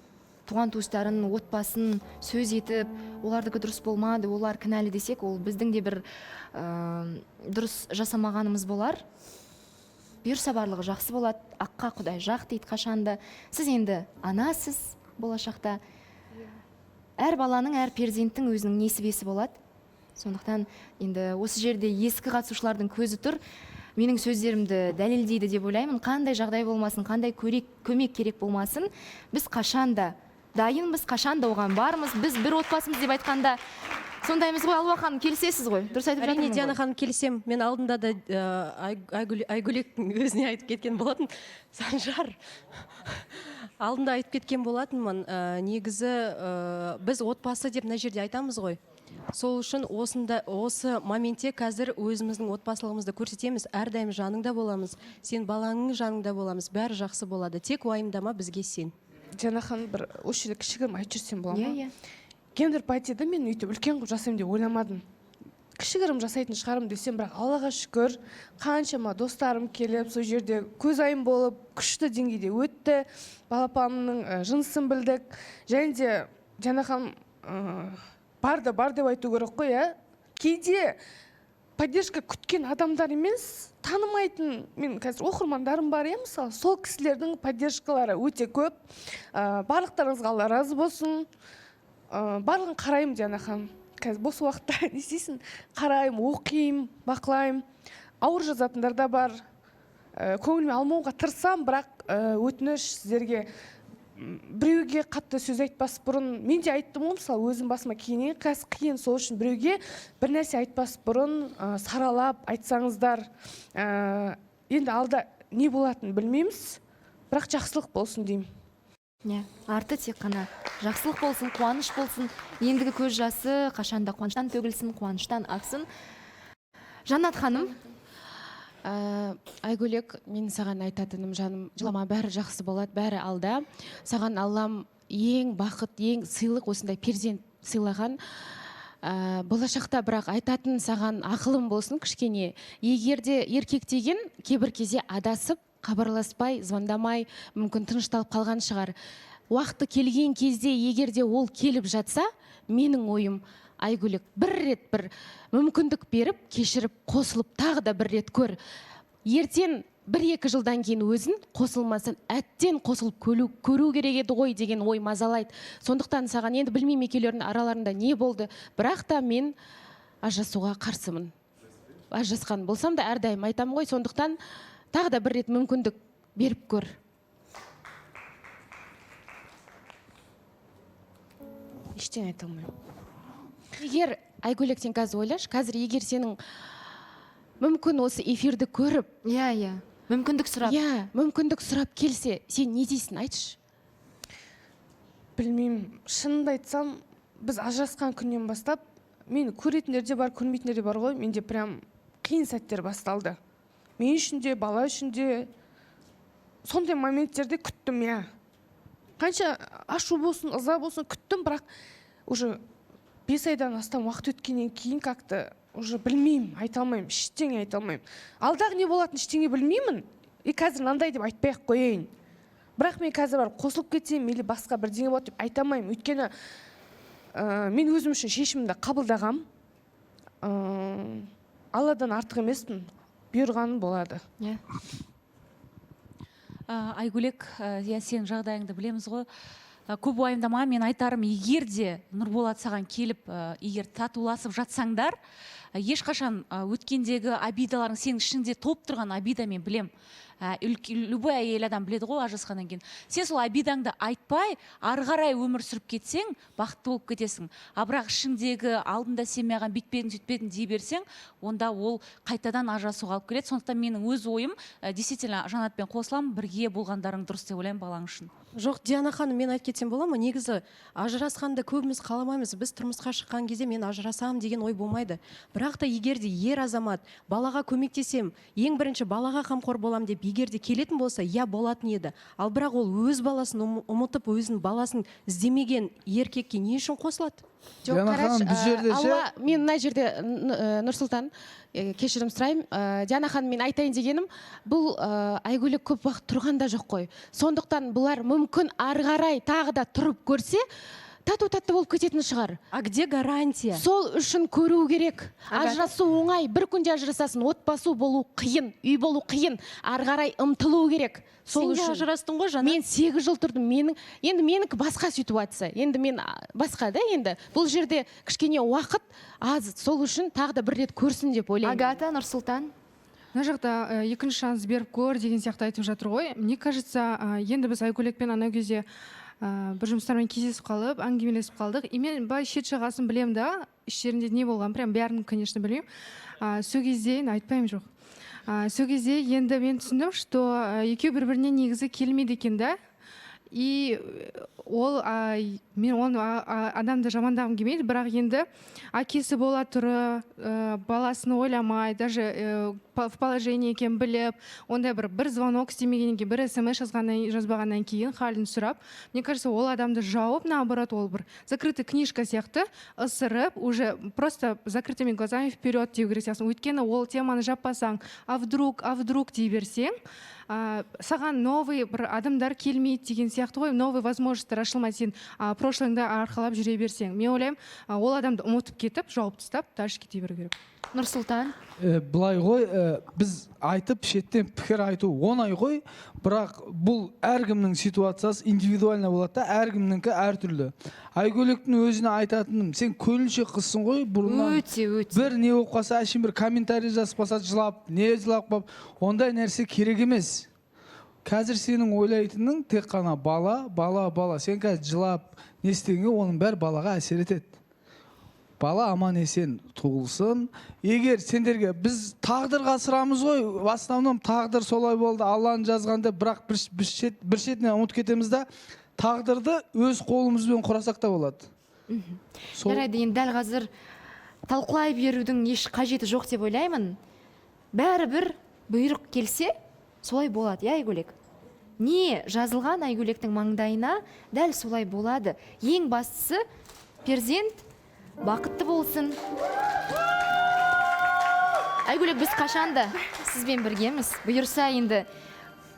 A: туған туыстарын, отбасын сөз етіп, олардікі дұрыс болмады, олар кінәлі десек, ол біздің де бір дұрыс жасамағанымыз болар. Бұйырса барлығы жақсы болады, аққа Құдай жақ дейді қашанда. Сіз енді анасыз болашақта. Әр баланың, әр перзенттің өзінің несібесі болады. Сондықтан енді осы жерде ескі қатысушылардың көзі тұр. менің сөздерімді дәлелдейді деп ойлаймын. Қандай жағдай болмасын, қандай көмек керек болмасын, біз қашанда дайынбыз, қашанда оған бармыз. Біз бір отбасымыз деп айтқанда сондаймыз ғой. Алуа ханым, келісесіз ғой? Дұрыс айтып жатырмын ғой?
W: Әрине, Диана ханым, келісем. Мен алдында да Айгүлектің өзіне айтып кеткен болатын. Санжар, алдында айтып кеткен болатынмын. Негізі біз отбасы деп мына жерде айтамыз ғой. Сол үшін осы моментте қазір өзіміздің отбасылығымызды көрсетеміз. Әрдайым жаныңда боламыз. Сен балаңның жаныңда боламыз. Бәрі жақсы болады. Тек уайымдама, бізге сен.
I: Диана ханым, бір осы жерде кішігірім айтып жүрсем бола ма?
A: Иә.
I: Гендер патиді мен өйтіп үлкен қылып жасаймын деп ойламадым. Кішігірім жасайтын шығарым десем, бірақ Аллаға шүкір, қаншама достарым келіп, сол жерде көзайым болып, күшті деңгейде өтті. Балапанымның жынысын білдік. Және де Диана ханым бар деп айту керек қой, иә. Кейде поддержка күткен адамдар емес, танымайтын, мен қазір оқырмандарым бар, иә, мысалы, сол кісілердің поддержкалары өте көп. Барлықтарыңызға Алла разы болсын. Барлығын қараймын, Диана ханым. Қазір бос уақытта не істейсің? Қараймын, оқимын, бақылаймын. Ауыр жазатындар да бар. Көңіліме алмауға тырысам, бірақ өтініш сіздерге біреуге қатты сөз айтпас бұрын, мен де айттым ғой, мысалы, өзім басыма қиын, сол үшін біреуге бір нәрсе айтпас бұрын саралап айтсаңыздар. Енді алда не болатынын білмейміз, бірақ жақсылық болсын деймін.
A: Арты тек қана жақсылық болсын, қуаныш болсын. Ендігі көз жасы қашанда қуаныштан төгілсін, қуаныштан ақсын. Жаннат ханым.
F: Айгүлек, мен саған айтатыным, жаным, жылама, бәрі жақсы болады, бәрі алда. Саған Аллам ең бақыт, ең сыйлық осындай перзент сыйлаған. Болашақта бірақ айтатын саған ақылым болсын кішкене. Егерде еркек деген кейбір кезде адасып, хабарласпай, звондамай, мүмкін тынышталып қалған шығар. Уақыты келген кезде, егерде ол келіп жатса, менің ойым, Айгүлек, бір рет бір мүмкіндік беріп, кешіріп, қосылып, тағы да бір рет көр. Ертең 1-2 жылдан кейін өзін қосылмасын, әттен қосылып көру керек еді ғой деген ой мазалайды. Сондықтан саған енді білмеймін екеулердің араларында не болды, бірақ та мен ажырасуға қарсымын. Ажырасқан болсам да әрдайым айтамын ғой, сондықтан тағы да бір рет мүмкіндік беріп көр.
I: Ештеңе айта алмаймын.
F: Егер Айгүлек, сен қазір ойлаш, қазір егер сенің мүмкін осы эфирді көріп,
A: мүмкіндік
F: сұрап келсе, сен не дейсің, айтшы?
I: Білмеймін, шынымды айтсам, біз ажырасқан күннен бастап, мені көретіндер де бар, көрмейтіндер де бар ғой, менде прям қиын сәттер басталды. Мен үшін де, бала үшін де сондай моменттерде күттім, иә. Қанша ашу болсын, ыза болсын күттім, бірақ уже 5 айдан астам уақыт өткеннен кейін как-то уже білмеймін, айта алмаймын, ештеңе айта алмаймын. Алдағы не болатын ештеңе білмеймін, и қазір мынандай деп айтпай-ақ қояйын. Бірақ мен қазір бар қосылып кетсем, или басқа бірдеңе болады деп айта алмаймын. Өйткені мен өзім үшін шешімді қабылдағам. Алладан артық емеспін, бұйырғаны болады.
G: Айгүлек, сен жағдайыңды білеміз ғой. Көп уайымдама, мен айтарым, егер де Нұрболат саған келіп, егер татуласып жатсаңдар, ешқашан өткендегі обидаларың сенің ішінде топ тұрған обида мен білем. Любой әйел адам біледі ғой ажырасқаннан кейін. Сен сол обидаңды айтпай, ары қарай өмір сүріп кетсең, бақытты болып кетесің. Бірақ ішіңдегі алдында сен маған бүйтпедің, сөйтпедің дей берсең, онда ол қайтадан ажырасуға алып келеді. Сондықтан менің өз ойым, действительно Жанатпен қосыламын, бірге болғандарың дұрыс деп ойлаймын балаң үшін.
W: Жоқ, Диана ханым, мен айтып кетсем бола ма? Негізі ажырасқанды көбіміз қаламаймыз. Біз тұрмысқа шыққан кезде мен ажырасамын деген ой болмайды. Бірақ та егер де ер азамат балаға көмектесем, ең бірінші балаға қамқор болам деп егер де келетін болса, иә, болатын еді. Ал бірақ ол өз баласын ұмытып, өзінің баласын іздемеген еркекке не үшін қосылады?
F: Жоқ, қарашы, Алла, мен мына жерде Нұрсұлтан, кешірім сұраймын. Диана ханым, мен айтайын дегенім, бұл Айгүлек көп уақыт тұрғанда жоқ қой. Сондықтан бұлар мүмкін ары қарай тағы да тұрып көрсе, тату-татты болып кететін шығар.
W: А где гарантия?
F: Сол үшін көру керек. Ажырасу оңай, бір күнде ажырасасын, отбасы болу қиын, үй болу қиын, ары қарай ұмтылу керек.
W: Сен де ажырастың ғой, Жанат?
F: Мен 8 жыл тұрдым. Енді менікі басқа ситуация. Енді мен басқа да, енді. Бұл жерде кішкене уақыт аз, сол үшін тағы да бір рет көрсін деп ойлаймын.
A: Агата, Нұрсұлтан.
C: мына жақта екінші шанс беріп көр деген сияқты айтып жатыр ғой. Мне кажется, енді біз Айгөлекпен анау кезде бір жұмыстармен кездесіп қалып, әңгімелесіп қалдық. И мен былай шет жағасын білем да, іштерінде не болған, прям бәрін, конечно, білмеймін. Сол кезде айтпаймын жоқ. Сол кезде енді мен түсіндім, что екеу бір-біріне негізі келмейді екен да. И ол мен оны адамды жамандағым келмейді, бірақ енді әкесі бола тұры, баласын ойламай, даже в положении екен біліп, ондай бір звонок істемегеннен кейін, бір смс жазбағаннан кейін халін сұрап, мне кажется, ол адамды жауып, наоборот, ол бір закрытый книжка сияқты ысырып, уже просто закрытыми глазами вперед деу керек сияқты. Өйткені ол теманы жаппасаң, а вдруг дей берсең, саған новый бір адамдар келмейді деген сияқты ғой, новый возможностьтар ашылмайды, сен прошлыңды арқалап жүре берсең. Мен ойлаймын, ол адамды ұмытып кетіп, жауып тастап, дальше кете беру керек.
A: Нұрсұлтан?
R: Былай ғой, біз айтып шеттен пікір айту оңай ғой, бірақ бұл әркімнің ситуациясы индивидуально болады да, әркімніңкі әртүрлі. Айгөлектің өзіне айтатыным, сен көңілші қызсың ғой, бұрыннан бір не болып қалса, әшейін бір комментарий жазып қалса, жылап, не жылап қалып, ондай нәрсе керек емес. Қазір сенің ойлайтының тек қана бала. Сен қазір жылап, не істегенге оның бәрі балаға әсер етеді. Бала аман есен туылсын. Егер сендерге біз тағдырға сырамыз ғой, в основном тағдыр солай болды, Алланың жазғанда, бірақ бір шетінен ұмытып кетеміз да, тағдырды өз қолымызбен құрасақ та болады.
A: Жарайды, енді дәл қазір талқылай берудің еш қажеті жоқ деп ойлаймын. Бәрібір бұйрық келсе, солай болады, Айгөлек. Не жазылған Айгөлектің маңдайына дәл солай болады. Ең бастысы, перзент бақытты болсын. Айгөлек, біз қашанда сізбен біргеміз. Бұйырса енді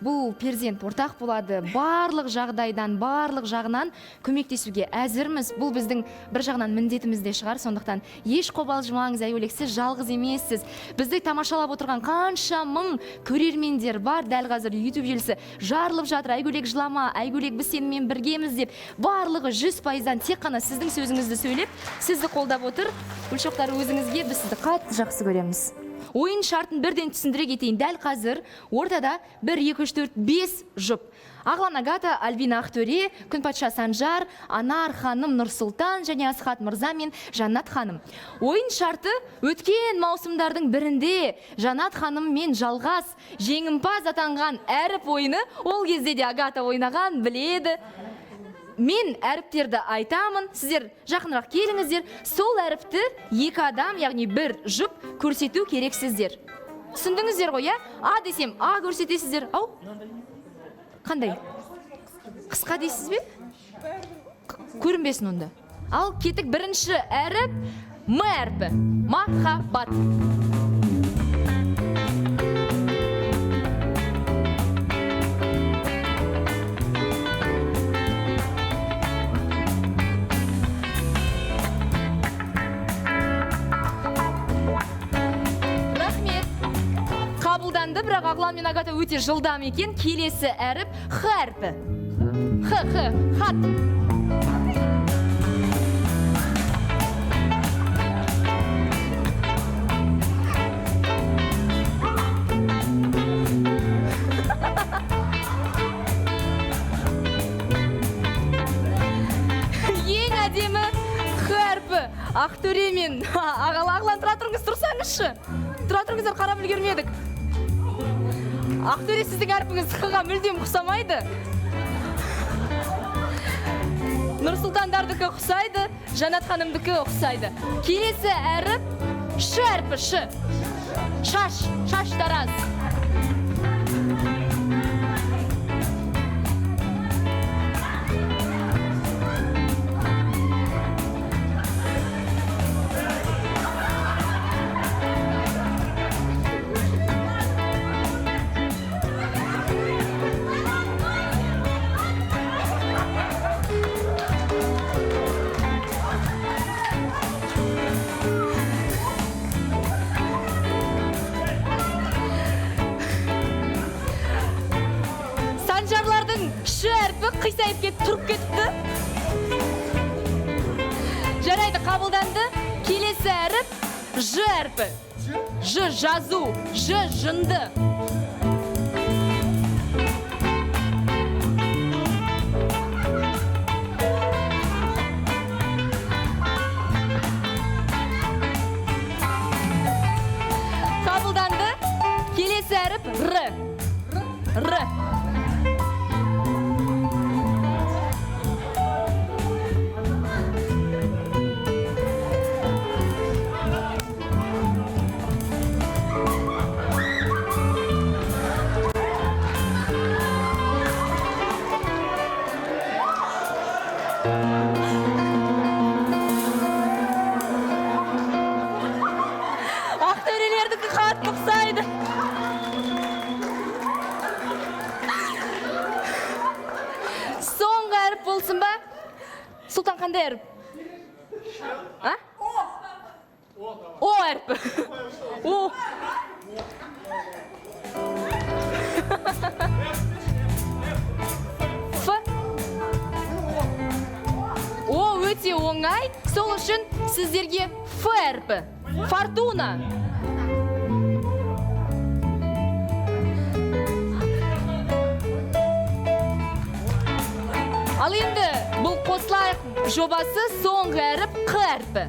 A: бұл перзент ортақ болады. Барлық жағдайдан, барлық жағынан көмектесуге әзірміз. Бұл біздің бір жағынан міндетіміз де шығар. Сондықтан еш қобалжымаңыз, Айгөлек, сіз жалғыз емессіз. Бізді тамашалап отырған қанша мың көрермендер бар. Дәл қазір YouTube желісі жарылып жатыр. Айгөлек, жылама, Айгөлек, біз сенімен біргеміз деп. Барлығы 100%-дан тек қана сіздің сөзіңізді сөйлеп, сізді қолдап отыр. Гүлшоқтар, өзіңізге біз сізді қатты жақсы көреміз. Ойын шартын бірден түсіндіре кетейін. Дәл қазір ортада 1, 2, 3, 4, 5 жұп. Ағлан Агата, Альбина Ақтөре, Күнпатша Санжар, Анар ханым, Нұрсұлтан және Асхат Мырза мен Жаннат ханым. Ойын шарты өткен маусымдардың бірінде Жаннат ханым мен жалғас жеңімпаз атанған әріп ойыны ол кезде де Агата ойнаған біледі. Мен әріптерді айтамын, сіздер жақынырақ келіңіздер, сол әріпті екі адам, яғни бір жұп көрсету керексіздер. Түсіндіңіздер ғой, А десем, А көрсетесіздер. Ау? Қандай? Қысқа дейсіз бе? Көрінбесін онда. Ал кеттік, бірінші әріп, М әрпі. Махаббат. Қабылданды, бірақ Ағлан мен Агата өте жылдам екен. Келесі әріп Х әрпі. Хат. Ең әдемі Х әрпі. Ақтөре мен Ағлан, тұра тұрыңыз, тұрсаңызшы. Тұра тұрыңыздар, қарап үлгермедік. Ақтөре, сіздің әрпіңіз Х-ға мүлдем ұқсамайды. Нұрсұлтандардікі ұқсайды, Жанат ханымдікі ұқсайды. Келесі әріп Ш әрпі. Ш. Шаш тараз. Қисайып кетіп, тұрып кетіпті. Жарайды, қабылданды. Келесі әріп Ж әрпі. Ж жазу. Ж жынды. Қабылданды. Келесі әріп Р. Р. Ақтөрелердікі қатты ұқсайды. Соңғы әріп болсын ба? Сұлтан қандай әріп? А? О әріпі. О. Ф. О, өте оңай. Сол үшін сіздерге Ф әріпі. Фортуна. Ал енді бұл қосылайық жобасы соңғы әріп Қ әріпі.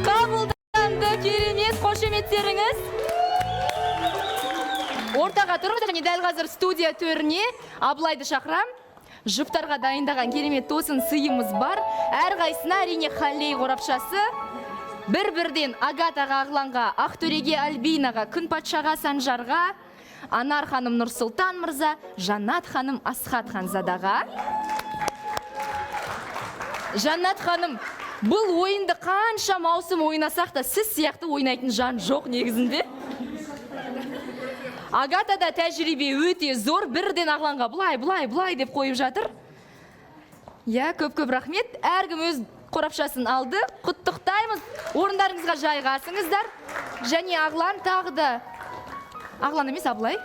A: Қабылданды, керемет, қошеметтеріңіз. Ортаға тұрыңыз, және дәл қазір студия төріне Абылайды шақырам. Жұптарға дайындаған керемет тосын сыйымыз бар. Әрқайсына әрине Халлей қорапшасы. Бір-бірден Агатаға, Ағланға, Ақтөреге, Альбинаға, Күнпатшаға, Санжарға, Анар ханым Нұрсұлтан мырза, Жаннат ханым Асхат Ханзадаға. Жаннат ханым, бұл ойынды қанша маусым ойнасақ та сіз сияқты ойнайтын жан жоқ негізінде. Агатада тәжірибе өте зор, бірден Ағланға бұлай деп қойып жатыр. Көп-көп рахмет. Әркім өз қорапшасын алды. Құттықтаймыз. Орындарыңызға жайғасыңыздар. Және Ағлан тағы да... Ағлан емес, Абылай.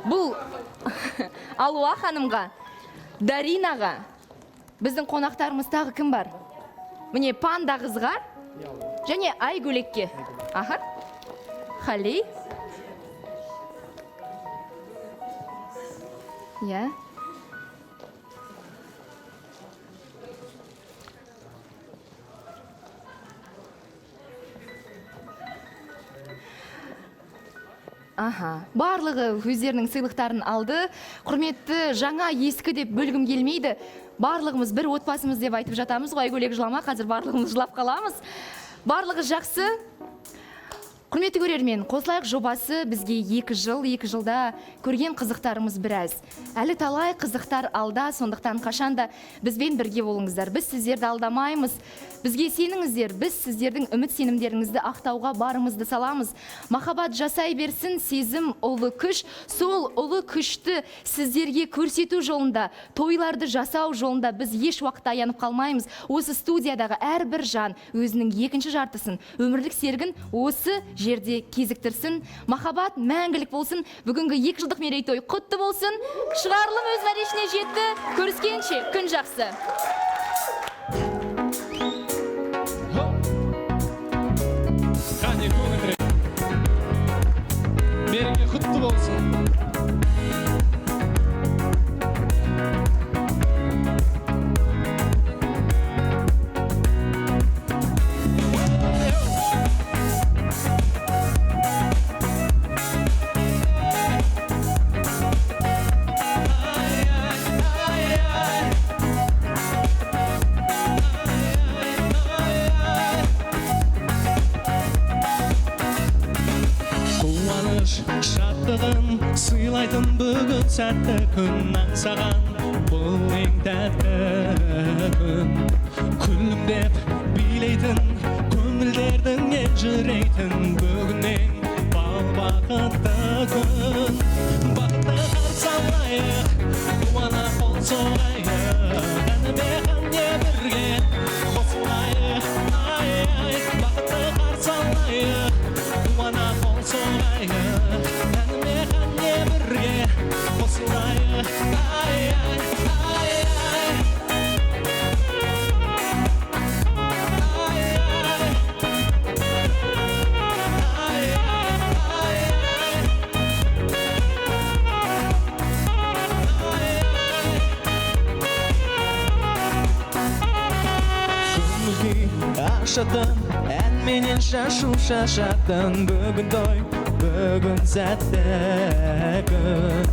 A: Бұл Алуа ханымға, Даринаға, біздің қонақтарымыз тағы кім бар? Міне Панда қызға және Айгөлекке. Халей. Барлығы өздерінің сыйлықтарын алды. Құрметті, жаңа ескі деп бөлгім келмейді. Барлығымыз бір отбасымыз деп айтып жатамыз ғой. Айгөлек жылама, қазір барлығымыз жылап қаламыз. Барлығы жақсы. Құрметті көрермен, қосылайық жобасы бізге 2 жылда көрген қызықтарымыз біраз. Әлі талай қызықтар алда, сондықтан қашанда бізбен бірге болыңыздар. Біз сіздерді алдамаймыз. Бізге сеніңіздер, біз сіздердің үміт сенімдеріңізді ақтауға барымызды саламыз. Махаббат жасай берсін, сезім ұлы күш, сол ұлы күшті сіздерге көрсету жолында, тойларды жасау жолында біз еш уақытта аянып қалмаймыз. Осы студиядағы әрбір жан өзінің екінші жартысын, өмірлік серігін осы жерде кезіктірсін. Махаббат мәңгілік болсын. Бүгінгі 2 жылдық мерейтой құтты болсын. Шығарылым өз мәресіне жетті. Көріскенше күн жақсы.
B: Береке құтты болсын. Шаттығын сыйлайтын бүгін сәтті күн аңсаған бұл ең тәтті күн. Күлімдеп билейтін көңілдердің елжірейтін бүгіннен бал бақытты күн. Бақытты қарсы алайық, қуана қол соғайық, әніме қане бірге қосылайық. Бақытты қарсы алайық, қуана қол қосылайық әніме қане бірге қосылайық ай ай ай ай Ашатын, әнменен шашу шашатын бүгін той, бүгін сәтті күн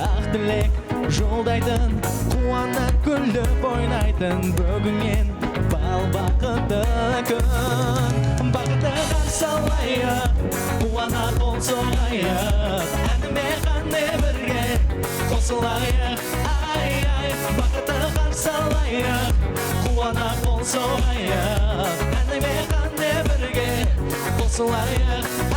B: ақ тілек жолдайтын қуана күліп ойнайтын бүгіннен бал бақытты күн бақытты қарсы алайық қуана қол соғайық әніме қане бірге қосылайық ай ай бақытты қарсы алайық қуана қол соғайық әніме қане бірге қосылайық